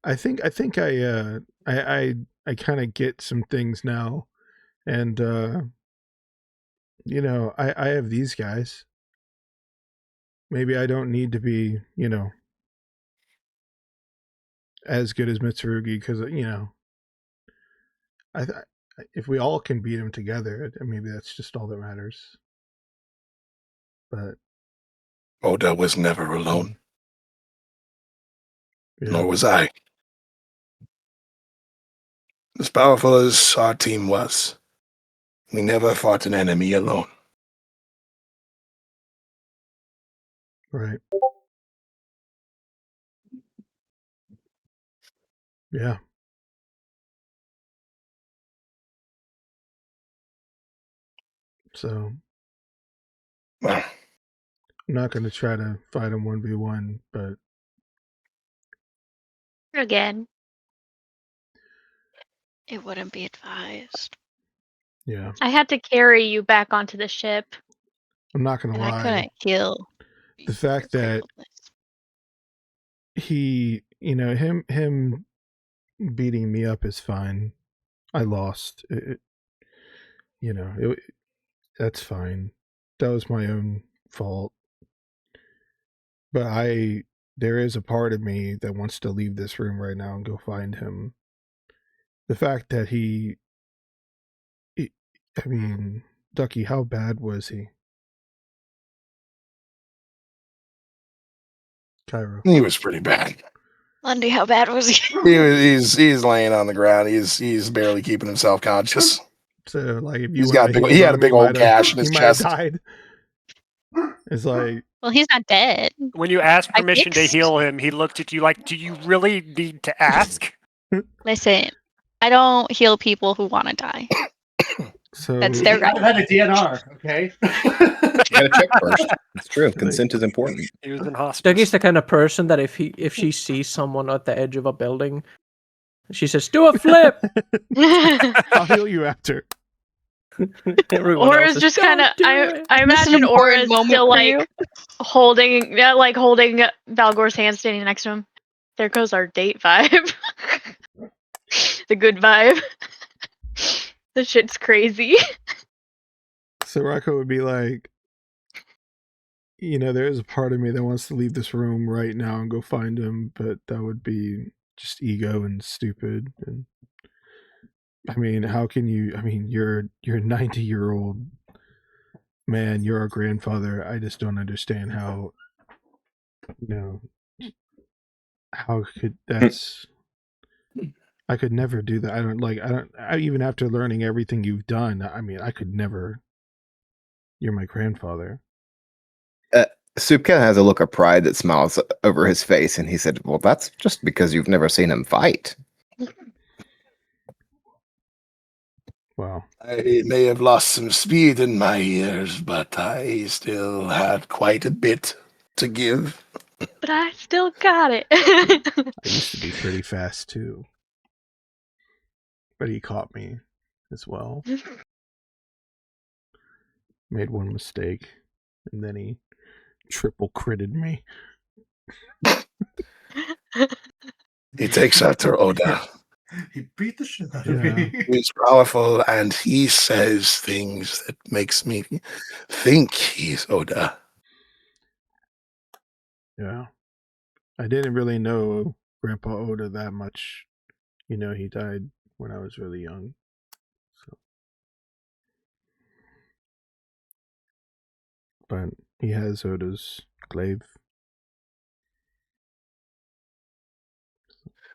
I think I kind of get some things now, and you know, I have these guys. Maybe I don't need to be, you know, as good as Mitsurugi, because you know, if we all can beat him together, maybe that's just all that matters. But Oda was never alone. yeah. Nor was I. As powerful as our team was, we never fought an enemy alone. Right. Yeah. So Well, I'm not going to try to fight him 1v1, but Again. It wouldn't be advised. yeah, I had to carry you back onto the ship. I'm not going to And I lie. couldn't heal The fact that crippledness. he, you know, him beating me up is fine. I lost. You know, that's fine. That was my own fault. But there is a part of me that wants to leave this room right now and go find him. The fact that I mean, Ducky, how bad was he? Cairo. He was pretty bad. Lundy, how bad was he? He's laying on the ground. He's barely keeping himself conscious. So, like, if you He's would got have he had a big old gash in he his might have chest. died. It's like, Well, he's not dead. When you asked I permission to fixed- heal him, he looked at you like, "Do you really need to ask?" Listen, I don't heal people who want to die. so That's He their might right. have had a DNR, okay? You gotta check first. It's true. Consent is important. He was in hospital. Dougie's the kind of person that if she sees someone at the edge of a building, she says, "Do a flip." I'll heal you after. Everyone else Aura's is, just kind of. "Don't do I it." I This is an imagine Aura important is moment still for you. holding Valgor's hand, standing next to him. There goes our date vibe. The good vibe. The shit's crazy. So Rocco would be like, there is a part of me that wants to leave this room right now and go find him, but that would be just ego and stupid. And I mean, how can you? I mean, you're 90-year-old man. You're a grandfather. I just don't understand how. How could that's? I could never do that. Even after learning everything you've done, I mean, I could never. You're my grandfather. Soup kind of has a look of pride that smiles over his face, and he said, "Well, that's just because you've never seen him fight." Wow. I may have lost some speed in my years, but I still had quite a bit to give. But I still got it. I used to be pretty fast too. But he caught me as well. Made one mistake, and then he triple critted me. He takes after Oda. He beat the shit out Yeah. of me. He's powerful, and he says things that makes me think he's Oda. Yeah. I didn't really know Grandpa Oda that much. He died when I was really young. So. But he has Oda's glaive.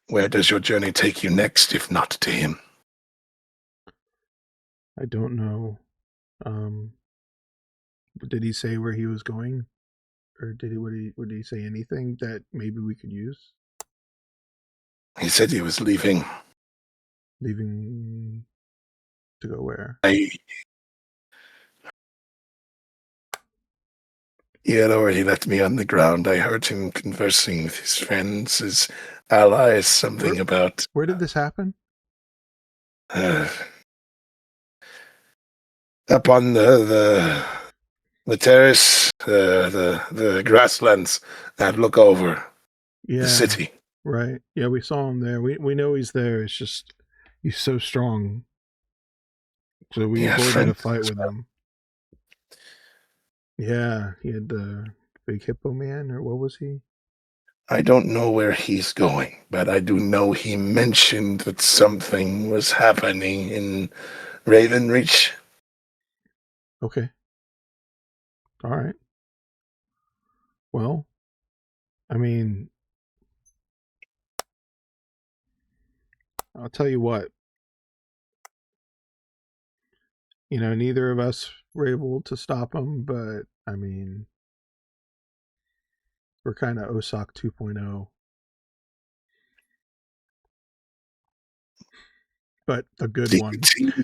Where does your journey take you next, if not to him? I don't know. Did he say where he was going? Or would he say anything that maybe we could use? He said he was leaving. Leaving to go where? He had already left me on the ground. I heard him conversing with his friends, his allies, something about... Where did this happen? Up on the terrace, the grasslands that look over Yeah. the city. Right. Yeah, we saw him there. We know he's there. It's just he's so strong. So we avoided a fight with him. Yeah, he had the big hippo man, or what was he? I don't know where he's going, but I do know he mentioned that something was happening in Ravenreach. Okay. All right. Well, I mean, I'll tell you what. Neither of us were able to stop him, but I mean, we're kind of Osaka 2.0. But a good one.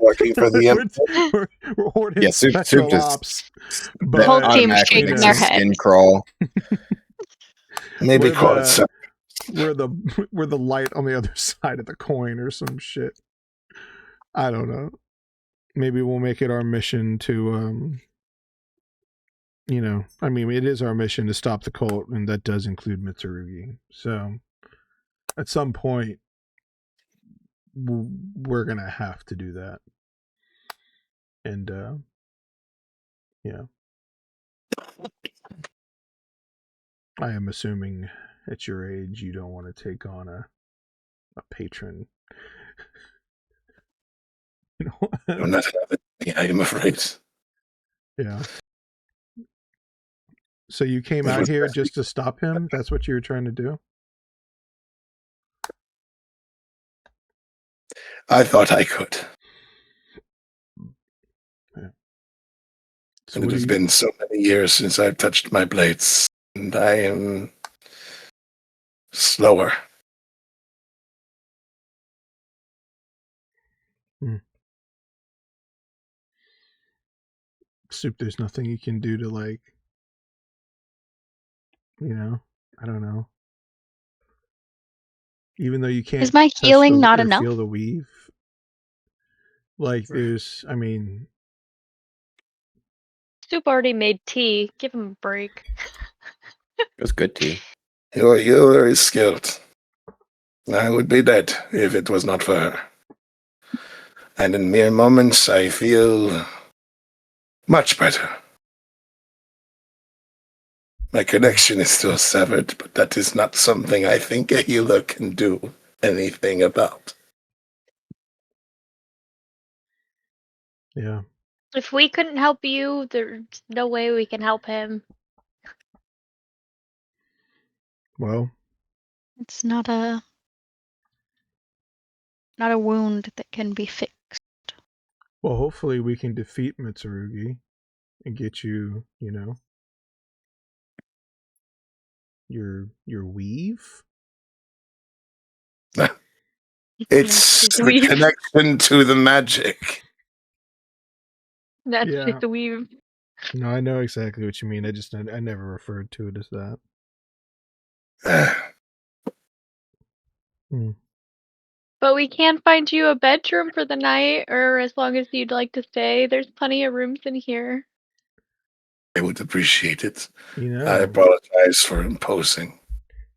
Working for the we're hoarding Yeah, Soup special just ops. The whole But team's automatically shaking makes their his head. skin crawl. Maybe We're call the- it something. we're the light on the other side of the coin or some shit. I don't know. Maybe we'll make it our mission to I mean, it is our mission to stop the cult, and that does include Mitsurugi. So at some point we're gonna have to do that. And yeah. I am assuming at your age you don't want to take on a patron. I'm not having it, I am afraid. Yeah. So you came It out was here best just to stop him? That's what you were trying to do? I thought I could. Yeah. So And what it do has you... been so many years since I've touched my blades, and I am slower. Soup, there's nothing you can do to, like, you know, I don't know. Even though you can't Is my touch healing the, not or enough? feel the weave. Like, there's, I mean... Soup already made tea. Give him a break. It was good tea. Your healer is skilled. I would be dead if it was not for her. And in mere moments, I feel much better. My connection is still severed, but that is not something I think a healer can do anything about. Yeah. If we couldn't help you, there's no way we can help him. Well, It's not a wound that can be fixed. well, hopefully we can defeat Mitsurugi and get you, you know, your weave. It's That's the weave. connection to the magic. That's Yeah. just weave. No, I know exactly what you mean. I never referred to it as that. But we can find you a bedroom for the night, or as long as you'd like to stay. There's plenty of rooms in here. I would appreciate it. You know, I apologize for imposing.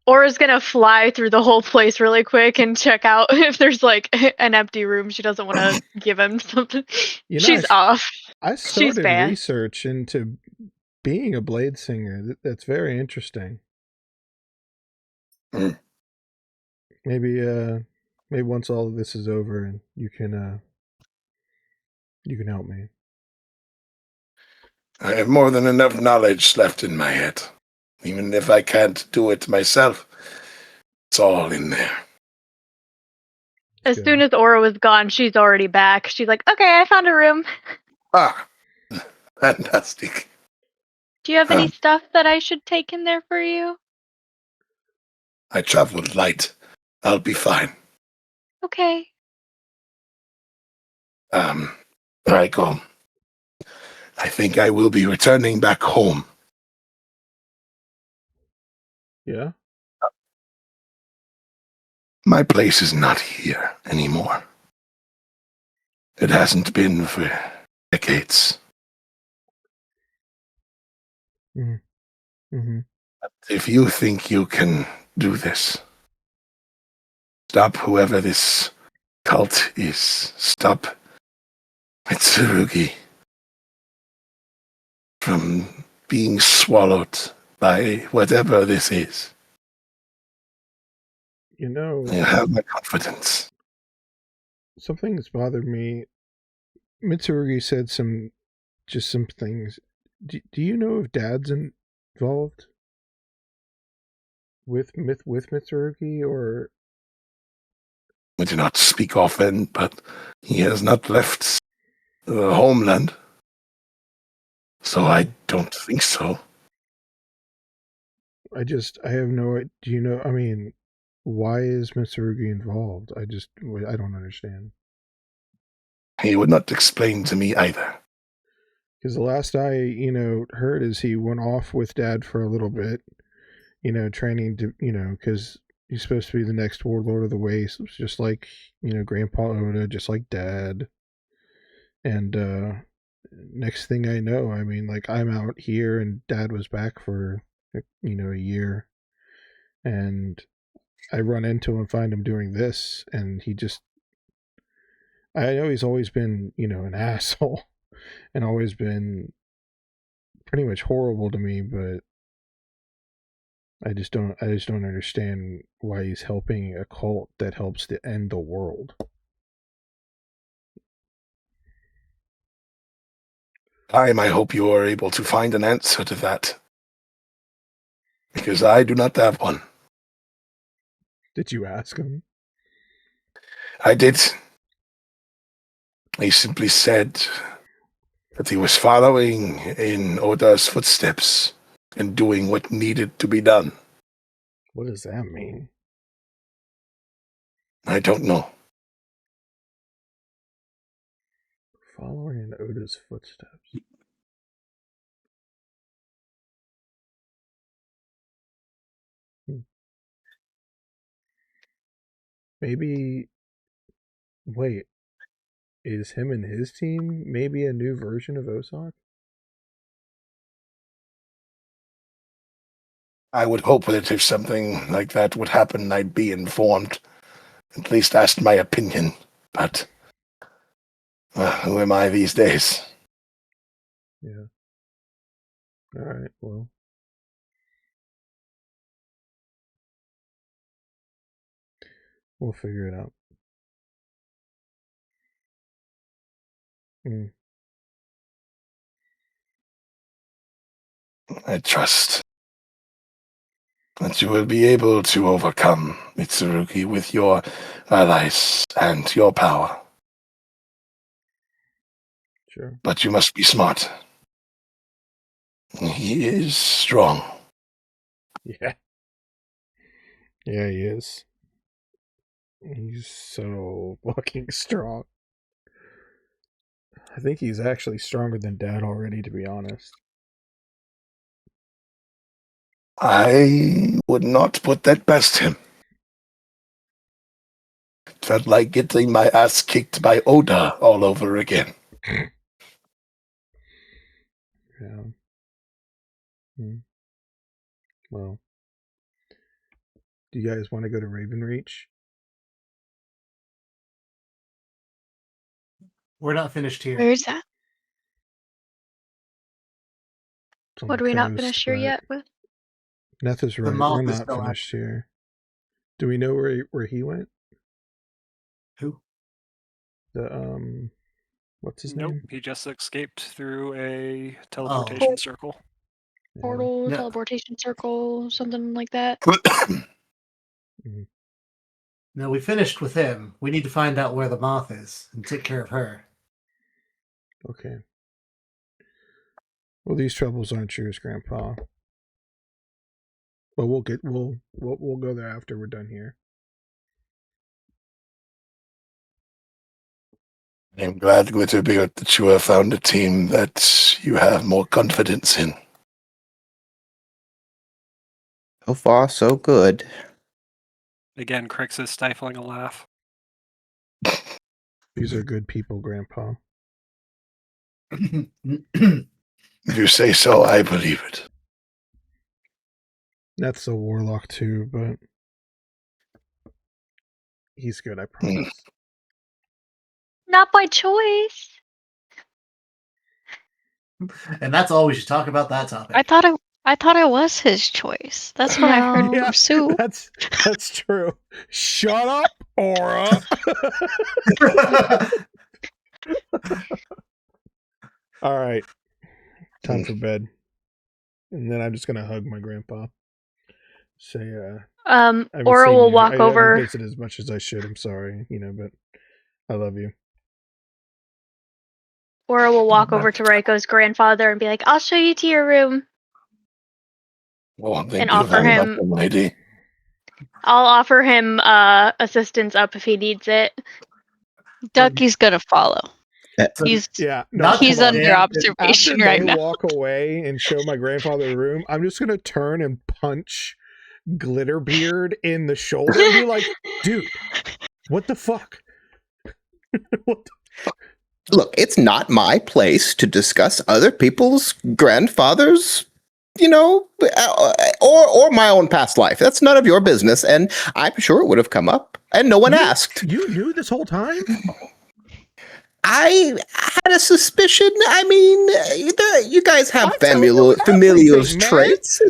Aura's gonna fly through the whole place really quick and check out if there's like an empty room. She doesn't want to give him something. You know, She's off. I She's started bad. research into being a blade singer. That's very interesting. Mm. Maybe once all of this is over and you can help me. I have more than enough knowledge left in my head. Even if I can't do it myself, it's all in there. As Good. soon as Aura was gone, she's already back. She's like, okay, I found a room. Ah, fantastic. Do you have any stuff that I should take in there for you? I travel light. I'll be fine. Okay. Right, go. I think I will be returning back home. Yeah. My place is not here anymore. It hasn't been for decades. Mm-hmm. If you think you can do this, stop whoever this cult is. Stop Mitsurugi from being swallowed by whatever this is. You know, You have my confidence. something that's bothered me. Mitsurugi said some things. Do you know if Dad's involved with Mitsurugi, or? We do not speak often, but he has not left the homeland. So I don't think so. I have no idea. Do you know? I mean, why is Mitsurugi involved? I don't understand. He would not explain to me either. Because the last I, heard is he went off with Dad for a little bit, training to, because he's supposed to be the next warlord of the Wastes, just like, Grandpa Oda, just like Dad. And next thing I know, I mean, like, I'm out here and Dad was back for, a year. And I run into him, find him doing this, and he just, I know he's always been, an asshole and always been pretty much horrible to me, but I just don't understand why he's helping a cult that helps to end the world. I hope you are able to find an answer to that. because I do not have one. Did you ask him? I did. He simply said that he was following in Oda's footsteps and doing what needed to be done. What does that mean? I don't know. Following in Oda's footsteps. Maybe. Wait. Is him and his team maybe a new version of Osok? I would hope that if something like that would happen, I'd be informed. At least asked my opinion. But who am I these days? Yeah. Alright, well. We'll figure it out. I trust that you will be able to overcome Mitsurugi with your allies and your power. Sure. But you must be smart. He is strong. Yeah. Yeah, he is. He's so fucking strong. I think he's actually stronger than Dad already, to be honest. I would not put that past him. It felt like getting my ass kicked by Oda all over again. Yeah. Well. Do you guys want to go to Ravenreach? We're not finished here. Where's that? It's on What the are we not coast, finished here but yet with? Neth is right. moth We're is not still out finished here. Do we know where he went? Who? The what's his Nope, name? he just escaped through a teleportation circle. Yeah. Portal, No. teleportation circle, something like that. No, we finished with him. We need to find out where the moth is and take care of her. Okay. Well, these troubles aren't yours, Grandpa. But we'll go there after we're done here. I'm glad, Glitterbeard, that you have found a team that you have more confidence in. So far, so good. Again, Krix is stifling a laugh. These are good people, Grandpa. If you say so, I believe it. Neth's a warlock too, but he's good, I promise. Not by choice. And that's all we should talk about that topic. I thought it was his choice. That's what I heard No. Yeah, from Sue. that's true. Shut up, Aura. All right, time for bed, and then I'm just gonna hug my grandpa. Say, I haven't Aura seen will you. walk I over. haven't visited as much as I should. I'm sorry, but I love you. Aura will walk over to Reiko's grandfather and be like, "I'll show you to your room." Oh, thank And you offer very much, him- lady. I'll offer him assistance up if he needs it. Ducky's gonna follow. So- He's Yeah, Not he's to under Dan- observation after right they now. walk away and show my grandfather the room, I'm just gonna turn and punch Glitterbeard in the shoulder and be like, "Dude, what the fuck?" What the Look, it's not my place to discuss other people's grandfathers, or my own past life. That's none of your business, and I'm sure it would have come up, and no one asked. You knew this whole time? I had a suspicion. I mean, you guys have I'm telling you familial everything, man. traits.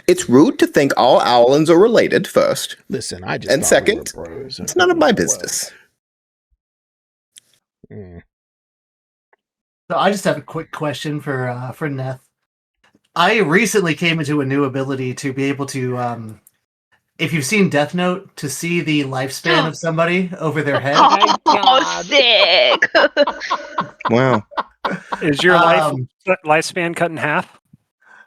It's rude to think all owlins are related, first. Listen, I just And thought second, we were bros. it's none of my business. Mm. So I just have a quick question for Neth. I recently came into a new ability to be able to, if you've seen Death Note, to see the lifespan of somebody over their head. Oh, God. sick! Wow. Is your Um, lifespan cut in half?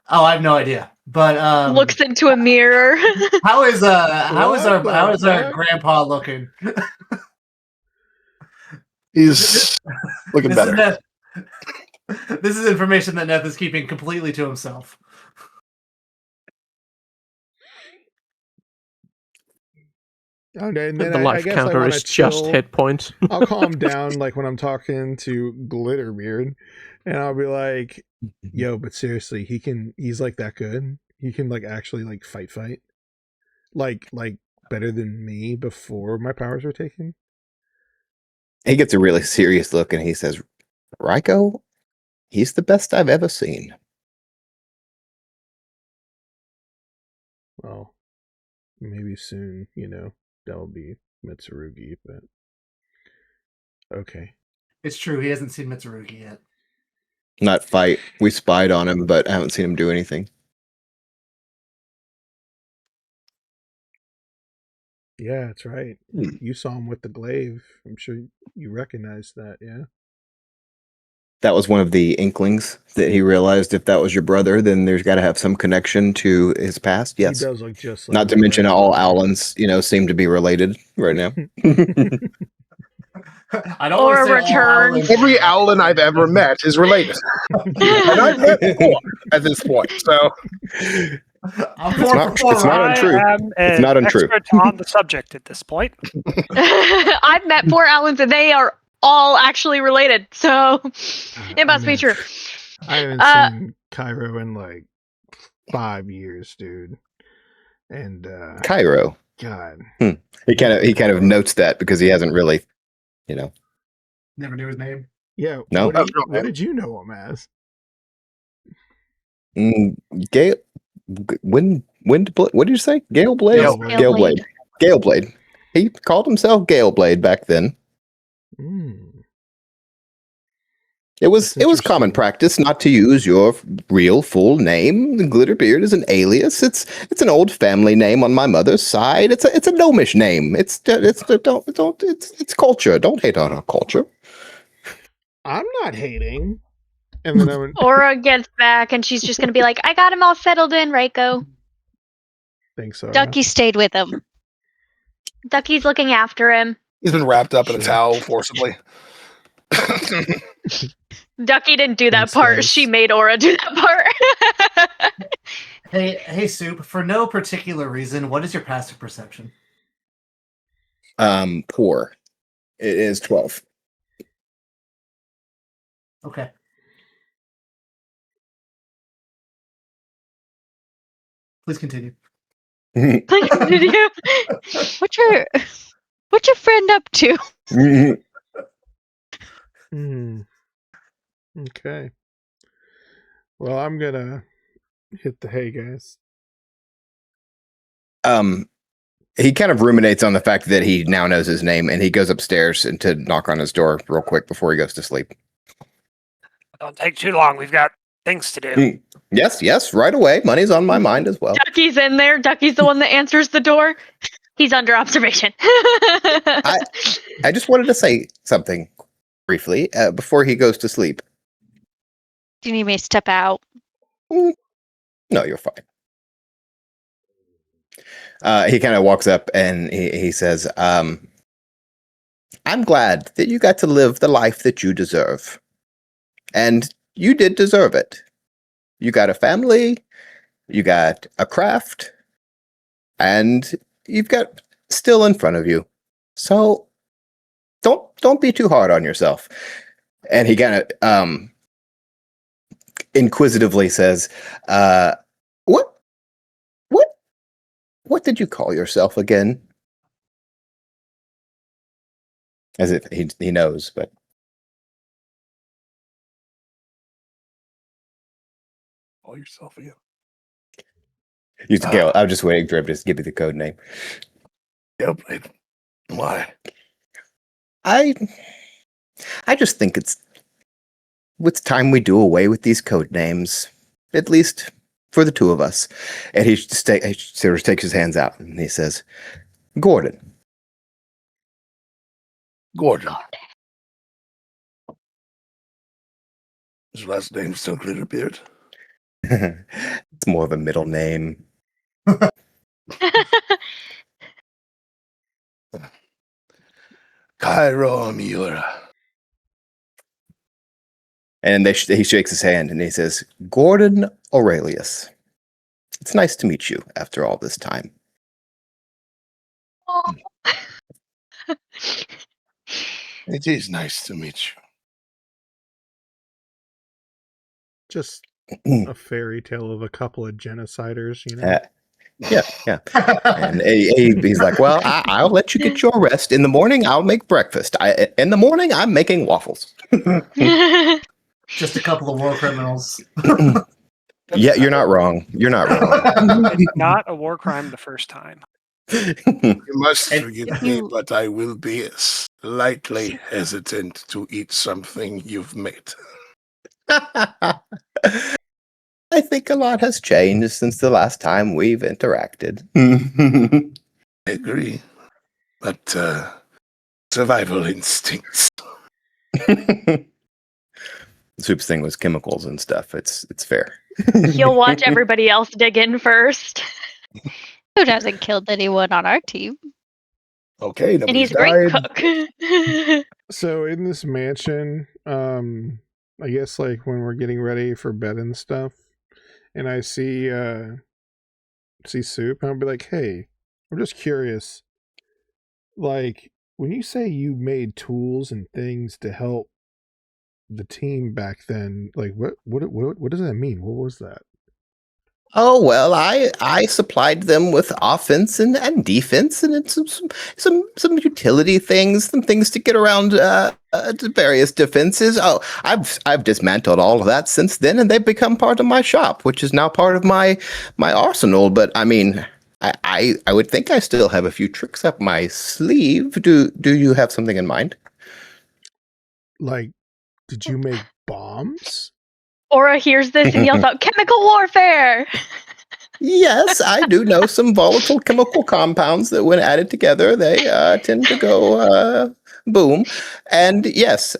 Oh, I have no idea. But Looks into a mirror. how is What the our fuck? grandpa looking? He's looking This is better. Neth. This is information that Neth is keeping completely to himself. Okay, and then The I life guess I counter want to is just chill. hit points. I'll calm down like when I'm talking to Glitterbeard, and I'll be like, "Yo, but seriously, he's like that good. He can like actually like fight, like better than me before my powers were taken." He gets a really serious look and he says, Raiko, he's the best I've ever seen. Well, maybe soon, that'll be Mitsurugi, but okay. It's true, he hasn't seen Mitsurugi yet. Not fight. We spied on him, but I haven't seen him do anything. Yeah, that's right. You saw him with the glaive. I'm sure you recognize that, yeah? That was one of the inklings that he realized if that was your brother, then there's got to have some connection to his past. Yes. He does look just like Not to my mention all grandfather. Owlins, seem to be related right now. I don't Or wanna a say all return. Owlins. Every Owlin I've ever met is related. And I've met four at this point. So I'm It's 4 not- for 4, it's not right? untrue. I am It's an not untrue. expert on the subject at this point. I've met 4 Allens and they are all actually related, so it must be true. I haven't seen Cairo in like 5 years, dude. And Cairo. God. He kind of notes that because he hasn't really, Never knew his name. Yeah, No? what did you know him as? Gale. What did you say? Gale Blade. Gale Gale Blade. Gale Blade. He called himself Gale Blade back then. It was That's common interesting. practice not to use your real full name. Glitterbeard is an alias. It's an old family name on my mother's side. It's a gnomish name. It's culture. Don't hate on our culture. I'm not hating. And then I went, Aura gets back and she's just gonna be like, I got him all settled in, Raiko. thanks, Sarah. Ducky stayed with him. Ducky's looking after him. he's been wrapped up in a Sure. towel forcibly. Ducky didn't do that Thanks, part. guys. She made Aura do that part. Hey, Soup. For no particular reason, what is your passive perception? Poor. It is 12. Okay. Please continue. What's your friend up to? Okay. Well, I'm gonna hit the hay, guys. He kind of ruminates on the fact that he now knows his name, and he goes upstairs and to knock on his door real quick before he goes to sleep. Don't take too long. We've got things to do. Yes, right away. Money's on my mind as well. Ducky's in there. Ducky's the one that answers the door. He's under observation. I just wanted to say something briefly before he goes to sleep. Do you need me to step out? No, you're fine. He kind of walks up and he says, I'm glad that you got to live the life that you deserve. And you did deserve it. You got a family, you got a craft, and you've got still in front of you. So don't be too hard on yourself. And he kind of inquisitively says, what did you call yourself again? As if he knows, but Call yourself again. use the Gale. I'm just waiting for him to just give me the code name. Yep. Why? I just think it's time we do away with these code names. At least for the two of us. And he sort of takes his hands out and he says, Gordon. Gordon. His last name's still Glitterbeard. It's more of a middle name. Cairo Miura. And he shakes his hand and he says, Gordon Aurelius. It's nice to meet you after all this time. It is nice to meet you. Just a fairy tale of a couple of genociders, you know? Yeah. And he's like, well, I'll let you get your rest. In the morning, I'll make breakfast. In the morning, I'm making waffles. Just a couple of war criminals. Yeah, you're not wrong. You're not wrong. It's not a war crime the first time. You must And forgive me, but I will be slightly hesitant to eat something you've made. I think a lot has changed since the last time we've interacted. I agree. But survival instincts. Soup's thing was chemicals and stuff. It's fair. He'll watch everybody else dig in first. Who hasn't killed anyone on our team? Okay, And nobody's he's a great died. cook. So in this mansion, I guess like when we're getting ready for bed and stuff, and I see Soup, and I'll be like, hey, I'm just curious. Like, when you say you made tools and things to help the team back then, like what does that mean? What was that? Oh well, I supplied them with offense and defense, and it's some utility things, some things to get around to various defenses. Oh, I've dismantled all of that since then, and they've become part of my shop, which is now part of my arsenal. But I mean, I would think I still have a few tricks up my sleeve. Do you have something in mind? Like, did you make bombs? Aura hears this and yells out, chemical warfare! Yes, I do know some volatile chemical compounds that when added together, they tend to go boom. And yes,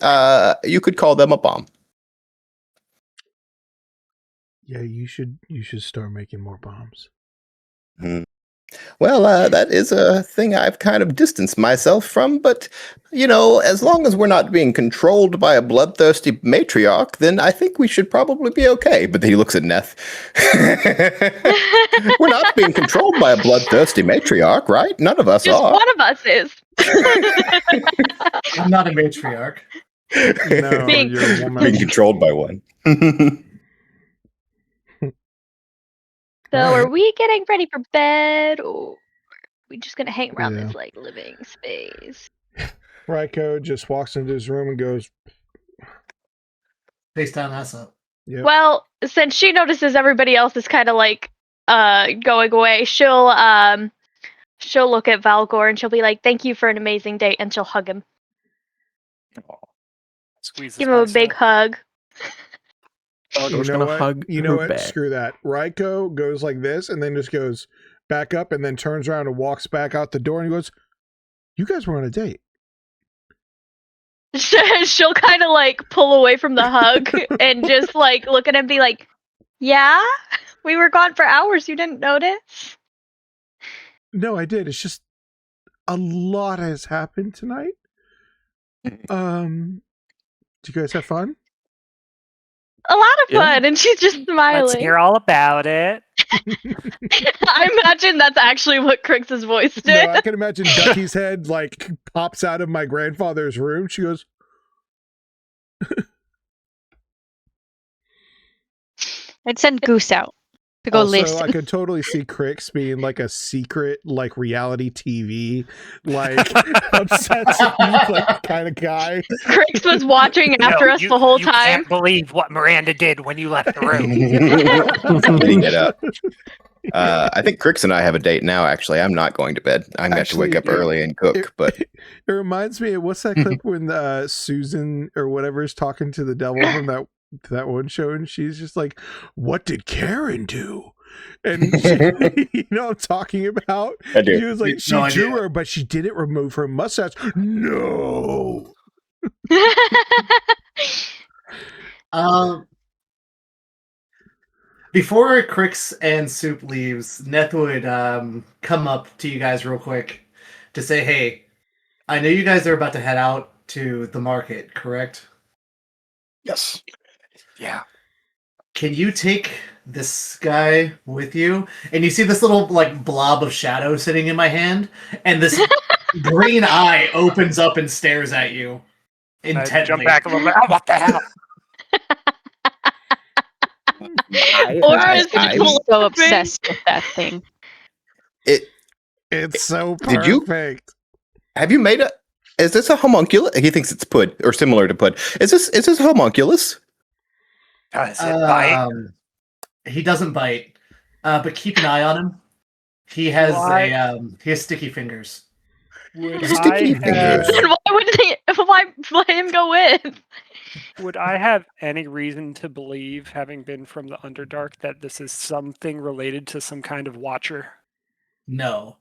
you could call them a bomb. Yeah, you should start making more bombs. Well, that is a thing I've kind of distanced myself from, but, you know, as long as we're not being controlled by a bloodthirsty matriarch, then I think we should probably be okay. But then he looks at Neth. We're not being controlled by a bloodthirsty matriarch, right? None of us Just are. one of us is. I'm not a matriarch. No, Being- you're a woman. Being controlled by one. So are we getting ready for bed, or are we just gonna hang around Yeah. this like living space? Ryko just walks into his room and goes, Face down, ass up. yep. Well, since she notices everybody else is kind of like going away, she'll look at Valgor and she'll be like, "Thank you for an amazing date," and she'll hug him, Squeeze give him a big hug. Valgor's gonna hug You know her what? back. Screw that. Ryko goes like this and then just goes back up and then turns around and walks back out the door and he goes, "You guys were on a date." She'll kind of like pull away from the hug and just like look at him and be like, "Yeah, we were gone for hours. You didn't notice?" No, I did. It's just a lot has happened tonight. Did you guys have fun? A lot of Yeah. fun, and she's just Let's smiling. hear all about it. I imagine that's actually what Krix's voice No, did. I can imagine Ducky's head like pops out of my grandfather's room. She goes, I'd send Goose out to go also, listen. I could totally see Krix being like a secret, like reality TV, like obsessed like kind of guy. Krix was watching after us the whole you time. Can't believe what Miranda did when you left the room. Getting it up. I think Krix and I have a date now, actually. I'm not going to bed. I'm going to have to wake up Actually, early and cook, but It reminds me of what's that clip when Susan or whatever is talking to the devil from to that one show, and she's just like, "What did Karen do?" And she, you know what I'm talking about? I do. She was like, she No drew idea. her, but she didn't remove her mustache. No. Before Krix and Soup leaves, Neth would come up to you guys real quick to say, "Hey, I know you guys are about to head out to the market, correct? Yes. Yeah. Can you take this guy with you?" And you see this little like blob of shadow sitting in my hand, and this green eye opens up and stares at you intently. I jump back a little bit. Oh, what the hell? Aura's I'm so obsessed with that thing. It's so Did you- perfect. Have you made a? Is this a homunculus? He thinks it's pud or similar to pud. Is this a homunculus? Does it bite? He doesn't bite, but keep an eye on him. He has he has sticky fingers. Would Sticky fingers. Then why wouldn't he? Why let him go in? Would I have any reason to believe, having been from the Underdark, that this is something related to some kind of watcher? No.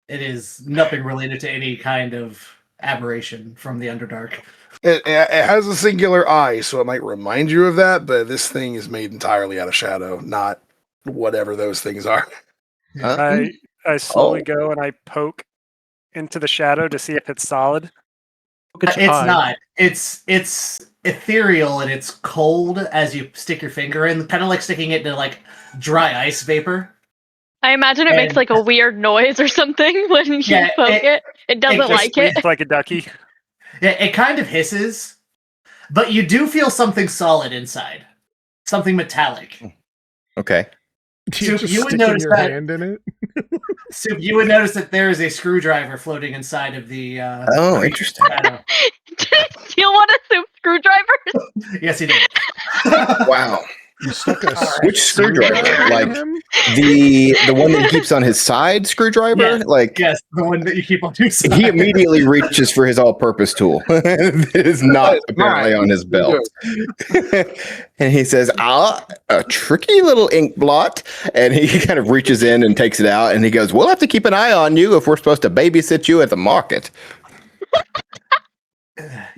It is nothing related to any kind of aberration from the Underdark. It has a singular eye, so it might remind you of that, but this thing is made entirely out of shadow, not whatever those things are. I slowly go and I poke into the shadow to see if it's solid. Look at your It's eye. not. It's ethereal and it's cold as you stick your finger in, kind of like sticking it into like dry ice vapor. I imagine it makes And- like a weird noise or something when you Yeah, poke it. It doesn't just like it. Squeaks like a ducky. Yeah, it kind of hisses, but you do feel something solid inside, something metallic. Okay. You Soup, just you would sticking notice your that- hand in it. So you would notice that there is a screwdriver floating inside of the. Oh, interesting. shadow. Did he steal one of Soup's screwdrivers? Yes, he did. Wow. You stuck a Which screwdriver? in Like him? the one that he keeps on his side screwdriver? Yes. Like Yes, the one that you keep on your side. he immediately reaches for his all-purpose tool. It is not apparently on his belt. And he says, a tricky little ink blot. And he kind of reaches in and takes it out. And he goes, we'll have to keep an eye on you if we're supposed to babysit you at the market.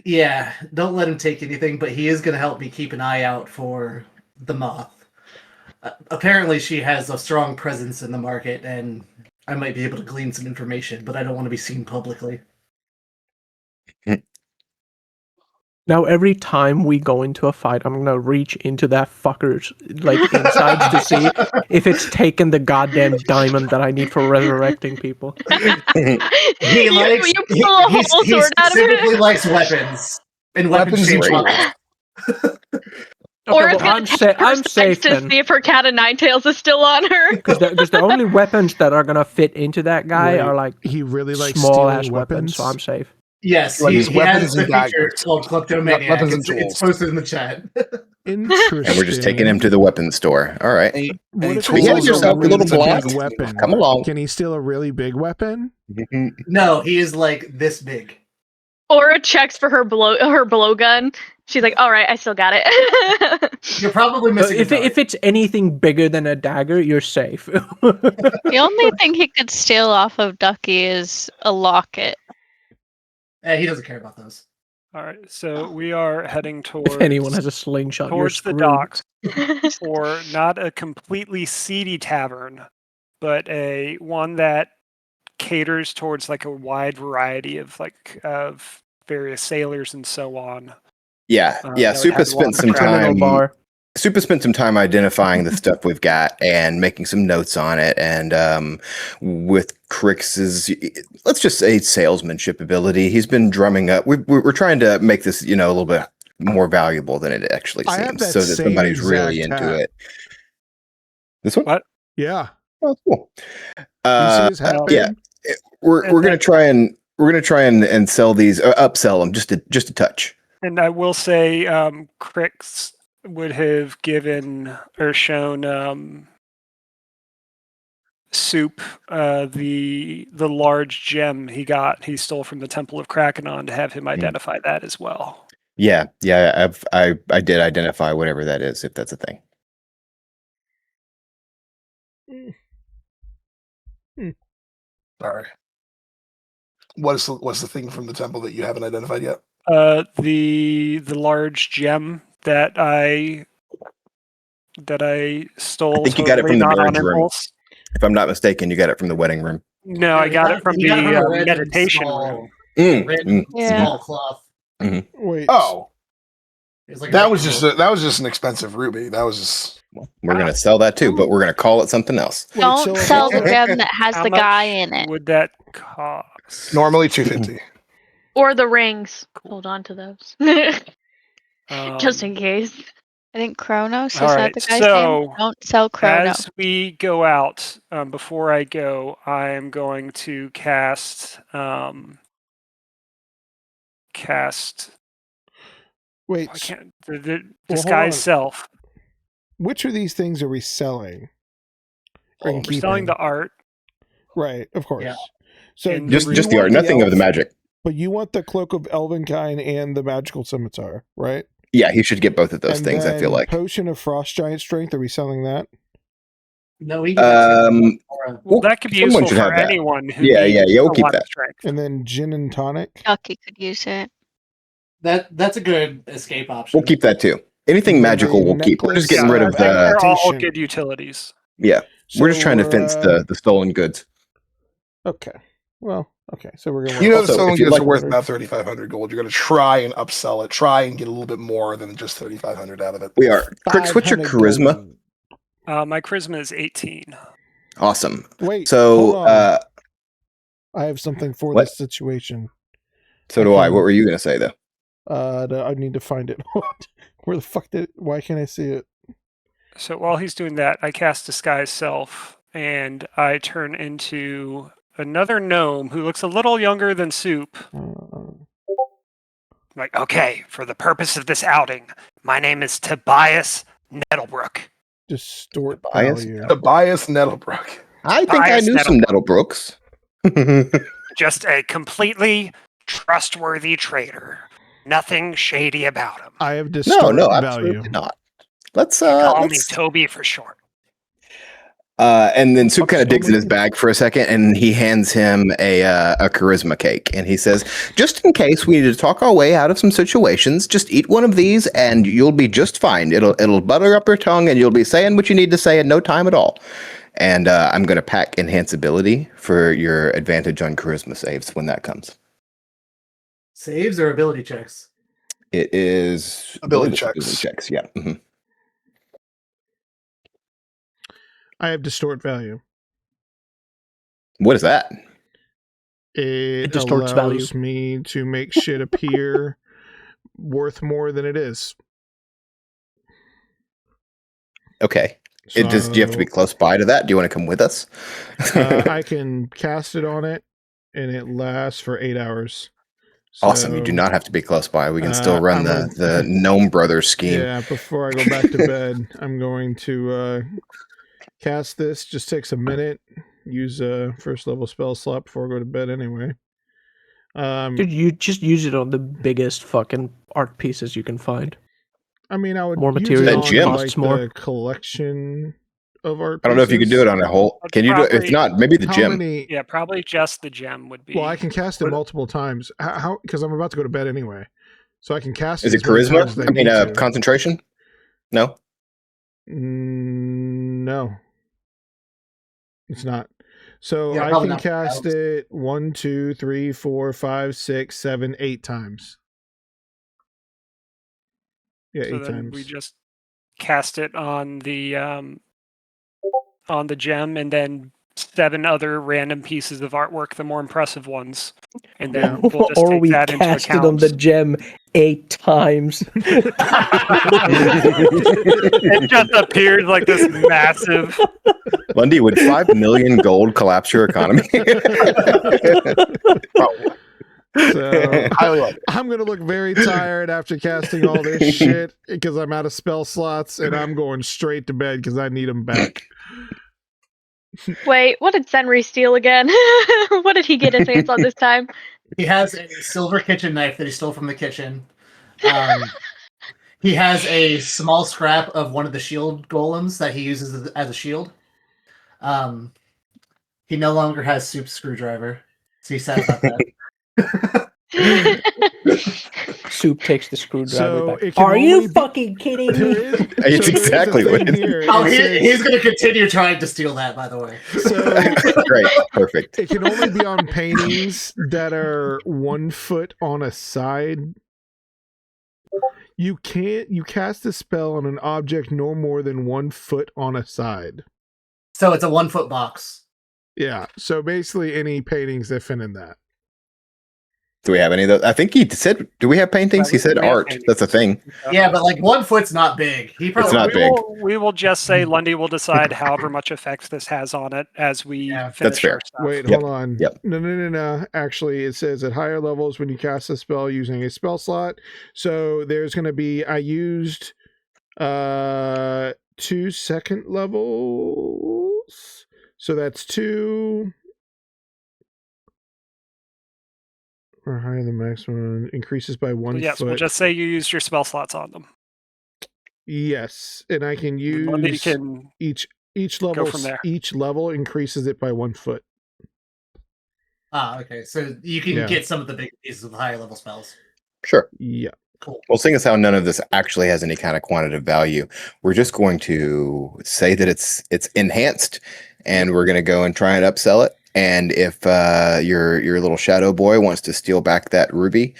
Yeah, don't let him take anything, but he is going to help me keep an eye out for the moth. Apparently, she has a strong presence in the market, and I might be able to glean some information, but I don't want to be seen publicly. Now, every time we go into a fight, I'm gonna reach into that fucker's like insides to see if it's taken the goddamn diamond that I need for resurrecting people. He likes. you pull a he whole sword out of specifically it. likes weapons and weapons Weapons shaped and bullets. Or Okay, it's well, gonna test her I'm sights safe to then. see if her cat of nine tails is still on her. Because the only weapons that are gonna fit into that guy Wait, are like he really likes small stealing ass weapons, so I'm safe. Yes, Like he, his he has weapons the and feature daggers. called Kleptomaniac. Weapons and It's tools. posted in the chat. Interesting. And we're just taking him to the weapons store. All right. What if tools he get has yourself a really little blot. big weapon? Come along. Can he steal a really big weapon? No, he is like this big. Aura checks for her blowgun. She's like, "All right, I still got it." You're probably missing. If it's anything bigger than a dagger, you're safe. The only thing he could steal off of Ducky is a locket. He doesn't care about those. All right, so we are heading towards If anyone has a slingshot, you're towards the screwed. docks for not a completely seedy tavern, but a one that caters towards like a wide variety of various sailors and so on. Yeah. that Soup would has have spent some Criminal time. bar. Soup has spent some time identifying the stuff we've got and making some notes on it. And with Krix's, let's just say salesmanship ability, he's been drumming up. We're trying to make this, a little bit more valuable than it actually I have seems, that so that same somebody's really exact into hat. it. This one? What? Yeah. Oh, cool. You see his hat, yeah. babe? We're gonna try and sell these, upsell them just a touch. And I will say, Krix would have given or shown Soup the large gem he stole from the Temple of Krakenon to have him identify that as well. Yeah. I did identify whatever that is, if that's a thing. Sorry. What's the thing from the temple that you haven't identified yet? The large gem that I stole. I think you got it totally from the not on marriage room. impulse. If I'm not mistaken, you got it from the wedding room. No, Yeah, I got it from he got it from a the random meditation small- room. Random Yeah. small cloth. Wait. Oh, It was like that a was rope. just an expensive ruby. That was just We're gonna sell that too, but we're gonna call it something else. Wait, Don't so sell the also- gem that has How the much guy in it. would that cost? normally 250. Or the rings. Hold on to those. Just in Um, case. I think Kronos, is All that right, the guy's so, name? Don't sell Kronos. As we go out, before I go, I am going to cast Wait. I can't the hold disguise on. self. Which of these things are we selling? Or We're selling the art. Right, of course. Yeah. So And Just you the want art, nothing of the elf- magic. But you want the cloak of elvenkind and the magical scimitar, right? Yeah, he should get both of those And things. I feel then like. potion of frost giant strength. Are we selling that? No, he gave it to Aura. Well, that could be someone useful should for have that. anyone who Yeah, needs we'll a keep lot of that. strength. And then gin and tonic. Ducky could use it. That's a good escape option. We'll keep that too. Anything And then magical, a we'll keep. We're just necklace, getting rid of I think the. they're all adaptation. good utilities. Yeah, we're just So trying to we're, fence the stolen goods. Okay. Well, okay. So we're gonna. You know, Also, the stolen if you'd goods like- are worth about 3,500 gold. You're going to try and upsell it, try and get a little bit more than just 3,500 out of it. We are. Krix, what's your 500 charisma? gold. My charisma is 18. Awesome. Wait. So, hold on. I have something for what? this situation. So do I. What were you going to say though? I need to find it. Where the fuck did? Why can't I see it? So while he's doing that, I cast Disguise Self, and I turn into another gnome who looks a little younger than Soup. Like, okay, for the purpose of this outing, my name is Tobias Nettlebrook. Distort Tobias? value. Tobias Nettlebrook. I think I Tobias knew some Nettlebrooks. Just a completely trustworthy trader. Nothing shady about him. I have distort no, value. absolutely not. Let's Call me let's Toby for short. and then Soup Fuck's kind of digs in his Toby? bag for a second, and he hands him a charisma cake, and he says, "Just in case we need to talk our way out of some situations, just eat one of these, and you'll be just fine. It'll butter up your tongue, and you'll be saying what you need to say in no time at all." And I'm going to pack enhanceability for your advantage on charisma saves when that comes. Saves or ability checks? It is Ability ability checks. checks. Yeah. Mhm. I have distort value. What is that? It distorts allows value. me to make shit appear worth more than it is. Okay. Do you have to be close by to that? Do you want to come with us? I can cast it on it, and it lasts for 8 hours. Awesome. You do So, not have to be close by. We can still run I'm the Gnome Brothers scheme. Yeah, before I go back to bed, I'm going to cast this. Just takes a minute. Use a first level spell slot before I go to bed anyway. Dude, you just use it on the biggest fucking art pieces you can find. I mean, I would More use material it on gem. like costs more. the collection of art. I don't know if you could do it on a whole. Can you do it? If Probably- not, maybe the How gym. many? Yeah, probably just the gem would be. Well, I can cast it multiple times. How? Because I'm about to go to bed anyway, so I can cast. Is it as many times as charisma? I I mean, need to. concentration? No. No, it's not. So Yeah, I probably can not. cast it 1, 2, 3, 4, 5, 6, 7, 8 times. Yeah, So 8 then times. we just cast it on the gem, and then 7 other random pieces of artwork, the more impressive ones, and then we'll just Or take we that into cast account. it on the gem 8 times. It just appears like this massive. Lundy, would 5 million gold collapse your economy? Probably. So Highly likely. I'm gonna look very tired after casting all this shit because I'm out of spell slots and I'm going straight to bed because I need them back. Wait, what did Senri steal again? What did he get his hands on this time? He has a silver kitchen knife that he stole from the kitchen, He has a small scrap of one of the shield golems that he uses as a shield. He no longer has Soup's screwdriver, so he's sad about that. Soup takes the screwdriver So back. it can Are only you be- fucking kidding There me? is, It's so there is a exactly thing what it is. here. Oh, It says- he's going to continue trying to steal that, by the way. So Great, perfect. it can only be on paintings that are 1 foot on a side. You cast a spell on an object no more than 1 foot on a side. So it's a 1 foot box. Yeah. So basically any paintings that fit in that. Do we have any of those? I think he said, do we have paintings? He said We have art. paintings. That's a thing. Yeah, but like 1 foot's not big. He probably not big. We will just say Lundy will decide however much effects this has on it as we Yeah. finish That's fair. our stuff. Wait, Yep, hold on. yep. No. Actually, it says at higher levels when you cast a spell using a spell slot. So there's going to be, I used 2 second levels. So that's 2. Or higher than maximum. Increases by 1 Yes, foot. we'll just say you used your spell slots on them. Yes. And I can And Lundy use can each level. from there. Each level increases it by 1 foot. Ah, okay. So you can get some of the big pieces of higher level spells. Sure. Yeah. Cool. Well, seeing as how none of this actually has any kind of quantitative value, we're just going to say that it's enhanced, and we're going to go and try and upsell it. And if your little shadow boy wants to steal back that ruby,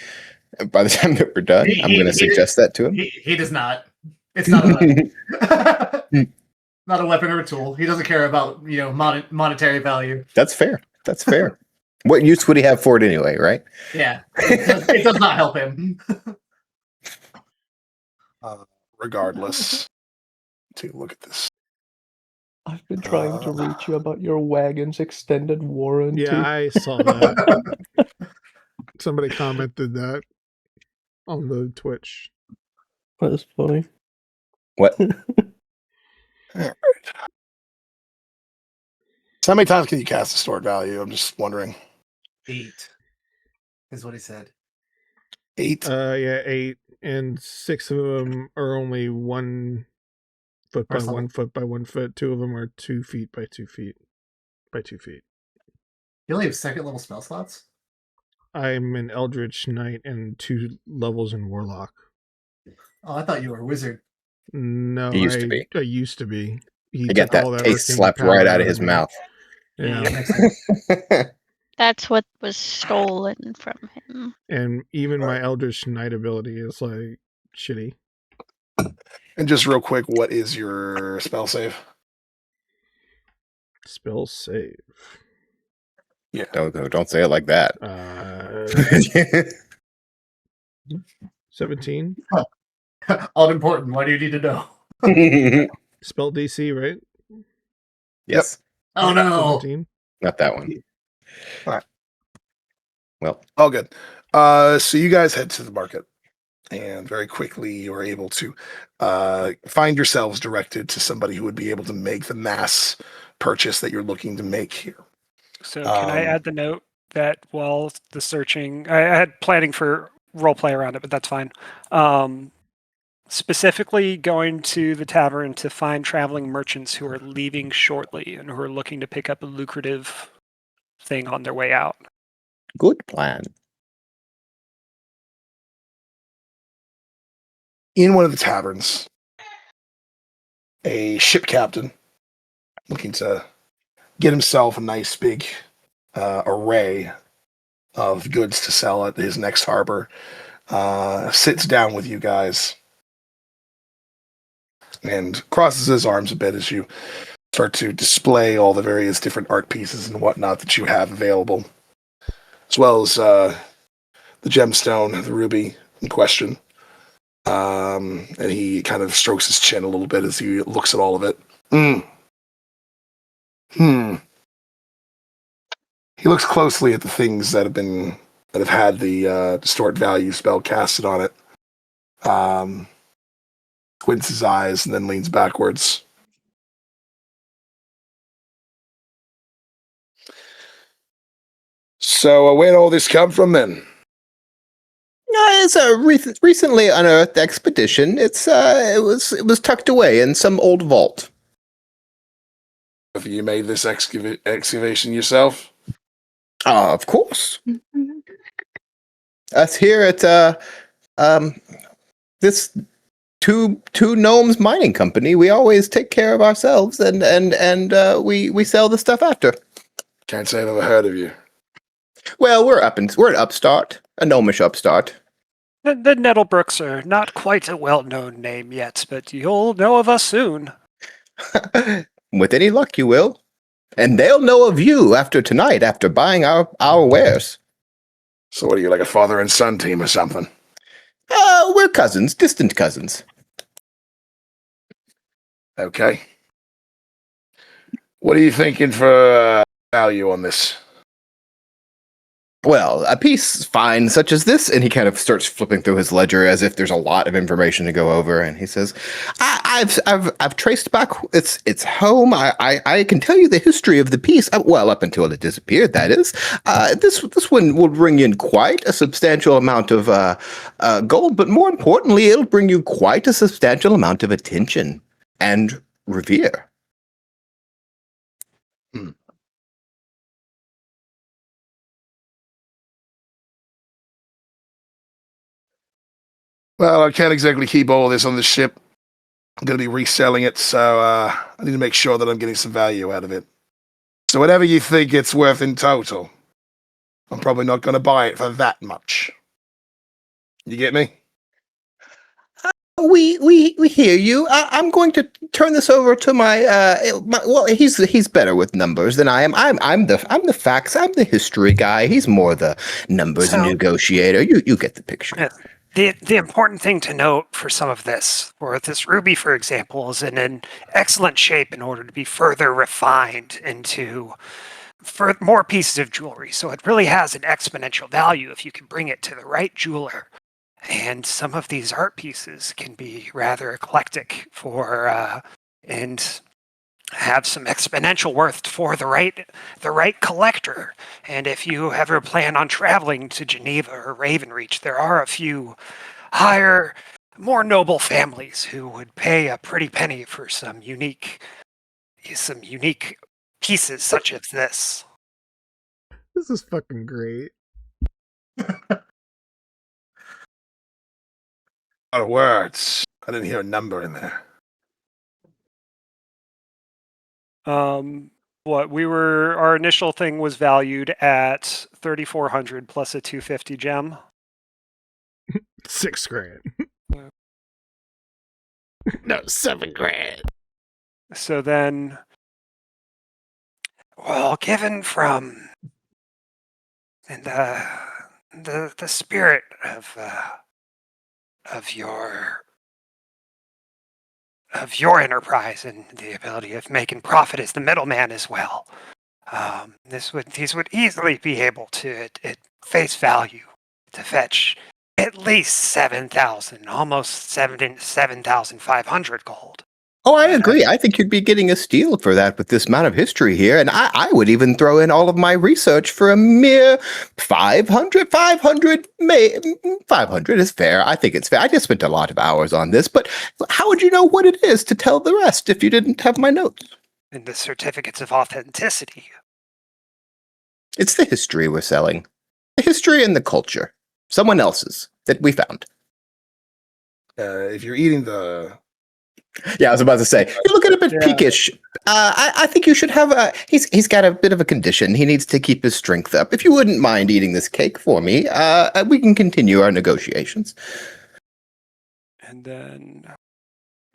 by the time that we're done, I'm going to suggest that to him. He does not. It's not a weapon. Not a weapon or a tool. He doesn't care about monetary value. That's fair. That's fair. What use would he have for it anyway, right? Yeah, it does not help him. Regardless, take a look at this. I've been trying to reach you about your wagon's extended warranty. Yeah, I saw that. Somebody commented that on the Twitch. That's funny. What? So how many times can you cast a stored value? I'm just wondering. 8 is what he said. 8? Yeah, 8, and 6 of them are only 1 foot by First level. 1 foot by 1 foot. 2 of them are 2 feet by 2 feet by 2 feet. You only have second level spell slots? I'm an Eldritch Knight and 2 levels in Warlock. Oh, I thought you were a wizard. No, He used to be. I used to be. He took got that all taste arcane slapped power right out of his me. mouth. Yeah. That makes sense. That's what was stolen from him. And even my Eldritch Knight ability is like shitty. And just real quick, what is your spell save? Spell save. Yeah. Don't say it like that. 17. All important. Why do you need to know? Spell DC, right? Yes. Oh no. 17. Not that one. All right. Well, all good. So you guys head to the market, and very quickly you are able to find yourselves directed to somebody who would be able to make the mass purchase that you're looking to make here. So can I add the note that while the searching, I had planning for roleplay around it, but that's fine. Specifically going to the tavern to find traveling merchants who are leaving shortly and who are looking to pick up a lucrative thing on their way out. good plan. In one of the taverns, a ship captain looking to get himself a nice big array of goods to sell at his next harbor sits down with you guys and crosses his arms a bit as you start to display all the various different art pieces and whatnot that you have available, as well as the gemstone, the ruby in question. And he kind of strokes his chin a little bit as he looks at all of it. He looks closely at the things that have had the distort value spell casted on it. Squints his eyes and then leans backwards. So where'd all this come from then? It's a recently unearthed expedition. It was tucked away in some old vault. Have you made this excavation yourself? Of course. Us here at this two gnomes mining company, we always take care of ourselves, and we sell the stuff after. Can't say I've ever heard of you. Well, we're an upstart, a gnomish upstart. The Nettlebrooks are not quite a well-known name yet, but you'll know of us soon. With any luck, you will. And they'll know of you after tonight, after buying our wares. So what are you, like a father and son team or something? We're cousins, distant cousins. Okay. What are you thinking for value on this? Well, a piece fine such as this, and he kind of starts flipping through his ledger as if there's a lot of information to go over, and he says, I've traced back its home. I can tell you the history of the piece, well, up until it disappeared, that is. This one will bring in quite a substantial amount of gold, but more importantly, it'll bring you quite a substantial amount of attention and revere. Well, I can't exactly keep all this on the ship. I'm going to be reselling it, so I need to make sure that I'm getting some value out of it. So whatever you think it's worth in total, I'm probably not going to buy it for that much. You get me? We hear you. I'm going to turn this over to my well, he's better with numbers than I am. I'm the facts. I'm the history guy. He's more the numbers negotiator. You get the picture. The important thing to note for some of this, for this ruby, for example, is in an excellent shape in order to be further refined into more pieces of jewelry. So it really has an exponential value if you can bring it to the right jeweler. And some of these art pieces can be rather eclectic and have some exponential worth for the right collector. And if you ever plan on traveling to Geneva or Ravenreach, there are a few higher, more noble families who would pay a pretty penny for some unique pieces such as this. This is fucking great. A lot of words. I didn't hear a number in there. Our initial thing was valued at 3,400 plus a 250 gem. $6,000. No, $7,000. So then, well, given from the spirit of your enterprise and the ability of making profit as the middleman as well, these would easily be able to, at face value, to fetch at least 7,000, almost 7,500 gold. Oh, I agree. I think you'd be getting a steal for that with this amount of history here. And I would even throw in all of my research for a mere 500. 500 is fair. I think it's fair. I just spent a lot of hours on this, but how would you know what it is to tell the rest if you didn't have my notes? And the certificates of authenticity. It's the history we're selling. The history and the culture. Someone else's that we found. If you're eating the... Yeah, I was about to say, you're looking a bit peakish. I think you should have he's got a bit of a condition. He needs to keep his strength up. If you wouldn't mind eating this cake for me, we can continue our negotiations. And then,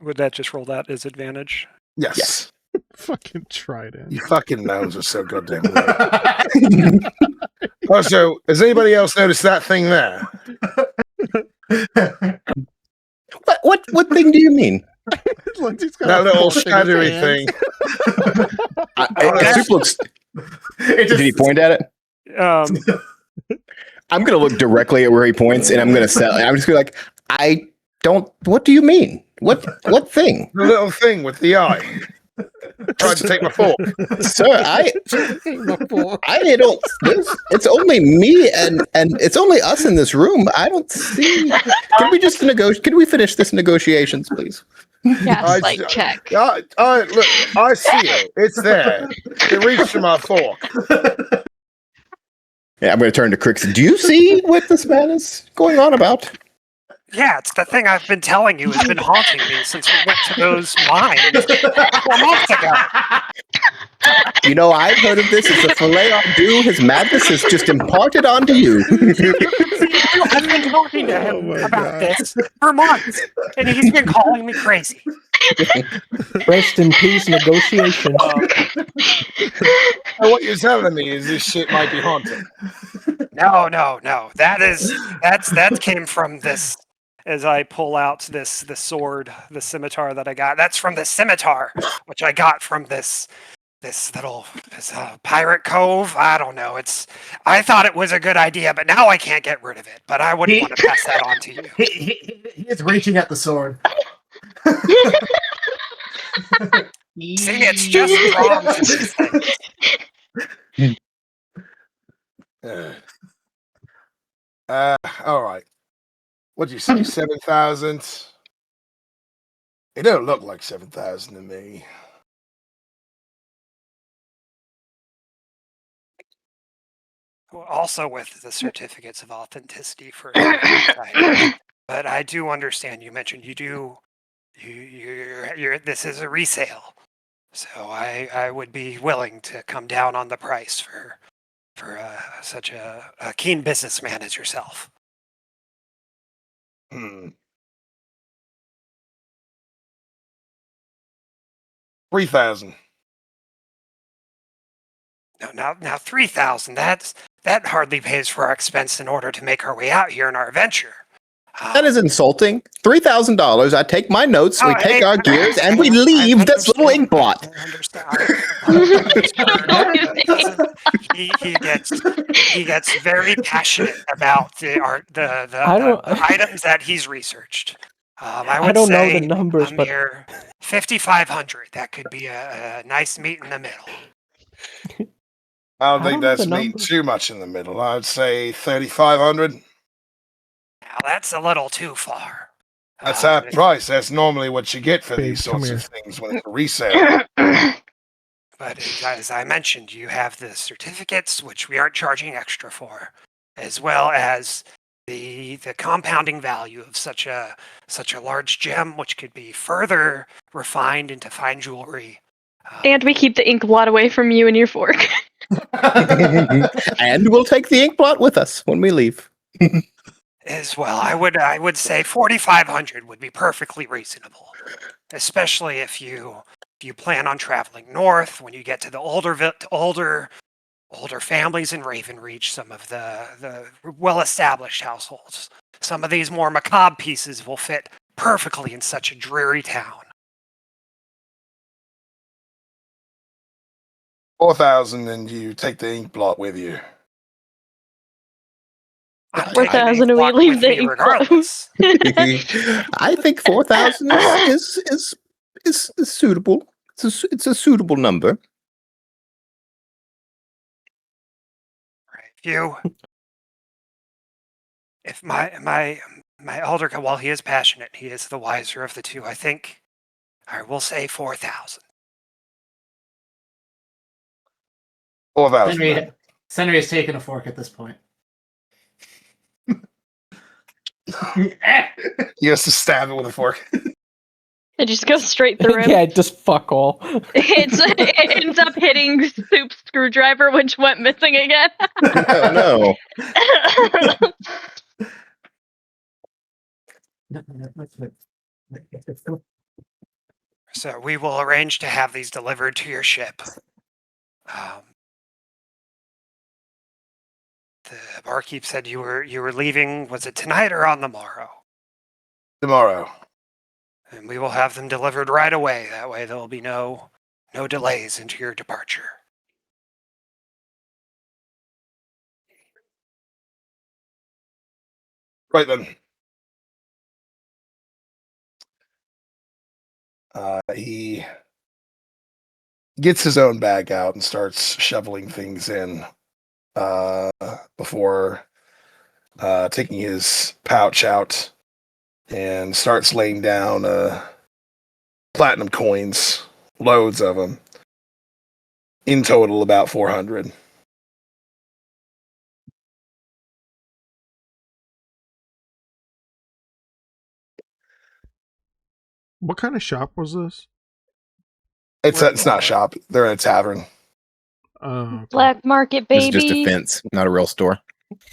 would that just roll that as advantage? Yes. Fucking trident. You fucking nose are so goddamn right. Also, has anybody else noticed that thing there? What thing do you mean? That little shadowy thing. Soup looks. Did he point at it? I'm gonna look directly at where he points, and I'm gonna sell. I'm just gonna be like, I don't. What do you mean? What thing? The little thing with the eye. Tried to take my fork. Sir, I My fork. don't. It's only me and it's only us in this room. I don't see. Can we just negotiate? Can we finish this negotiations, please? Yes, like check. Look, I see it. It's there. It reached for my fork. Yeah, I'm going to turn to Krix. Do you see what this man is going on about? Yeah, it's the thing I've been telling you has been haunting me since we went to those mines 4 months ago. You know, I've heard of this. It's a filet on deux. His madness is just imparted onto you. I've been talking to him about this for months, and he's been calling me crazy. Rest in peace, negotiations. What you're telling me is this shit might be haunted. No. That came from this. As I pull out the sword, the scimitar that I got. That's from the scimitar, which I got from this pirate cove. I don't know. I thought it was a good idea, but now I can't get rid of it. But I wouldn't want to pass that on to you. He is reaching at the sword. See, it's just drawn to these things. All right. What'd you say? 7,000? It don't look like 7,000 to me. Also with the certificates of authenticity for but I do understand you mentioned you're this is a resale. So I would be willing to come down on the price for such a keen businessman as yourself. 3,000. Now 3,000. That hardly pays for our expense in order to make our way out here in our adventure. That is insulting. $3,000. I take my notes, we take our gears, and we leave this little ink blot. He gets very passionate about the items that he's researched. I don't know say the numbers, but 5,500. That could be a nice meet in the middle. I don't I think don't know that's the meeting numbers. too much in the middle. I'd say 3,500. Now that's a little too far. That's half price. That's normally what you get for Babe, these come sorts of here. things when it's a resale. But as I mentioned, you have the certificates, which we aren't charging extra for, as well as the compounding value of such a large gem, which could be further refined into fine jewelry. And we keep the ink blot away from you and your fork. And we'll take the ink blot with us when we leave. As well, I would say 4,500 would be perfectly reasonable, especially if you plan on traveling north. When you get to the older families in Ravenreach, some of the well-established households, some of these more macabre pieces will fit perfectly in such a dreary town. 4,000, and you take the ink blot with you. 4,000 and we leave the ink regardless. I think 4,000 is suitable. It's a suitable number. If my elder, while he is passionate, he is the wiser of the two. I think I will say 4,000. 4,000. Senri has taken a fork at this point. He has to stab it with a fork. It just goes straight through him. Yeah, just fuck all. It ends up hitting Soup's screwdriver, which went missing again. Oh No. So we will arrange to have these delivered to your ship. The barkeep said you were leaving. Was it tonight or on the morrow? Tomorrow. And we will have them delivered right away. That way there will be no delays into your departure. Right then. He gets his own bag out and starts shoveling things in before taking his pouch out and starts laying down platinum coins, loads of them. In total, about 400. What kind of shop was this? It's not a shop. They're in a tavern. Okay. Black market, This is just a baby. fence, not a real store.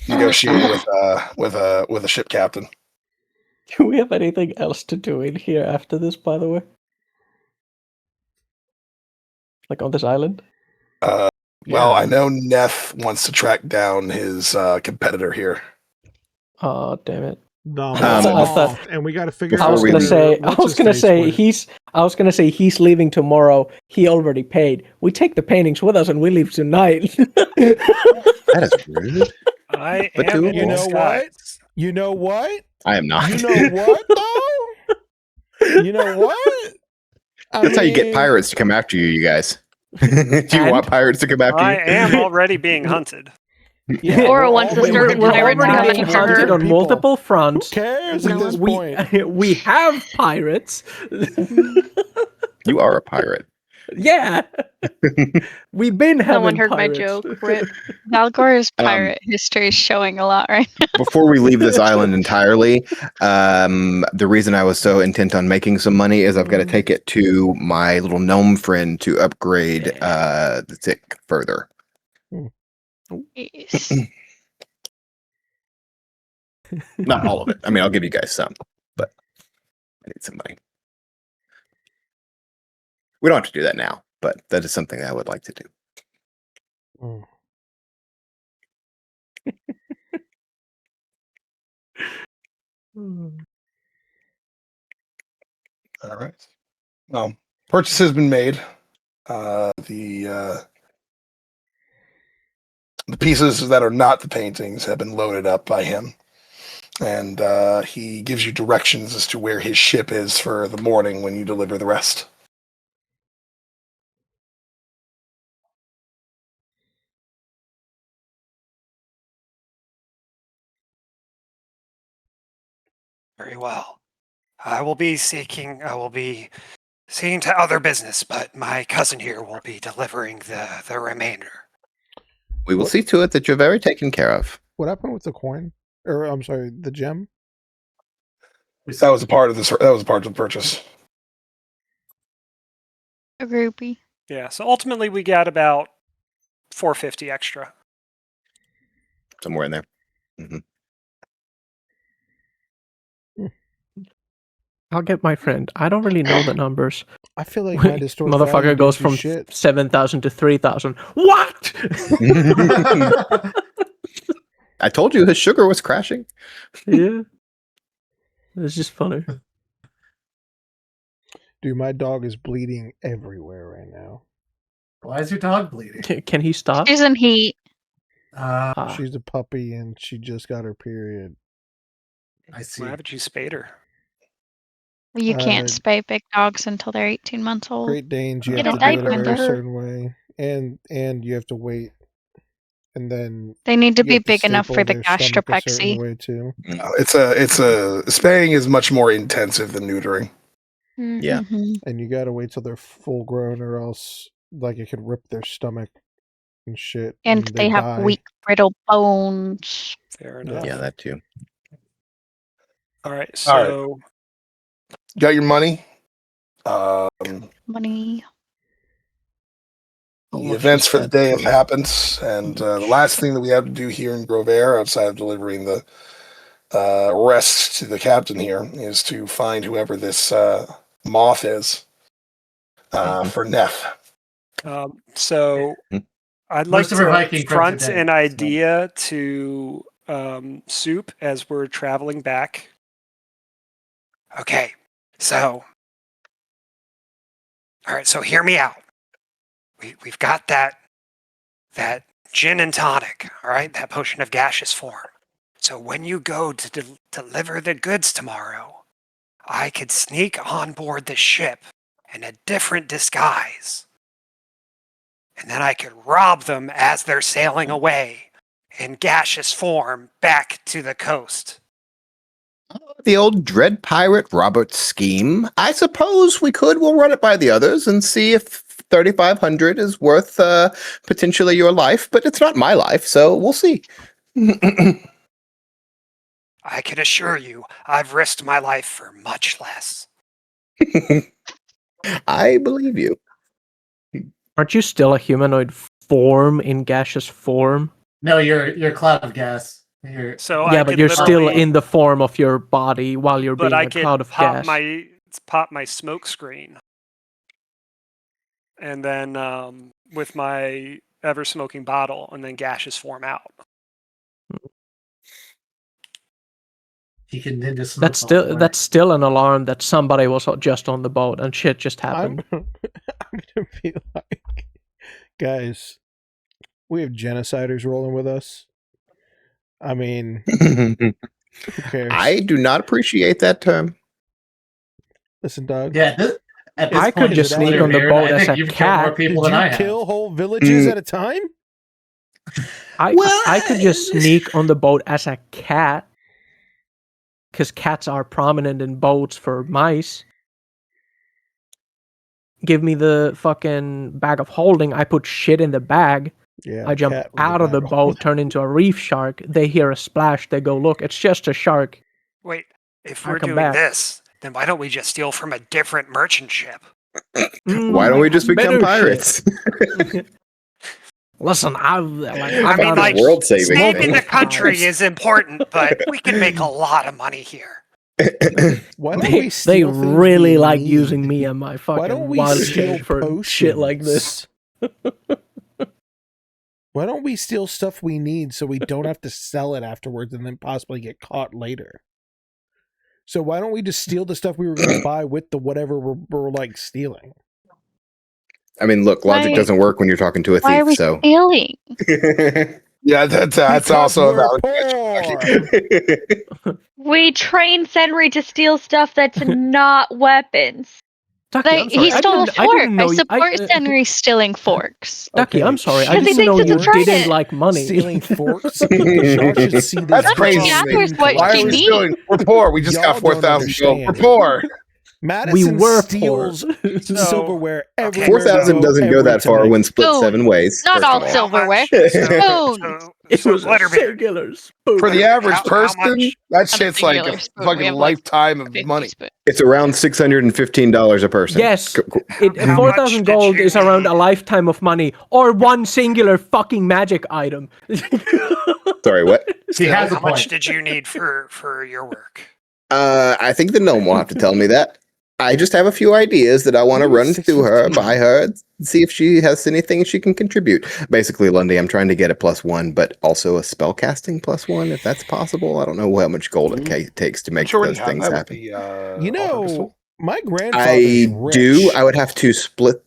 Negotiating with a ship captain. Do we have anything else to do in here after this, by the way? Like on this island? Well, Yeah. I know Neth wants to track down his competitor here. Oh, damn it. The I moth, thought- and we got to figure I out. was Before gonna we say, I what's was his gonna face say went. he's leaving tomorrow. He already paid. We take the paintings with us and we leave tonight. That is rude. I But am doable. in You know what? disguise. You know what? I am not. You know what though? You know what? That's how you get pirates to come after you, you guys. Do you And? want pirates to come after I you? am already being hunted. Yeah, Aura we're wants to all- start we're pirates already coming being after her. hunted on people. multiple fronts. Who cares at No this one- point? We have pirates. You are a pirate. Yeah. We've been having No one heard my pirates. joke. Rip. Valgor's pirate history is showing a lot right now. Before we leave this island entirely, the reason I was so intent on making some money is I've got to take it to my little gnome friend to upgrade the tick further. Yes. Not all of it. I mean, I'll give you guys some, but I need some money. We don't have to do that now, but that is something that I would like to do. Mm. All right. Purchase has been made. The pieces that are not the paintings have been loaded up by him, and he gives you directions as to where his ship is for the morning when you deliver the rest. Very well. I will be seeing to other business, but my cousin here will be delivering the remainder. We will What? see to it that you're very taken care of. What happened with the coin? Or I'm sorry, the gem? That was a part of this. That was a part of the purchase. A groupie. Yeah, so ultimately we got about 450 extra. Somewhere in there. Hmm. I'll get my friend. I don't really know the numbers. I feel like my distorted value Motherfucker goes didn't do from shit. 7,000 to 3,000. What? I told you his sugar was crashing. Yeah. It's just funny. Dude, my dog is bleeding everywhere right now. Why is your dog bleeding? Can he stop? Isn't he? Ah. She's a puppy and she just got her period. I see. Why haven't you spayed her? You can't Uh, spay big dogs until they're 18 months old. Great Danes, you Get have a to do it a diaper very into her. certain way, and you have to wait, and then They need to you be have big enough staple for the their stomach a certain gastropexy. way too. It's a spaying is much more intensive than neutering. Yeah. Mhm. And you gotta wait till they're full grown, or else like it could rip their stomach and shit, And they have die. weak, brittle bones. Fair Yeah. enough. Yeah, that too. All right, All right. so Got your money. Money. How The much events is for the that day have for? happened, and the last thing that we have to do here in Grover, outside of delivering the rest to the captain here, is to find whoever this moth is for Neth. so Mhm. I'd like Most of our to Viking friends front are dead, an so- idea to Soup as we're traveling back. Okay, so all right, so hear me out. We've got that gin and tonic, all right, that potion of gaseous form. So when you go to deliver the goods tomorrow, I could sneak on board the ship in a different disguise. and then I could rob them as they're sailing away in gaseous form back to the coast. The old Dread Pirate Robert scheme. I suppose we'll run it by the others and see if 3,500 is worth potentially your life, but it's not my life, so we'll see. I can assure you, I've risked my life for much less. I believe you. Aren't you still a humanoid form in gaseous form? No, you're a cloud of gas. So Yeah, I but could you're still literally- in the form of your body while you're but being I a could cloud of pop gas. pop my smoke screen, and then with my ever smoking bottle, and then gaseous form out. He can ninja smoke. That's still an alarm that somebody was just on the boat and shit just happened. I'm gonna be like, guys, we have genociders rolling with us. I mean, who cares? I do not appreciate that term. Listen, dog. Yeah, at this I point, could just sneak on the boat as a you've killed more cat. people Did than I you have. kill whole villages at a time? I could just sneak on the boat as a cat, because cats are prominent in boats for mice. Give me the fucking bag of holding. I put shit in the bag. Yeah. I jump cat with out of the bag boat, turn into a reef shark. They hear a splash. They go, look, it's just a shark. Wait, if I we're come doing back. this, then why don't we just steal from a different merchant ship? Why don't we just become better pirates? shit. Listen, I've I mean, got like, world saving saving thing. the country is important, but we can make a lot of money here. Why don't we they steal things really we like need? using me and my Why fucking don't we wild steal shape for shit like this. Why don't we steal stuff we need so we don't have to sell it afterwards and then possibly get caught later? So why don't we just steal the stuff we were going to buy with the whatever we're like stealing? I mean, look, logic Why- doesn't work when you're talking to a Why are we thief, so. stealing? Yeah, that's Because also a we're valid poor. We train Senri to steal stuff that's not weapons. Ducky, I'm Like, sorry. he stole a fork. didn't know I support you, Senri stealing forks. Ducky, Okay. I'm sorry. I Because he didn't know thinks you it's a didn't trident. like money. Stealing forks. Y'all should see this. That's Ducky crazy. gathers what Why she are we needs. stealing? We're poor. We just Y'all got don't 4,000 gold. We're understand. poor. Madison We were steals poor. silverware Okay. everywhere. 4,000 doesn't go that far when split Spoon. 7 ways. Not first all of all. silverware. So, Spoon. It so was a Glitterbeard, singular spoon. For the How- average how person, much- that I'm a shit's like a singular spoon. We fucking have, like, lifetime of 50 money. spoons. It's around $615 a person. Yes, How 4,000 much gold did is you around need? a lifetime of money, or one singular fucking magic item. Sorry, what? He has a How much point. did you need for your work? I think the gnome will have to tell me that. I just have a few ideas that I want to run through her, by her, and see if she has anything she can contribute. Basically, Lundy, I'm trying to get a +1, but also a spellcasting +1, if that's possible. I don't know how much gold it takes to make Sure, we those can have things that with happen. the, You altar pistol. know, my grandfather's I rich. do. I would have to split.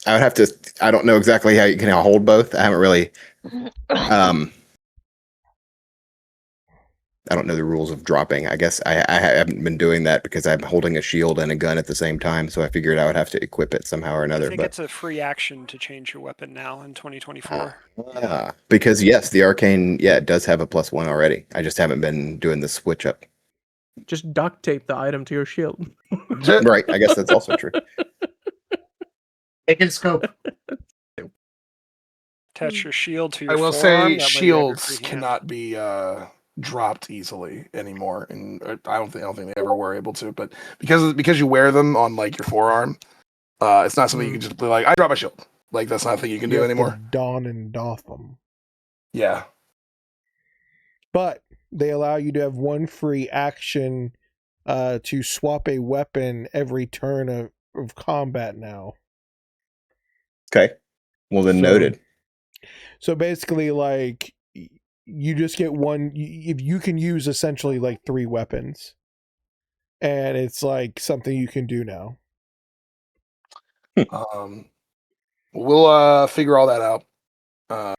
I would have to. I don't know exactly how you can hold both. I haven't really. I don't know the rules of dropping. I guess I haven't been doing that because I'm holding a shield and a gun at the same time. So I figured I would have to equip it somehow or I another. think But it's a free action to change your weapon now in 2024. because yes, the arcane, it does have a +1 already. I just haven't been doing the switch up. Just duct tape the item to your shield. Right. I guess that's also true. It can scope. Attach your shield to your I will forearm. say that way you have your shields free hand. cannot be dropped easily anymore, and I don't think they ever were able to. But because you wear them on like your forearm, it's not something you can just be like, I drop my shield. Like that's not a thing you can do have to anymore. don and doff them. Yeah. But they allow you to have one free action to swap a weapon every turn of combat now. Okay. Well, then noted. So basically, like, you just get one. If you can use essentially like 3 weapons, and it's like something you can do now. We'll figure all that out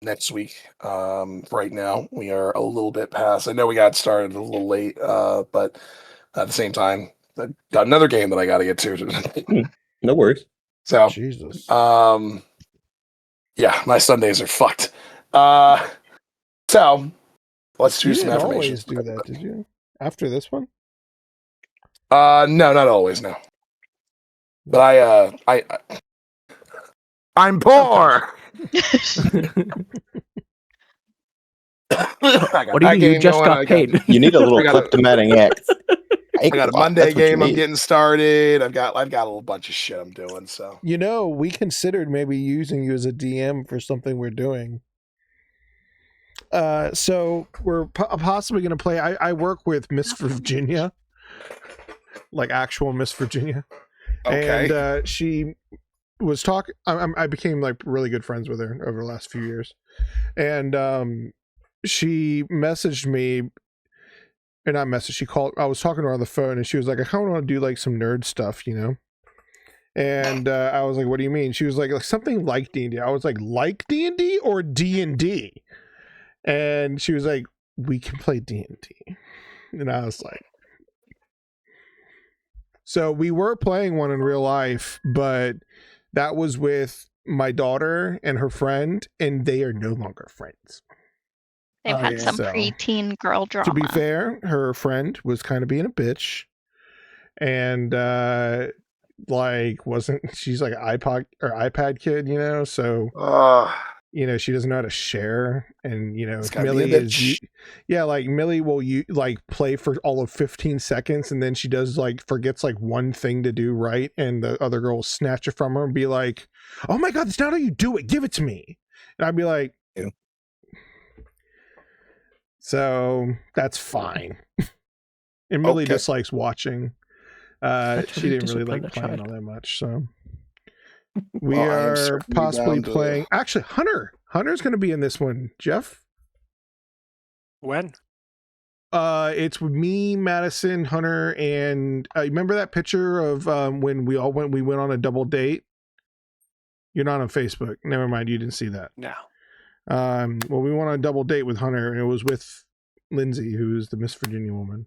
next week. Right now, we are a little bit past. I know we got started a little late, but at the same time, I got another game that I got to get to. No worries. So, Jesus. Yeah, my Sundays are fucked. So let's You choose some didn't affirmations. always do that, did you? After this one? No, not always. No, but I'm poor. What do you mean? You just got paid. You need a little I got a- kleptomatic act. I got a Monday game I'm getting started. I've got a little bunch of shit I'm doing. So You know, we considered maybe using you as a DM for something we're doing. So we're possibly going to play. I work with Miss Virginia, like actual Miss Virginia, okay. and she was talking. I became like really good friends with her over the last few years, and she messaged me. Or not message. She called. I was talking to her on the phone, and she was like, "I kind of want to do like some nerd stuff, you know." And I was like, "What do you mean?" She was like something like D&D. I was like D&D or D&D, and she was like, "We can play D&D," and I was like, "So we were playing one in real life, but that was with my daughter and her friend, and they are no longer friends." They've had some So, preteen girl drama. To be fair, her friend was kind of being a bitch, and like she's like iPad kid, you know, so you know she doesn't know how to share, and you know if Millie is like Millie will like play for all of 15 seconds, and then she does like forgets like one thing to do right, and the other girl will snatch it from her and be like, "Oh my god, that's not how you do it, give it to me," and I'd be like, ew. So that's fine. And Millie dislikes watching. She didn't really like playing all that much, so we are possibly playing. Actually, Hunter's going to be in this one. Jeff, when? It's with me, Madison, Hunter, and remember that picture of when we went on a double date? You're not on Facebook. Never mind, you didn't see that. No. Well, we went on a double date with Hunter, and it was with Lindsay, who's the Miss Virginia woman.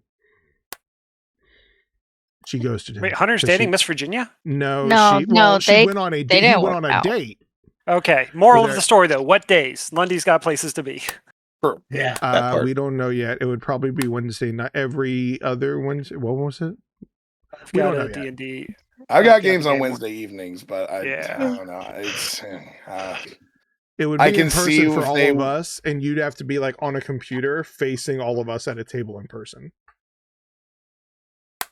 She ghosted him. Wait, Hunter's dating Miss Virginia? No, she went on a date. He went on a date. Okay. Moral of the story, though: what days? Lundy's got places to be. Yeah. We don't know yet. It would probably be Wednesday, not every other Wednesday. What was it? I've got a D&D. I've got games on Wednesday evenings, but I don't know. It's it would be in person for all of us, and you'd have to be like on a computer facing all of us at a table in person.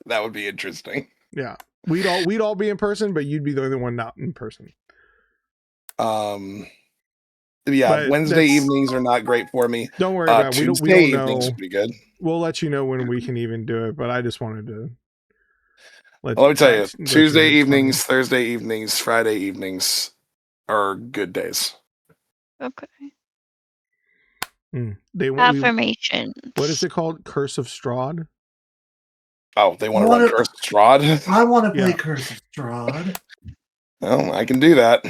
That would be interesting. Yeah, we'd all be in person, but you'd be the only one not in person. Yeah, Wednesday evenings are not great for me. Don't worry about it. Tuesday we don't know. evenings would be good. We'll let you know when we can even do it, but I just wanted to let me tell you, Tuesday evenings, Thursday evenings, Friday evenings are good days. Okay. Affirmations. What is it called? Curse of Strahd? Oh, they want to run Curse of Strahd? I want to play Curse of Strahd. Well, I can do that.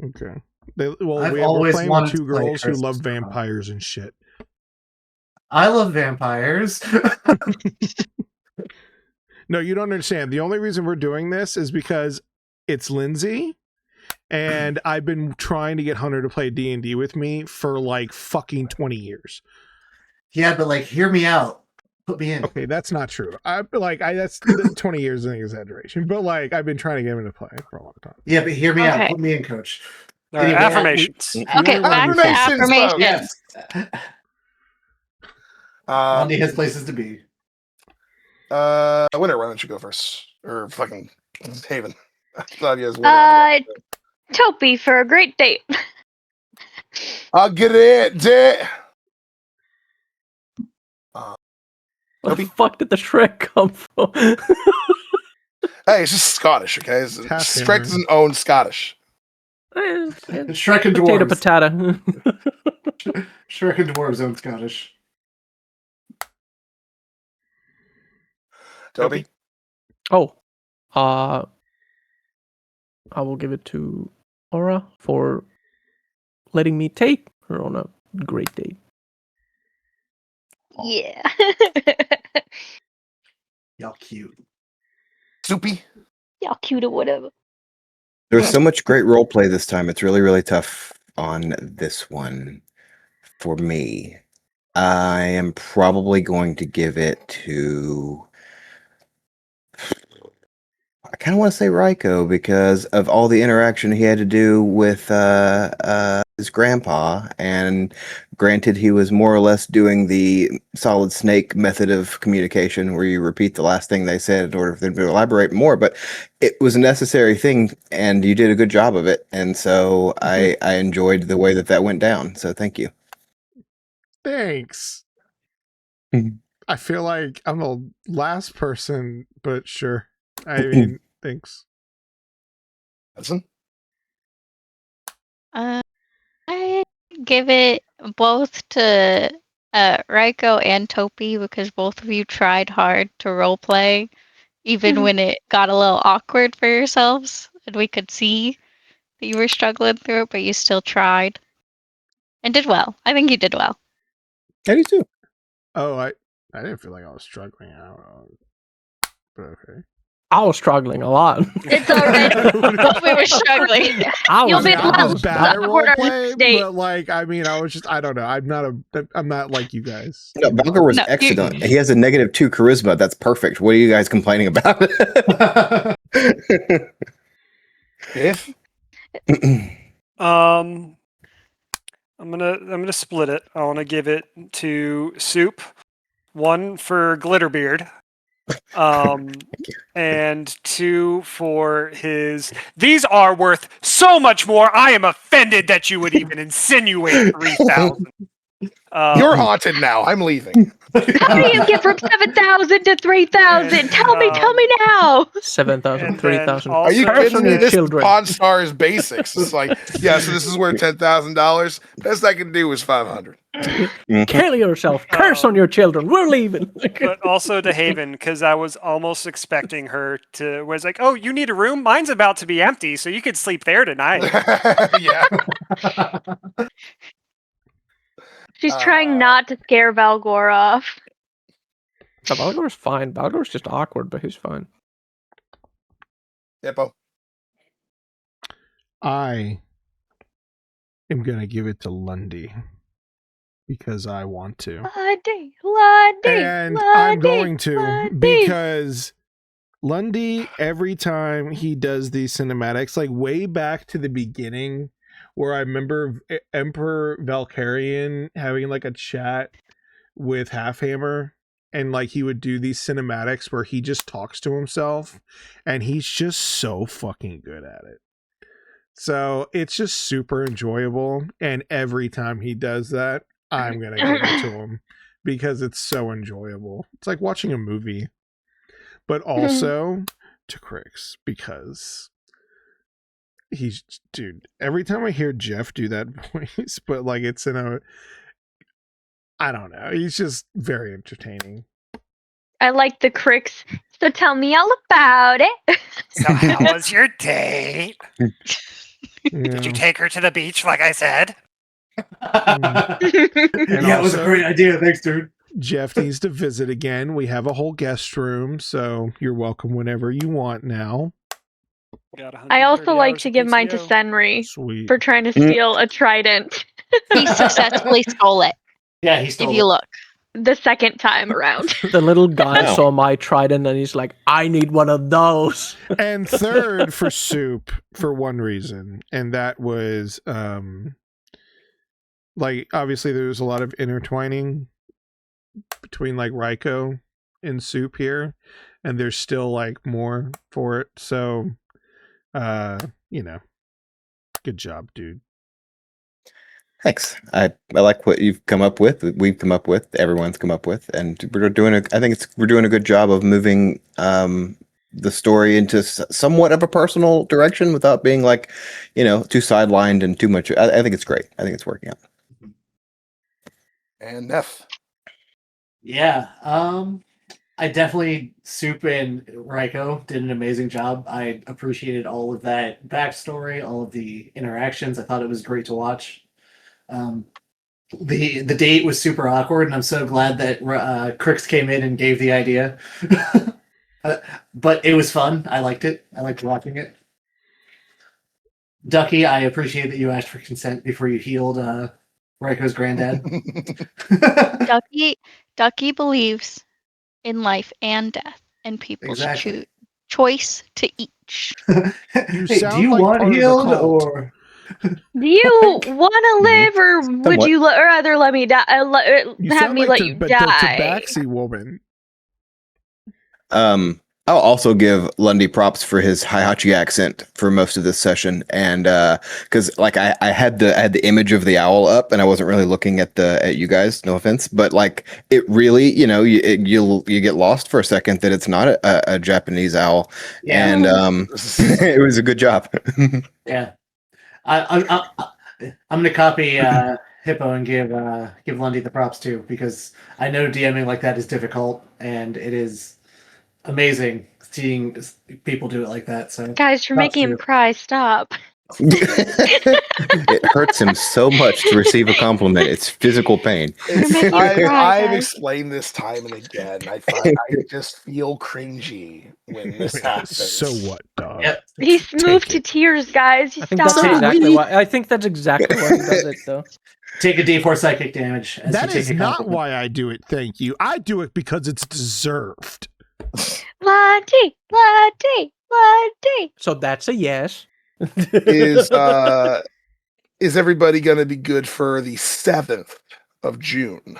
Okay. We're playing with two girls who love vampires and shit. I love vampires. No, you don't understand. The only reason we're doing this is because it's Lindsay, and I've been trying to get Hunter to play D&D with me for like fucking 20 years. Yeah, but like, hear me out. Put me in. Okay, that's not true. That's 20 years is an exaggeration, but like I've been trying to get him to play for a long time. Yeah, but hear me out. Put me in, coach. Anyway, affirmations. Okay, back to affirmations. Yes. Monday has places to be. Winter, why don't you go first? Or fucking Haven. I thought you guys were Topi for a great date. I'll get it. Where the fuck did the Shrek come from? Hey, it's just Scottish, okay? Shrek doesn't own Scottish. Shrek and dwarves. Potato. Shrek and dwarves own Scottish. Toby? Oh. I will give it to Aura for letting me take her on a great date. Yeah. Y'all cute. Soupy? Y'all cute or whatever. There's so much great role play this time. It's really, really tough. on this one for me. I am probably going to give it to. I kind of want to say Raiko because of all the interaction he had to do with his grandpa. And granted, he was more or less doing the solid snake method of communication where you repeat the last thing they said in order for them to elaborate more. But it was a necessary thing and you did a good job of it. And so I enjoyed the way that went down. So thank you. Thanks. Mhm. I feel like I'm the last person, but sure. I mean, thanks. Hudson? I give it both to Raiko and Topi because both of you tried hard to roleplay, even when it got a little awkward for yourselves, and we could see that you were struggling through it, but you still tried and did well. I think you did well. I do too. Oh, I didn't feel like I was struggling out. But okay. I was struggling a lot. It's already. We were struggling. You'll be I the was bad at quarter roleplay, state. but like, I mean, I don't know. I'm not like you guys. No, Valgor was No, excellent. He has a -2 charisma. That's perfect. What are you guys complaining about? If I'm gonna split it. I want to give it to Soup, one for Glitterbeard, and 2 for his. These are worth so much more. I am offended that you would even insinuate 3,000. you're haunted now, I'm leaving. How do you get from 7,000 to 3,000? Tell me now. 7,000, And 3,000. Are you also- kidding me? your This children. Pawn Star is basics. It's like, yeah, so this is worth $10,000. Best I can do is 500. Kill yourself. Curse on your children. We're leaving. But also to Haven, because I was almost expecting her to was like, "Oh, you need a room? Mine's about to be empty, so you could sleep there tonight." Yeah. She's trying not to scare Valgor off. Valgor's fine. Valgor's just awkward, but he's fine. Hippo. I am gonna give it to Lundy because I want to. Lundy, And I'm going to because Lundy, every time he does these cinematics, like way back to the beginning, where I remember Emperor Valkyrian having like a chat with Halfhammer, and like he would do these cinematics where he just talks to himself, and he's just so fucking good at it. So it's just super enjoyable, and every time he does that, I'm gonna give it to him because it's so enjoyable. It's like watching a movie. But also to Krix because he's, dude, every time I hear Jeff do that voice, but like it's in a, I don't know, he's just very entertaining. I like the Krix, so tell me all about it. So how was your date? Did you Yeah. take her to the beach like I said? And Yeah, it was a also, great idea. Thanks, dude. Jeff needs to visit again. We have a whole guest room, so you're welcome whenever you want now. Got I 130 also like hours to of give mine to PTO. Senri Sweet. for trying to steal a trident He successfully stole it. Yeah, he If stole you it. look. the second time around. The little guy Wow. saw my trident and he's like, I need one of those. And third for Soup for one reason, and that was like obviously there was a lot of intertwining between like Raiko and Soup here, and there's still like more for it. So you know, good job, dude. Thanks. I like what you've come up with. We've come up with. Everyone's come up with, and we're doing. I think we're doing a good job of moving the story into somewhat of a personal direction without being like, too sidelined and too much. I think it's great. I think it's working out. And Neth. Yeah, I definitely Soup and Raiko did an amazing job. I appreciated all of that backstory, all of the interactions. I thought it was great to watch. The date was super awkward, and I'm so glad that Krix came in and gave the idea. But it was fun. I liked it. I liked watching it. Ducky, I appreciate that you asked for consent before you healed Reiko's granddad. Ducky believes in life and death, and people's Exactly. choice to each. You Hey, do sound you like want part of the healed cult. or? Do you want to live, or would Somewhat. you rather let me die? You Have sound me like let the, you but die? the Tabaxi woman. I'll also give Lundy props for his Hihachi accent for most of this session, and because like I had the image of the owl up, and I wasn't really looking at you guys. No offense, but like it really, you get lost for a second that it's not a Japanese owl, Yeah. and it was a good job. Yeah. I'm gonna copy Hippo and give Lundy the props too, because I know DMing like that is difficult, and it is amazing seeing people do it like that. So Guys, you're props making to him cry. Stop. It hurts him so much to receive a compliment. It's physical pain. You're making him cry, I've guys. explained this time and again. I just feel cringy when this happens. So what, dog? Yep. He's moved to it. tears, guys. You I think that's stop. exactly why. I think that's exactly why he does it, though. Take a D4 psychic damage as That you take is a not compliment. why I do it. Thank you. I do it because it's deserved. Lundy. So that's a yes. Is everybody going to be good for the 7th of June?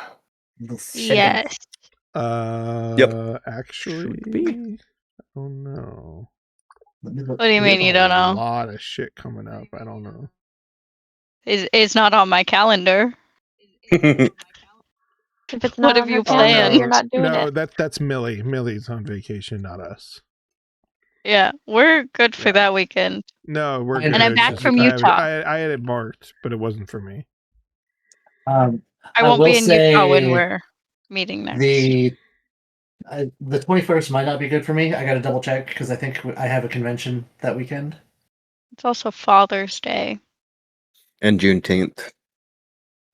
Yes. Actually, Should be. oh no. What do you mean you don't A know? lot of shit coming up. I don't know. It's not on my calendar. If it's What not have on you her calendar, planned? you're not doing No, it. that's Millie. Millie's on vacation, not us. Yeah, we're good for that weekend. No, we're And good. I'm It's back just- from I Utah. I had it marked, but it wasn't for me. I won't will be in Utah when say we're meeting next. the 21st might not be good for me. I got to double check because I think I have a convention that weekend. It's also Father's Day. And Juneteenth.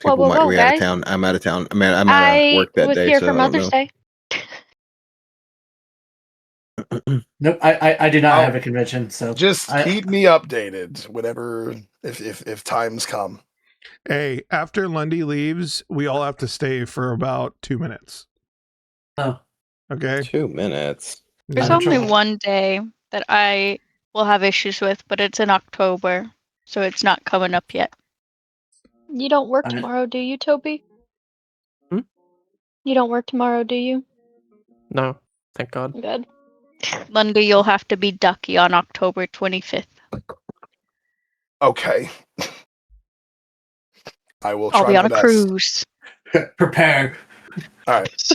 Whoa, People whoa, might whoa, be out of guys. town. I'm out of town. I mean, I'm out of I work that was day, here so for I don't Mother's know. Day. Nope, I do not have a convention, so Just keep me updated whenever if times come. Hey, after Lundy leaves, we all have to stay for about 2 minutes. Oh, Okay. 2 minutes. There's I'm in only trouble. one day that I will have issues with, but it's in October, so it's not coming up yet. You don't work Alright. tomorrow, do you, Toby? Hmm? You don't work tomorrow, do you? No, thank God. Good. Lundy, you'll have to be Ducky on October 25th. Okay. I will I'll try be my on a best. cruise. Prepare. All right.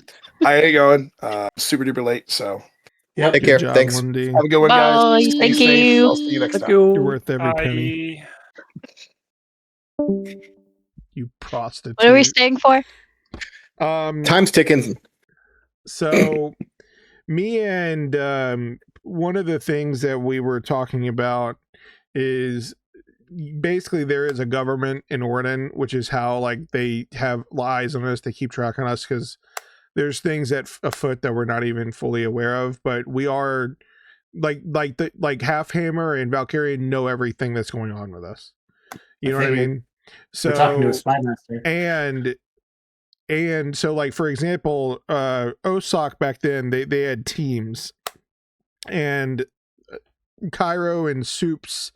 I ain't going. Super duper late, so Yep. Take Good care. job, Thanks. Lundy. have a good one, guys. Bye. Stay Thank safe. you. I'll see you next Thank time. You're you. worth every penny. You prostitute. What are we staying for? Time's ticking. So me and one of the things that we were talking about is basically there is a government in Orden, which is how like they have eyes on us, they keep track on us because there's things afoot that we're not even fully aware of, but we are like Half Hammer and Valkyrie know everything that's going on with us. You know what I mean? So We're talking to a spy master. and so like for example, OSOC back then they had teams, and Cairo and Soup's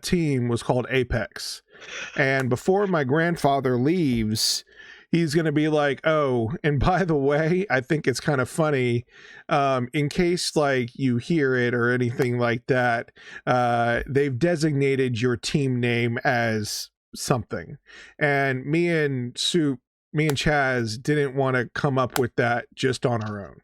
team was called Apex. And before my grandfather leaves, he's going to be like, oh, and by the way, I think it's kind of funny, in case like you hear it or anything like that, they've designated your team name as something. And me and Chaz didn't want to come up with that just on our own.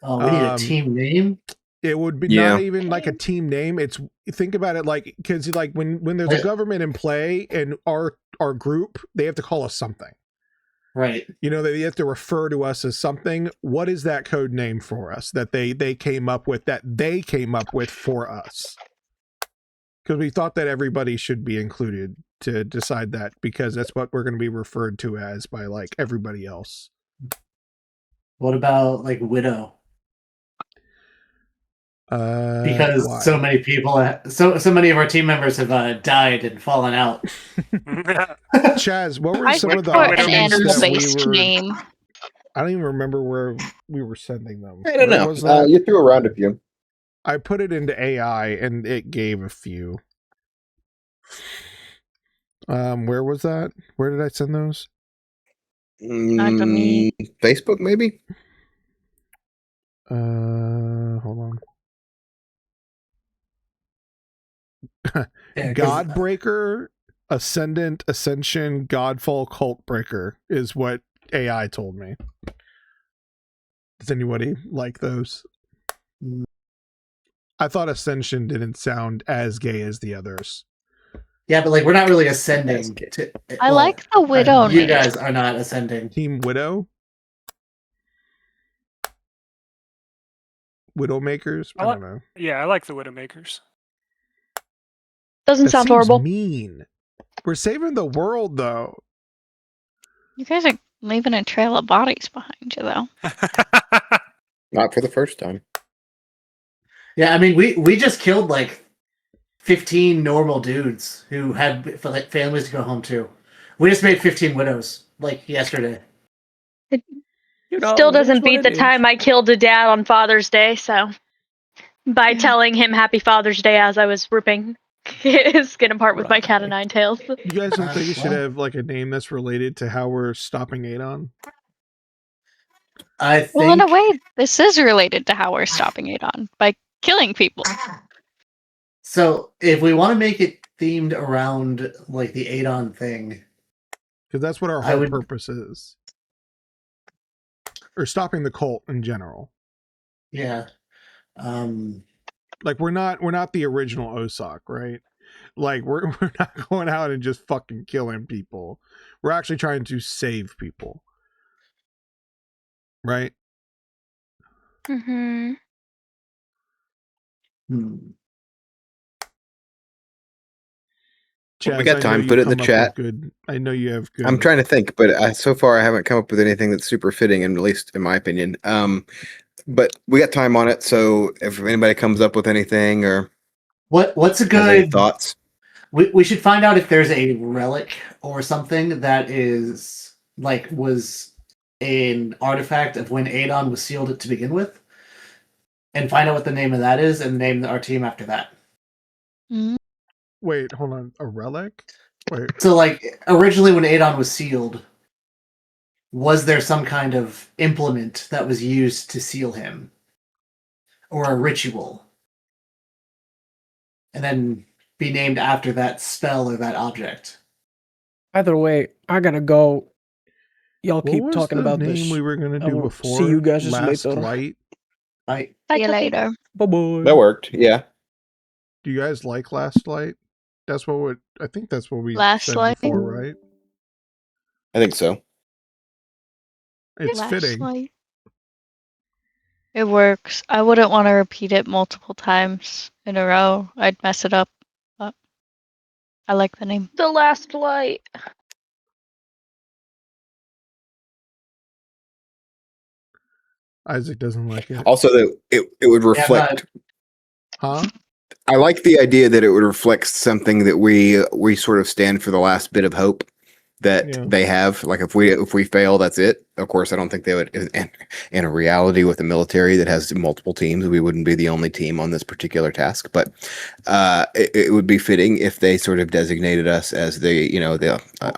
Oh, we need a team name? It would be Yeah. not even like a team name. It's think about it like because like when there's a government in play and our group, they have to call us something. Right. You know, they have to refer to us as something. What is that code name for us that they came up with for us? Because we thought that everybody should be included to decide that, because that's what we're going to be referred to as by like everybody else. What about like Widow? Because why? so many people, so many of our team members have died and fallen out. Chaz, what were I some would of the put an options that we animal-based were? name. I don't even remember where we were sending them. I don't Where know. was that? You threw around a few. I put it into AI and it gave a few. Where was that? Where did I send those? Not to me. Facebook, maybe. Hold on. Yeah, 'cause- Godbreaker, Ascendant, Ascension, Godfall, Cultbreaker is what AI told me. Does anybody like those? I thought Ascension didn't sound as gay as the others. Yeah, but like we're not really ascending. I like the Widow You name. guys are not ascending. Team Widow? Widowmakers? I don't know. Yeah, I like the Widowmakers. Doesn't That sound seems horrible. mean. We're saving the world, though. You guys are leaving a trail of bodies behind you, though. Not for the first time. Yeah, I mean we just killed like 15 normal dudes who had like families to go home to. We just made 15 widows like yesterday. Still doesn't beat the time I killed a dad on Father's Day, so by telling him Happy Father's Day as I was ripping his skin apart with my cat o' nine tails. You guys don't think you should well. have like a name that's related to how we're stopping Adon? I think. Well, in a way, this is related to how we're stopping Adon by killing people. So if we want to make it themed around like the Adon thing, Because that's what our I whole would- purpose is. Or stopping the cult in general. yeah. Like we're not the original OSOC, right? Like we're not going out and just fucking killing people. We're actually trying to save people. Right? Mm-hmm. Chaz, we got I know time. you Put it in the come up with chat. Good. I know you have good. I'm trying to think, but so far I haven't come up with anything that's super fitting, and at least in my opinion. But we got time on it, so if anybody comes up with anything or What's a has any good thoughts, we should find out if there's a relic or something that is like was an artifact of when Adon was sealed it to begin with. And find out what the name of that is and name our team after that. Wait, hold on. A relic? Wait. So like originally when Adon was sealed, was there some kind of implement that was used to seal him? Or a ritual? And then be named after that spell or that object. Either way, I gotta go. Y'all What keep was talking the about name this. we were gonna I do will before? see you guys Last later. Light. Right. See you later. Bye bye. that worked. Yeah, Do you guys like Last Light? That's what would I think that's what we Last said Light? before, right? I think so. It's Last fitting. Light. It works. I wouldn't want to repeat it multiple times in a row. I'd mess it up. But I like the name. The Last Light. Isaac doesn't like it. Also, that it would reflect. Huh? I like the idea that it would reflect something that we sort of stand for, the last bit of hope that Yeah. they have. Like if we fail, that's it. Of course, I don't think they would. In a reality with a military that has multiple teams, we wouldn't be the only team on this particular task. But it would be fitting if they sort of designated us as the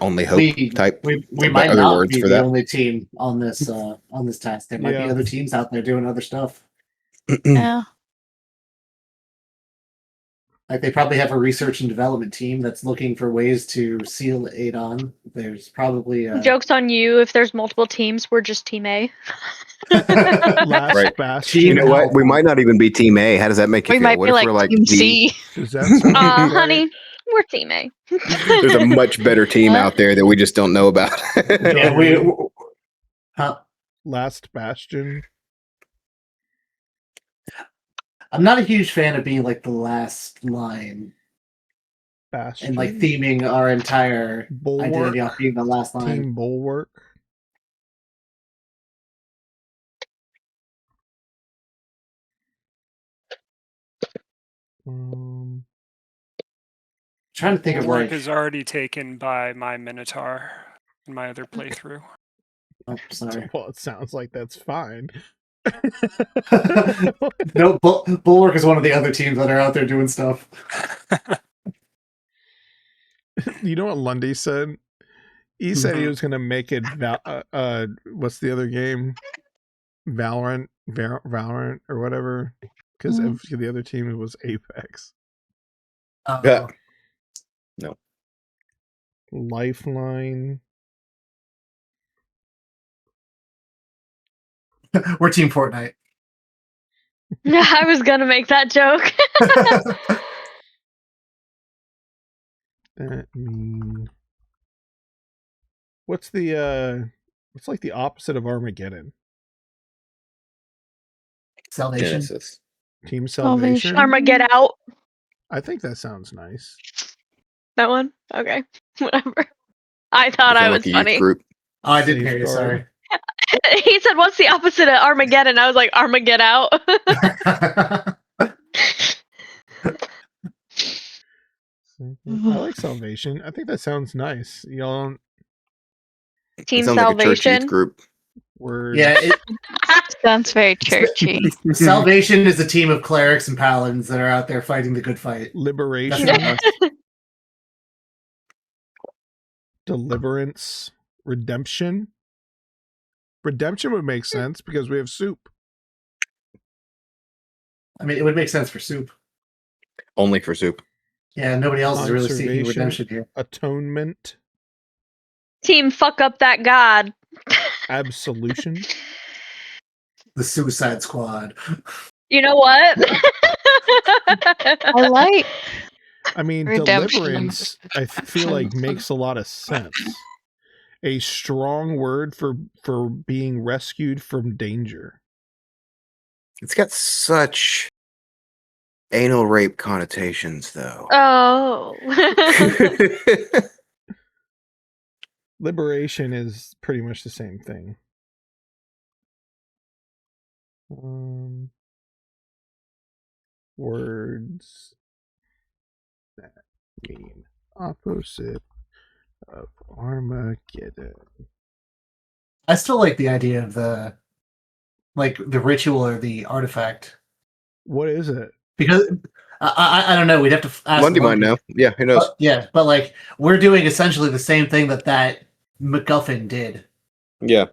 only hope type. We but might other not words be for the that. only team on this task. There might be Yeah. other teams out there doing other stuff. Yeah. Like they probably have a research and development team that's looking for ways to seal Adon. There's probably Joke's on you. If there's multiple teams, we're just Team A. Last Right. Bastion. You know what? We might not even be Team A. How does that make you We feel? might What be if like we're like Team the? C. Does that sound right? Honey, we're Team A. There's a much better team What? out there that we just don't know about. yeah, we huh? Last Bastion. I'm not a huge fan of being like the last line Bastion. and like theming our entire Bulwark. identity off being the last line. Team Bulwark. Trying to think of Bulwark like. is already taken by my Minotaur in my other playthrough. Oh, sorry. Well, it sounds like that's fine. No, Bulwark is one of the other teams that are out there doing stuff. You know what Lundy said? He said he was going to make it. What's the other game? Valorant or whatever. Because the other team was Apex. Yeah. No. Lifeline. We're Team Fortnite. I was gonna make that joke. That mean. What's like the opposite of Armageddon? Salvation. Genesis. Team Salvation. Armageddon out. I think that sounds nice. That one? Okay. Whatever. I thought You I sound was like a youth funny. group. Oh, I didn't hear you. Safeguard. Sorry. He said, "What's the opposite of Armageddon?" I was like, "Armageddon out." I like Salvation. I think that sounds nice. Y'all Team It sounds like a church youth Salvation. group. word. Yeah, Sounds very churchy. Salvation is a team of clerics and paladins that are out there fighting the good fight. That's Liberation. not us. Deliverance. Redemption. Redemption would make sense because we have soup. I mean, it would make sense for Soup. Only for soup. Yeah, nobody else is really seeking Conservation. redemption here. Atonement. Team fuck up that god. Absolution. The Suicide Squad. You know what? I like I mean, Redemption. deliverance, I feel like makes a lot of sense. A strong word for being rescued from danger. It's got such anal rape connotations, though. Oh. Liberation is pretty much the same thing. Words that mean opposite of Armageddon. I still like the idea of the ritual or the artifact, What is it? because I don't know. We'd have to ask Lundy might know. Yeah, who knows? But like we're doing essentially the same thing that MacGuffin did. Yeah.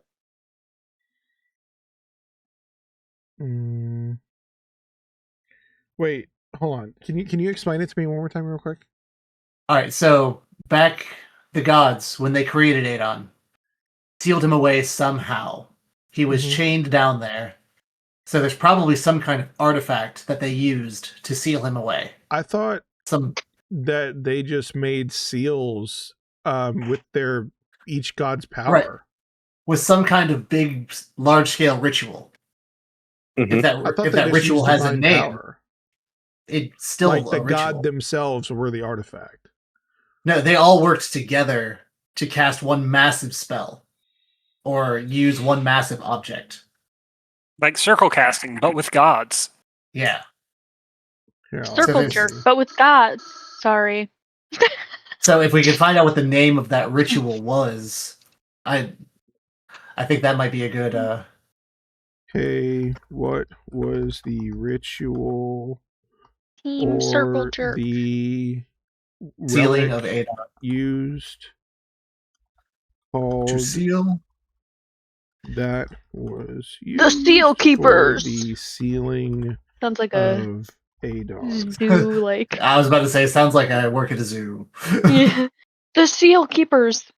Wait, hold on. Can you explain it to me one more time real quick? All right, so back the gods, when they created Adon, sealed him away somehow. He was chained down there. So there's probably some kind of artifact that they used to seal him away. I thought Some that they just made seals with their each god's power. Right. With some kind of big, large-scale ritual. Mhm. If that ritual has a name, power. it's still Like a the ritual. god themselves were the artifact. No, they all worked together to cast one massive spell or use one massive object. Like circle casting, but with gods. Yeah. Here, Circle there's- jerk, but with gods. Sorry. So if we could find out what the name of that ritual was, I think that might be a good Hey, what was the ritual Team circle or jerk. the sealing relic of Adon. used called To seal? that was used The Seal for Keepers. the sealing Sounds like a of Adon. zoo, like. I was about to say, it sounds like I work at a zoo. Yeah. The Seal Keepers.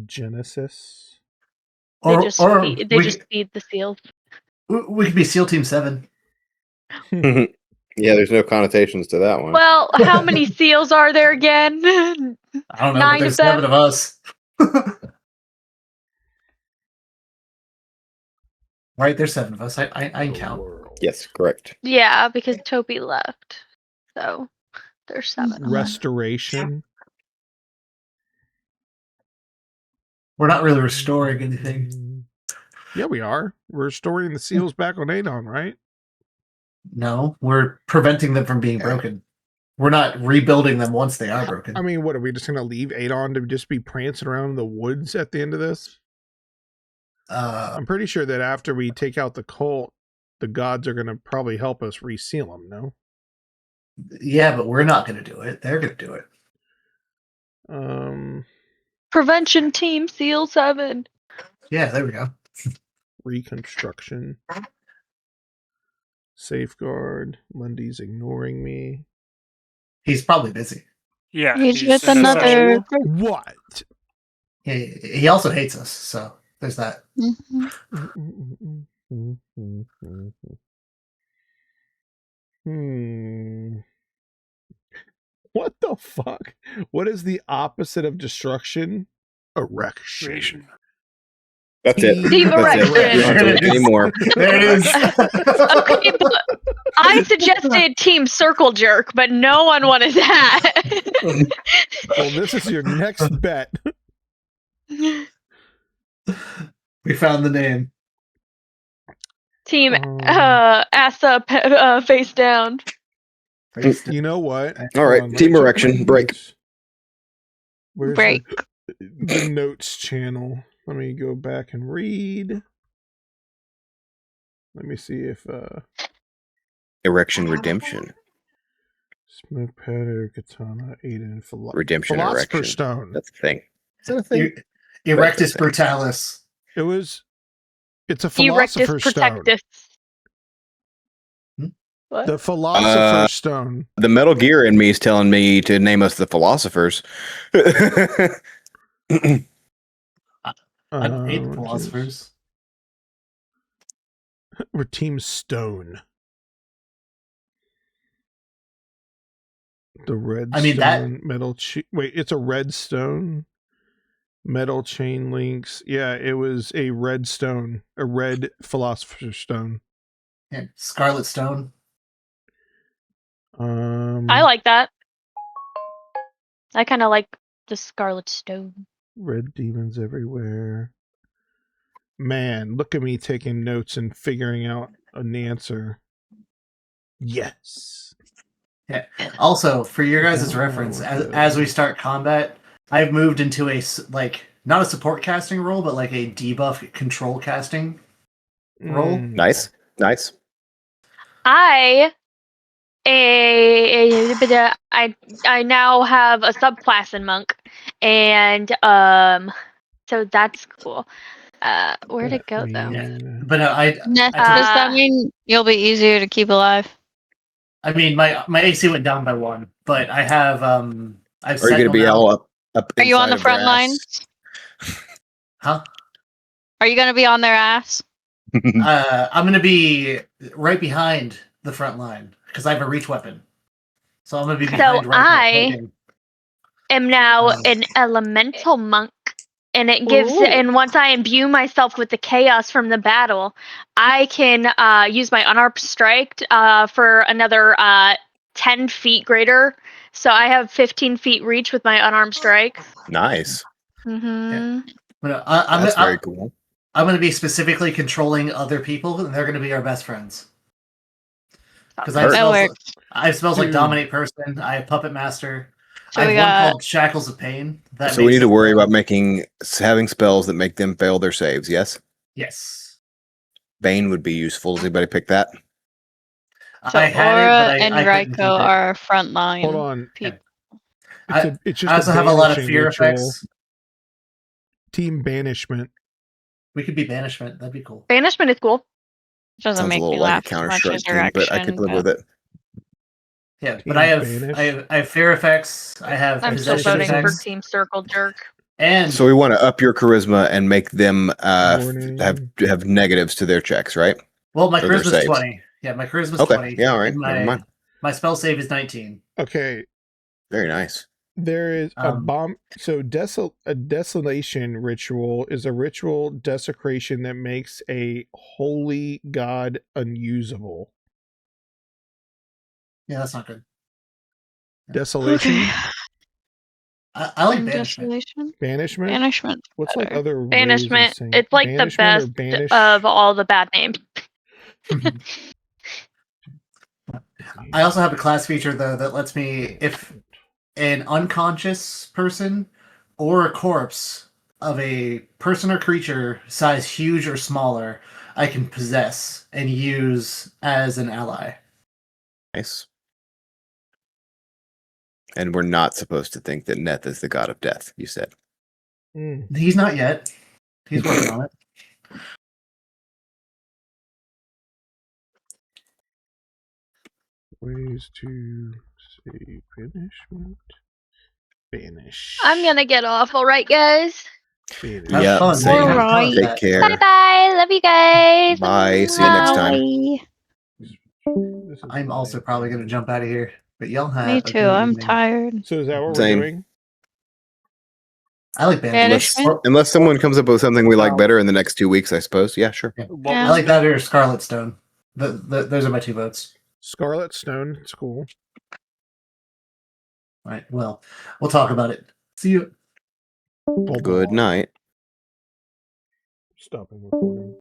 Genesis. They Or- just or feed, they we- just feed the seals. We could be SEAL Team 7. Yeah, there's no connotations to that one. Well, how many seals are there again? I don't know, but 9 there's of them. 7 of us. Right, there's 7 of us. I can count. Yes, correct. Yeah, because Toby left. So there's 7 of them. Restoration. We're not really restoring anything. Yeah, we are. We're restoring the seals back on Adon, right? No, we're preventing them from being broken. We're not rebuilding them once they are broken. I mean, what are we just gonna leave Adon to just be prancing around in the woods at the end of this? I'm pretty sure that after we take out the cult, the gods are gonna probably help us reseal them. No. Yeah, but we're not going to do it. They're going to do it. Prevention team seal 7. Yeah, there we go. Reconstruction. Safeguard. Lundy's ignoring me. He's probably busy. Yeah, He's with in a another session. group. What? He also hates us, so there's that. What the fuck? What is the opposite of destruction? Erection. That's it. Team That's it. erection. You don't have to look anymore. There it is. Okay, but I suggested team circle jerk, but no one wanted that. Well, this is your next bet. We found the name. Team ass up, face down. You know what? All right, team erection break. Where's Break. the notes channel? Let me go back and read. Let me see if Erection redemption. smoke powder, katana, Aiden, Redemption philosopher erection. stone. That's a thing. Is that a thing? Erectus brutalis. It's a philosopher Erectus stone. protectus. What? The philosopher stone. The Metal Gear in me is telling me to name us the philosophers. I hate philosophers. We're team stone. The red stone, metal wait, it's a red stone? Metal chain links. Yeah, it was a red stone. A red philosopher's stone. Yeah, Scarlet Stone. I like that. I kind of like the Scarlet Stone. Red demons everywhere. Man, look at me taking notes and figuring out an answer. Yes. Yeah. Also, for your guys' reference, as we start combat, I've moved into a not a support casting role, but like a debuff control casting role. Nice. I now have a subclass in monk, and so that's cool. Where'd it go though? Yeah. But Neth, does that mean you'll be easier to keep alive? I mean, my AC went down by 1, but I have I've. Are you going to be all up? Are you on inside the of front their lines? Huh? Are you going to be on their ass? I'm going to be right behind the front line because I have a reach weapon. So I'm going to be behind. So I am now an elemental monk, and it gives. And once I imbue myself with the chaos from the battle, I can use my unarmed strike for another 10 feet greater. So I have 15 feet reach with my unarmed strike. Nice. Mm-hmm. Yeah. That's very cool. I'm going to be specifically controlling other people, and they're going to be our best friends. Because I have spells like Dominate Person, I have Puppet Master, So I have one called Shackles of Pain. So we need to worry about having spells that make them fail their saves, yes? Yes. Bane would be useful. Does anybody pick that? So Aura and Raiko are frontline. Hold on. People. It's just I also have a lot of fear ritual. effects. Team banishment. We could be banishment. That'd be cool. Banishment is cool. Doesn't make me laugh as much as Erection, but I could live with it. Yeah, but I have fear effects. I have I'm still possession voting for effects. Team Circle Jerk. And so we want to up your charisma and make them have negatives to their checks, right? Well, my charisma's 20. Yeah, my charisma's 20. Yeah, all right. Never mind. My spell save is 19. Okay. Very nice. There is a bomb. So a desolation ritual is a ritual desecration that makes a holy god unusable. Yeah, that's not good. Desolation. Okay. I like banishment. Banishment. Banishment. What's like other banishment? ways of It's like the best of all the bad names. I also have a class feature though that lets me, if an unconscious person or a corpse of a person or creature size huge or smaller, I can possess and use as an ally. Nice. And we're not supposed to think that Neth is the god of death, you said. He's not yet. He's working on it. Ways to say banishment. Banish. I'm gonna get off, alright, guys? Banish. Have Yeah, fun. same. Have fun with Take that. care. Bye bye. Love you guys. Bye. See you next time. Bye. This is I'm my also probably going to jump out of here, but y'all have Me a too. good I'm evening. tired. So is that what Same. we're doing? I like banishment. Banishment? Unless someone comes up with something we like better in the next 2 weeks, I suppose. Yeah, sure. Yeah. What Yeah. I like that or Scarlet Stone. Those are my 2 votes. Scarlet Stone. It's cool. All right. Well, we'll talk about it. See you. Good night. Stopping recording.